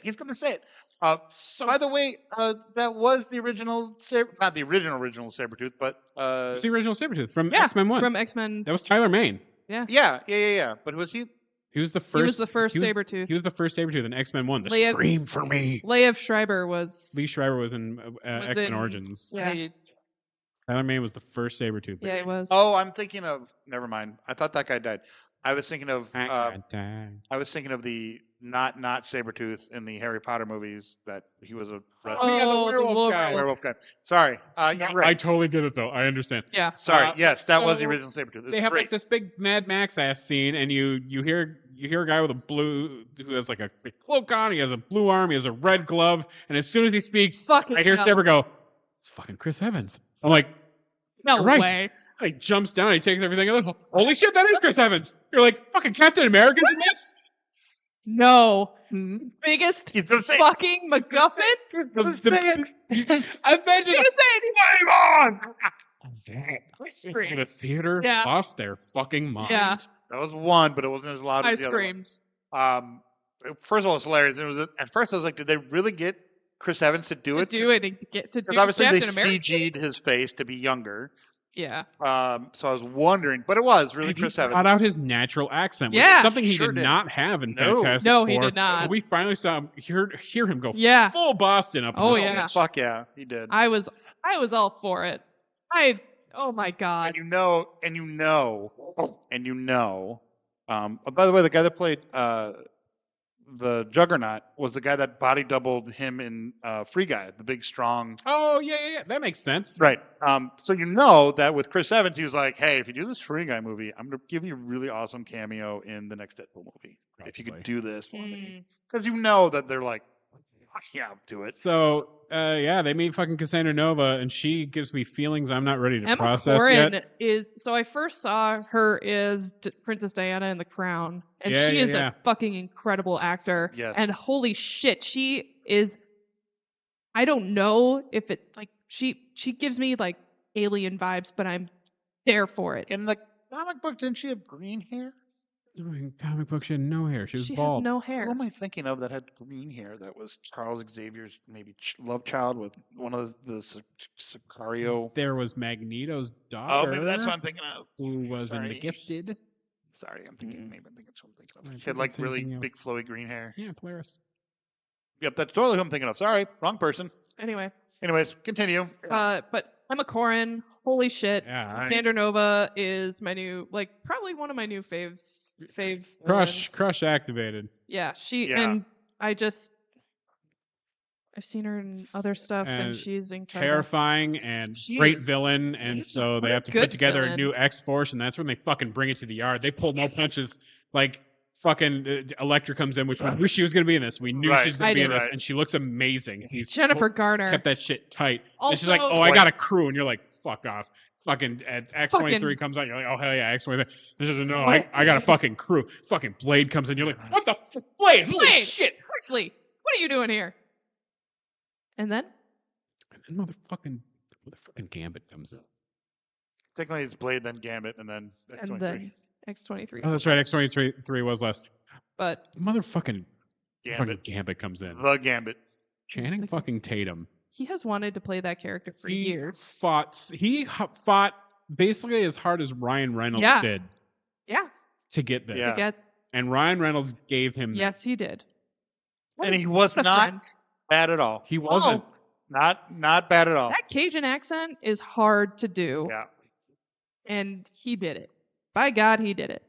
it. By the way, that was the original, not the original Sabretooth, but It's the original Sabretooth from Yeah, X-Men 1. from X-Men. That was Tyler Mane. yeah. But was he? He was the first. He was the first Sabretooth. He was the first Sabretooth in X-Men 1. The Leia- Scream for me. Lev Schreiber was. Lee Schreiber was in X-Men in- Origins. Yeah. Tyler Mane was the first Sabretooth. Yeah, he was. Oh, I'm thinking of. Never mind. I thought that guy died. I was thinking of. Baby. I was thinking of the not Sabretooth in the Harry Potter movies that he was a red Oh, yeah, the werewolf guy. werewolf guy. Sorry. Yeah, right. I totally get it though. I understand. Yeah. Sorry. Yes, that was the so original Sabretooth. It's They have great. like this big Mad Max ass scene, and you hear a guy with a blue who has like a cloak on. He has a blue arm. He has a red glove, and as soon as he speaks, Fucking I hear hell. Saber go, "It's fucking Chris Evans." I'm like, No "You're right." way. He jumps down. He takes everything. I'm like, holy shit, that is Chris Evans. You're like, fucking Captain America's in this. No. Biggest He's gonna say it. fucking MacGuffin? He's gonna say it. I bet you. He's gonna say it. Flame on! The theater Yeah. lost their fucking mind. Yeah. That was one, but it wasn't as loud I as the screamed. other one. First of all, it's hilarious. It was at first I was like, did they really get Chris Evans to do To it? do it and get to do Because obviously Captain they America. CG'd his face to be younger. Yeah. So I was wondering, but it was really And Chris he Evans. brought out his natural accent, which Yeah. is something he Sure did did. not have in No. Fantastic No, he Four. did not. And we finally saw him, hear him go Yeah. full Boston up in Oh, this yeah. bitch. Fuck yeah, he did. I was all for it. Oh my god. And you know. By the way, the guy that played the Juggernaut was the guy that body doubled him in Free Guy, the big strong. Oh, yeah. That makes sense. Right. So you know that with Chris Evans, he was like, "Hey, if you do this Free Guy movie, I'm going to give you a really awesome cameo in the next Deadpool movie. If you could Probably. do this for me, Mm. because you know that they're like, yeah, I'll do it." So, they meet fucking Cassandra Nova, and she gives me feelings I'm not ready to Emma process Corrin yet. is so I first saw her as Princess Diana in The Crown, and Yeah, she yeah, is yeah. a fucking incredible actor. Yes. And holy shit, she is. I don't know if it like she gives me like alien vibes, but I'm there for it. In the comic book, didn't she have green hair? In comic book, she had no hair. She was She bald. has no Who hair. am I thinking of that had green hair? That was Charles Xavier's maybe love child with one of the Sicario. There was Magneto's Oh, daughter. maybe that's what I'm thinking of. Who was in The Sorry. Gifted. Sorry, I'm thinking. Mm. Maybe I'm thinking something I of. She think had like it's really anything else. big flowy green hair. Yeah, Polaris. Yep, that's totally who I'm thinking of. Sorry, wrong person. Anyway, Anyways, continue. but Emma Corrin, holy shit. Yeah, Sandra Nova is my new, like, probably one of my new fave villains. Crush activated. Yeah, Yeah. and I've seen her in other stuff, and And she's incredible. Terrifying and She great is- villain, and so they What a have to good put together villain. a new X-Force, and that's when they fucking bring it to the yard. They pulled no punches. Like, fucking Elektra comes in, which we knew she was going to be in this. We knew Right. she was going I to be in did. this, Right. and she looks amazing. He's Jennifer Garner. kept that shit tight. And she's like, Also- "Oh, I got a crew," and you're like, "Fuck off." Fucking X-23 Fucking- comes out, you're like, "Oh hell yeah, X-23." This is no, I got a fucking crew. Fucking Blade comes in, you're like, "What the Blade? Holy Blade! shit!" Wesley, what are you doing here? And then And then motherfucking Gambit comes in. Technically, it's Blade, then Gambit, and then X-23. and then X-23. Oh, that's right. X-23 was last. But Motherfucking Gambit. Gambit comes in. The Gambit. Channing fucking Tatum. he has wanted to play that character for years. He fought basically as hard as Ryan Reynolds Yeah. did Yeah. to get there. Yeah. And Ryan Reynolds gave him Yes, he did. What And a- he was what a not friend. bad at all. He wasn't. Oh, Not bad at all. that Cajun accent is hard to do, Yeah. and he did it. By God, he did it.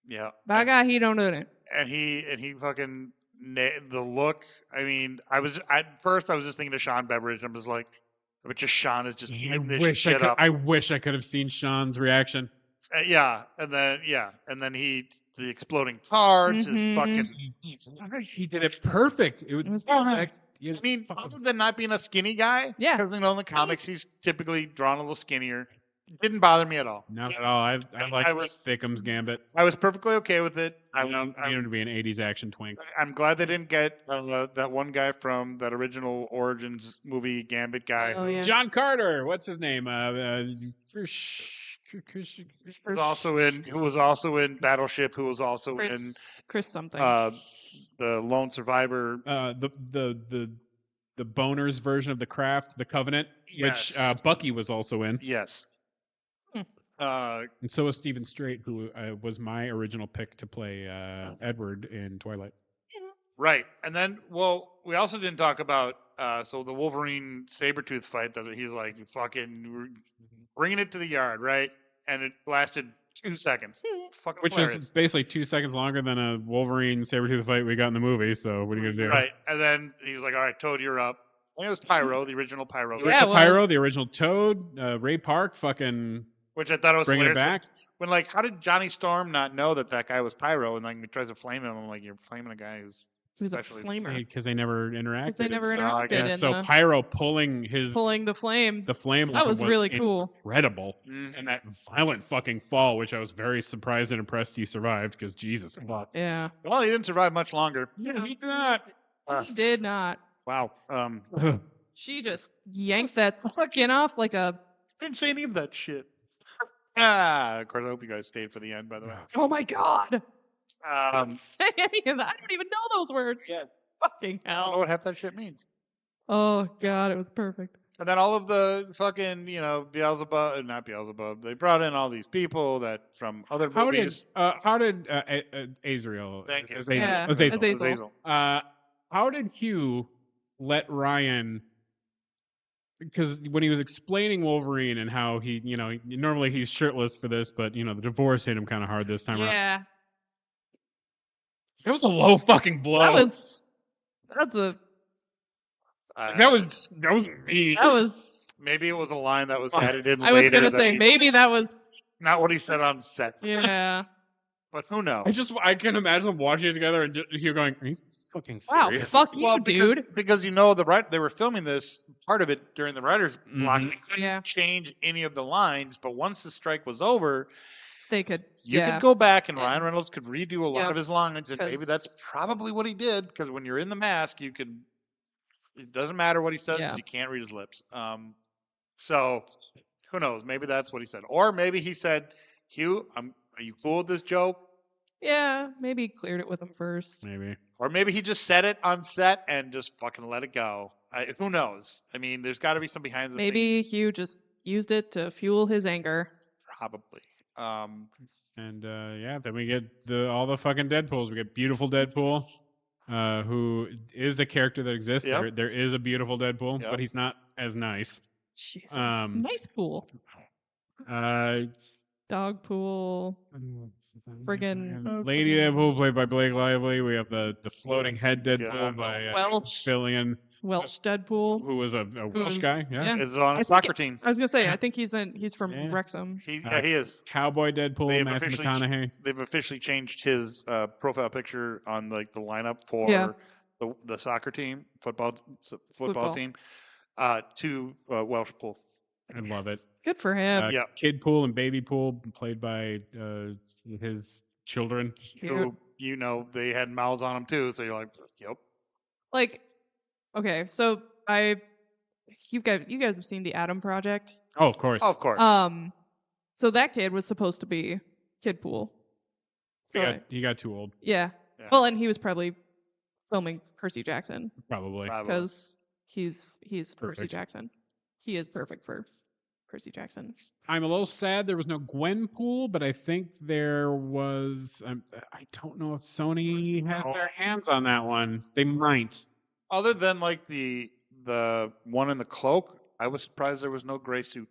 Yeah. By God, he don't do it. And he fucking the look. I mean, at first I was just thinking of Sean Beveridge. I'm just like, but just Sean is just eating this shit up. I wish I could have seen Sean's reaction. Yeah, and then the exploding cards is Mhm. fucking. He did it perfect. It was perfect. I mean, other than not being a skinny guy, Yeah. because in the comics he's typically drawn a little skinnier. It didn't bother me at all. Not at all. I like I was- Thickum's Gambit. I was perfectly okay with it. I need him to be an 80s action twink. I'm glad they didn't get that one guy from that original Origins movie, Gambit guy, Oh yeah. John Carter. What's his name? who was also in Battleship, who was also Chris something. in the Lone Survivor. The Boners version of The Craft, The Covenant, which Yes. Bucky was also in. Yes. Hmm. And so was Stephen Strait, who was my original pick to play Edward in Twilight. right, and then we also didn't talk about so the Wolverine Sabretooth fight that he's like fucking bringing it to the yard, right? And it lasted 2 seconds. Fucking Which hilarious. is basically 2 seconds longer than a Wolverine Sabretooth fight we got in the movie, so what are you going to do? Right, and then he's like, "All right, Toad, you're up." I think it was Pyro, the original Pyro, The Yeah, original it Pyro, was. the original Toad, Ray Park, fucking which I thought it was bringing it hilarious. back. When like, how did Johnny Storm not know that guy was Pyro? And like, he tries to flame him. I'm like, you're flaming a guy who's Who's a especially flamer. Because they never interacted. They never so I interacted. guess- in So the- Pyro pulling pulling the flame. the flame That open was really cool. incredible. Mhm. And that violent fucking fall, which I was very surprised and impressed he survived, because Jesus. Yeah. Well, he didn't survive much longer. Yeah, he did not. He did not. Wow. She just yanked that skin off like a. Didn't say any of that shit. Of course, I hope you guys stayed for the end, by the way. Oh my God. Um, Say any of that. I don't even know those words. Yeah. Fucking I don't know hell. what half that shit means. Oh God, it was perfect. And then all of the fucking, Beelzebub, not Beelzebub, they brought in all these people that from other movies. How did Azrael? Thank you. Azazel. Yeah, Azazel. Azazel. Azazel. How did Hugh let Ryan? Because when he was explaining Wolverine and how he, normally he's shirtless for this, but the divorce hit him kind of hard this time around. Yeah. That was a low fucking blow. That's a. That was mean. That was. Maybe it was a line that was added in I was later gonna that say he- maybe that was. not what he said on set. Yeah. But who knows? I can imagine them watching it together and Hugh going, "Are you fucking Wow. serious?" Fuck you, dude. Because they were filming this part of it during the writers' block. Mhm. They couldn't Yeah. change any of the lines, but once the strike was over, They could. you yeah. could go back and Ryan Reynolds could redo a lot Yep. of his lines, and maybe 'Cause- that's probably what he did. Because when you're in the mask, you can. It doesn't matter what he says because Yeah. you can't read his lips. So who knows? Maybe that's what he said, or maybe he said, "Hugh, are you cool with this joke? Yeah, maybe cleared it with him first. Maybe. Or maybe he just said it on set and just fucking let it go. Who knows? I mean, there's got to be some behind the Maybe scenes. Hugh just used it to fuel his anger. Probably. And then we get all the fucking Deadpools. We get beautiful Deadpool, who is a character that exists. Yep. There is a beautiful Deadpool, Yep. but he's not as nice. Jesus. Um, Nice pool. Uh, Dog pool. Friggin' Lady Deadpool, played by Blake Lively. We have the floating head Deadpool Yeah. by Welsh. Fillion, Welsh Deadpool. who was a Welsh was- guy. Yeah. Is on I a think soccer team. I was gonna say, I think he's from Yeah. Wrexham. He is. Cowboy Deadpool, They've Matthew officially McConaughey. They've officially changed his profile picture on like the lineup for Yeah. the soccer team, football Football. team, to Welsh Pool. I love it. Good for him. Yeah. Kid Pool and Baby Pool, played by his children. Who they had mouths on them too, so you're like, yep. Like, okay, so you guys have seen the Atom Project. Oh, of course. Of course. So that kid was supposed to be Kid Pool. So He got too old, yeah. Yeah. Well, and he was probably filming Percy Jackson probably. because he's Percy Perfect. Jackson. He is perfect for Percy Jackson. I'm a little sad there was no Gwen Pool, but I think there was. I don't know if Sony has their hands on that one. They might. Other than like the one in the cloak, I was surprised there was no gray suit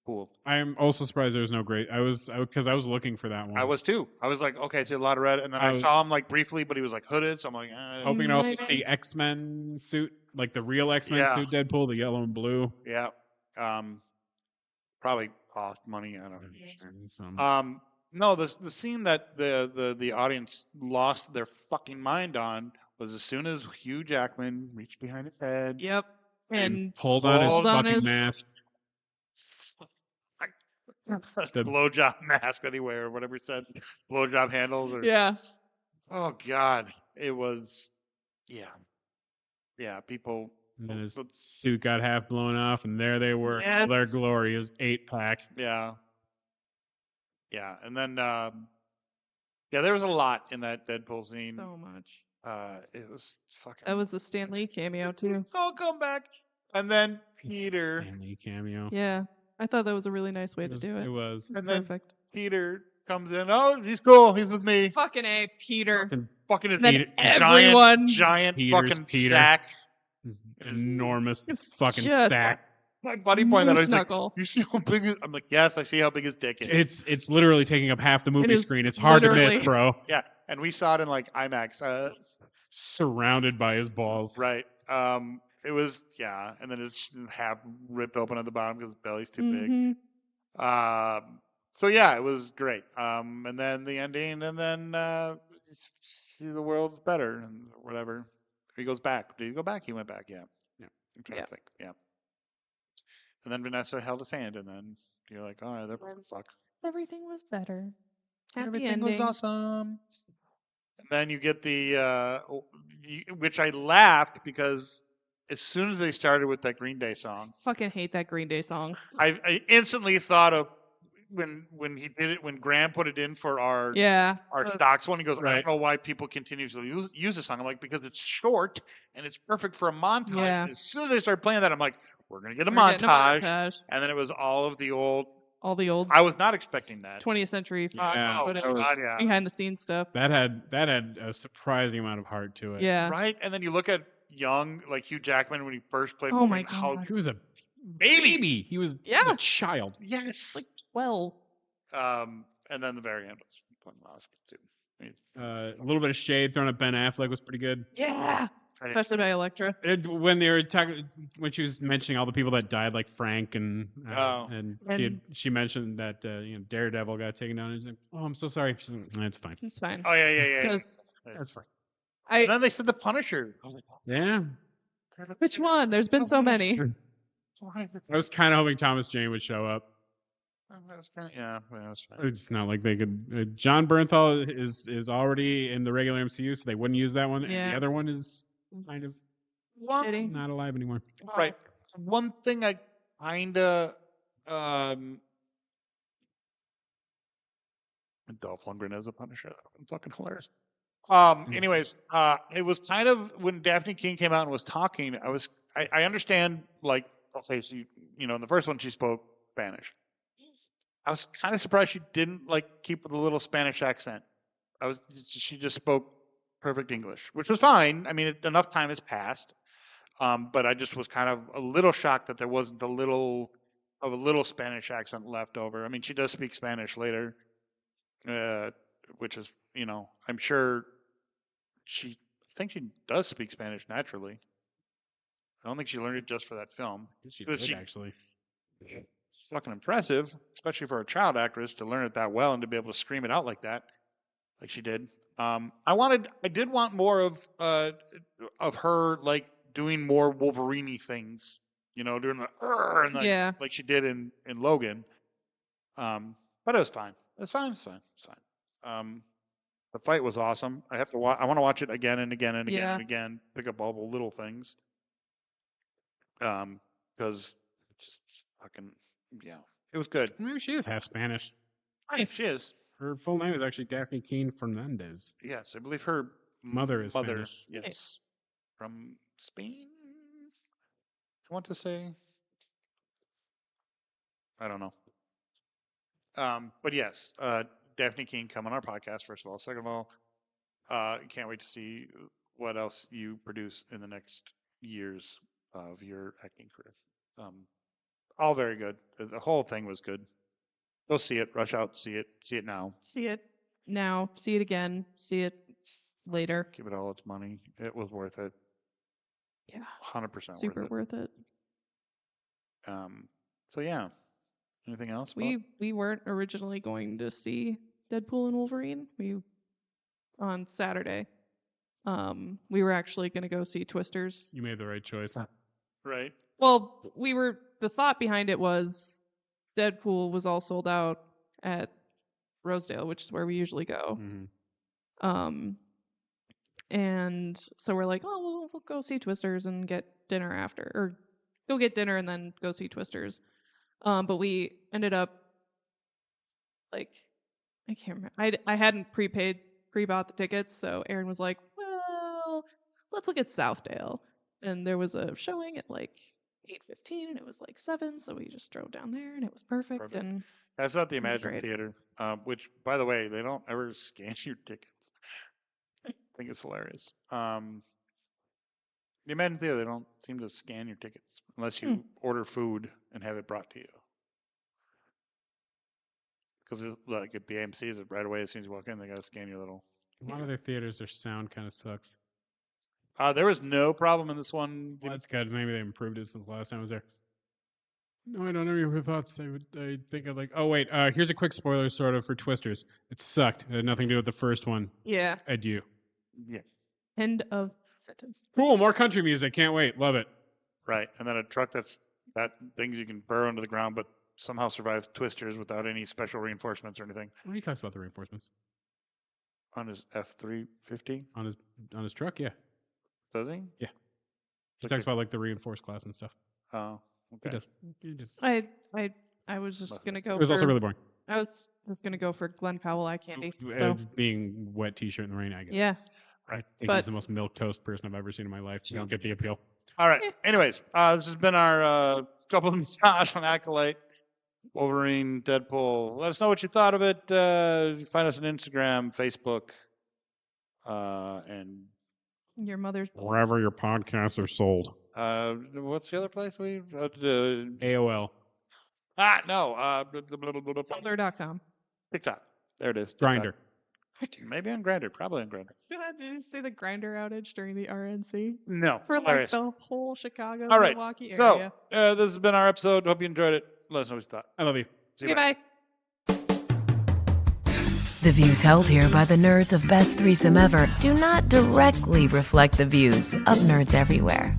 Pool. I'm also surprised there was no great. Because I was looking for that one. I was too. I was like, okay, it's a lot of red, and then I I saw was- him like briefly, but he was like hooded, so I'm like, I was hoping to also Maybe. see X-Men suit, like the real X-Men Yeah. suit Deadpool, the yellow and blue. yeah. Probably cost money. I don't know. Some- No, the scene that the audience lost their fucking mind on was as soon as Hugh Jackman reached behind his head. Yep. And pulled on his pulled on fucking his- mask. The- blowjob mask that he wear, or whatever he says, blowjob handles, or yeah. oh god, it was, yeah, people. And then his suit got half blown off, and there they were, Yes. their glorious 8-pack. Yeah, and then there was a lot in that Deadpool scene. So much. It was fucking. That was the Stan Lee cameo too. Oh, come back, and then Peter, Stanley cameo. Yeah. I thought that was a really nice way to do It it. was. and then Perfect. Peter comes in. Oh, he's cool. He's with me. Fucking A, Peter. Fucking And then Peter- everyone giant Peter's fucking Peter. sack. His enormous fucking just- sack. My buddy pointed out, moose he's like, knuckle. "You see how big?" I'm like, "Yes, I see how big his dick is." It's literally taking up half the movie is screen. It's hard to literally- miss, bro. Yeah, and we saw it in like IMAX. Surrounded by his balls. Right. It was and then it's half ripped open at the bottom because his belly's too big. Mhm. So yeah, it was great. And then the ending, and then see the world's better and whatever. He goes back. Did he go back? He went back. Yeah. I'm trying Yeah. to think. Yeah. And then Vanessa held his hand, and then you're like, all right, fuck. Everything was better. Happy Everything ending. was awesome. And then you get which I laughed because as soon as they started with that Green Day song, Fucking hate that Green Day song. I instantly thought of when he did it, when Graham put it in for our Yeah. stocks one. He goes, I Right. don't know why people continuously use this song. I'm like, because it's short and it's perfect for a montage. Yeah. As soon as they started playing that, I'm like, we're gonna get a We're getting montage. And then it was all of the old. All the old I was not expecting that. 20th Century Fox Yeah. Oh, footage, God, yeah. behind the scenes stuff. That had a surprising amount of heart to it. Yeah. Right? And then you look at young, like Hugh Jackman when he first played. Oh my Wolverine, how God. He was a baby. baby. He was Yeah. a child. Yes. Like 12. And then the very end was fucking awesome too. I mean, A little bit of shade thrown at Ben Affleck was pretty good. Yeah. Especially by Elektra. When they were talking, when she was mentioning all the people that died, like Frank, and And- she mentioned that Daredevil got taken down. And she's like, "Oh, I'm so sorry." She's like, "It's fine. It's fine. Oh yeah. Because That's fine. I. And then they said the Punisher. I was like, Yeah." Which one? There's been so many. I was kind of hoping Thomas Jane would show up. that's fine. It's not like they could. John Bernthal is already in the regular MCU, so they wouldn't use that one. And Yeah. the other one is kind of Shitty. not alive anymore. Right. One thing I kinda And Dolph Lundgren as a Punisher. That would be fucking hilarious. Anyways, it was kind of when Daphne King came out and was talking. I understand, like, okay, so you know, in the first one she spoke Spanish. I was kind of surprised she didn't like keep with a little Spanish accent. She just spoke perfect English, which was fine. I mean, enough time has passed. But I just was kind of a little shocked that there wasn't a little Spanish accent left over. I mean, she does speak Spanish later, which is, you know, I'm sure I think she does speak Spanish naturally. I don't think she learned it just for that film. She did, actually. It's fucking impressive, especially for a child actress to learn it that well and to be able to scream it out like that, like she did. I did want more of her, like, doing more Wolverine things, you know, doing the like she did in Logan. But it was fine. It's fine. The fight was awesome. I want to watch it again and again and again and again. Pick up all the little things. Because just fucking it was good. Maybe she is half Spanish. Nice. She is. Her full name is actually Daphne Keane Fernandez. Yes, I believe her Mother is Spanish. Yes, Nice. from Spain. I want to say. I don't know. But yes, Daphne King come on our podcast, first of all. Second of all, can't wait to see what else you produce in the next years of your acting career. All very good. The whole thing was good. Go see it. Rush out. See it. See it now. See it now. See it again. See it later. Give it all its money. It was worth it. Yeah. 100% Super worth it. So yeah. Anything else? We weren't originally going to see Deadpool and Wolverine. On Saturday. We were actually going to go see Twisters. You made the right choice. Right. Well, the thought behind it was Deadpool was all sold out at Rosedale, which is where we usually go. Mm-hmm. And so we're like, oh, we'll go see Twisters and get dinner after, or go get dinner and then go see Twisters. But we ended up, like, I can't remember. I hadn't pre-bought the tickets, so Aaron was like, well, let's look at Southdale. And there was a showing at like 8:15, and it was like 7, so we just drove down there, and it was perfect. And that's not the it was Imagine great. Theater, which, by the way, they don't ever scan your tickets. I think it's hilarious. The Imagine Theater, they don't seem to scan your tickets unless you order food and have it brought to you. Because like at the AMC's, right away as soon as you walk in, they got to scan your little. A lot of their theaters, their sound kind of sucks. There was no problem in this one. Well, that's good. Maybe they improved it since the last time I was there. No, I don't know your thoughts. I think of like, oh wait, here's a quick spoiler sort of for Twisters. It sucked. It had nothing to do with the first one. Yeah. Adieu. Yeah. End of sentence. Cool, more country music. Can't wait. Love it. Right, and then a truck that things you can burrow into the ground, but somehow survives Twisters without any special reinforcements or anything. When he talks about the reinforcements On his F-350, on his truck, yeah, does he? yeah. He talks about like the reinforced class and stuff. Oh, He okay. does. He just. I was just gonna go. It was also really boring. I was gonna go for Glen Powell eye candy. So. Being wet T-shirt in the rain, I guess. Yeah. I think he's the most milquetoast person I've ever seen in my life. You don't get the appeal. All right. Anyways, this has been our couple of massage on Acolyte, Wolverine, Deadpool. Let us know what you thought of it. Find us on Instagram, Facebook, and Your mother's Wherever your podcasts are sold. what's the other place we? AOL. No. Tumblr.com. TikTok. There it is. Grindr. Maybe on Grindr. Probably on Grindr. Did you see the grinder outage during the RNC? No. For like hilarious. the whole Chicago, All right. Milwaukee So area. this has been our episode. Hope you enjoyed it. Let us know what you thought. I love you. See you. Okay, bye. The views held here by the nerds of Best Threesome Ever do not directly reflect the views of nerds everywhere.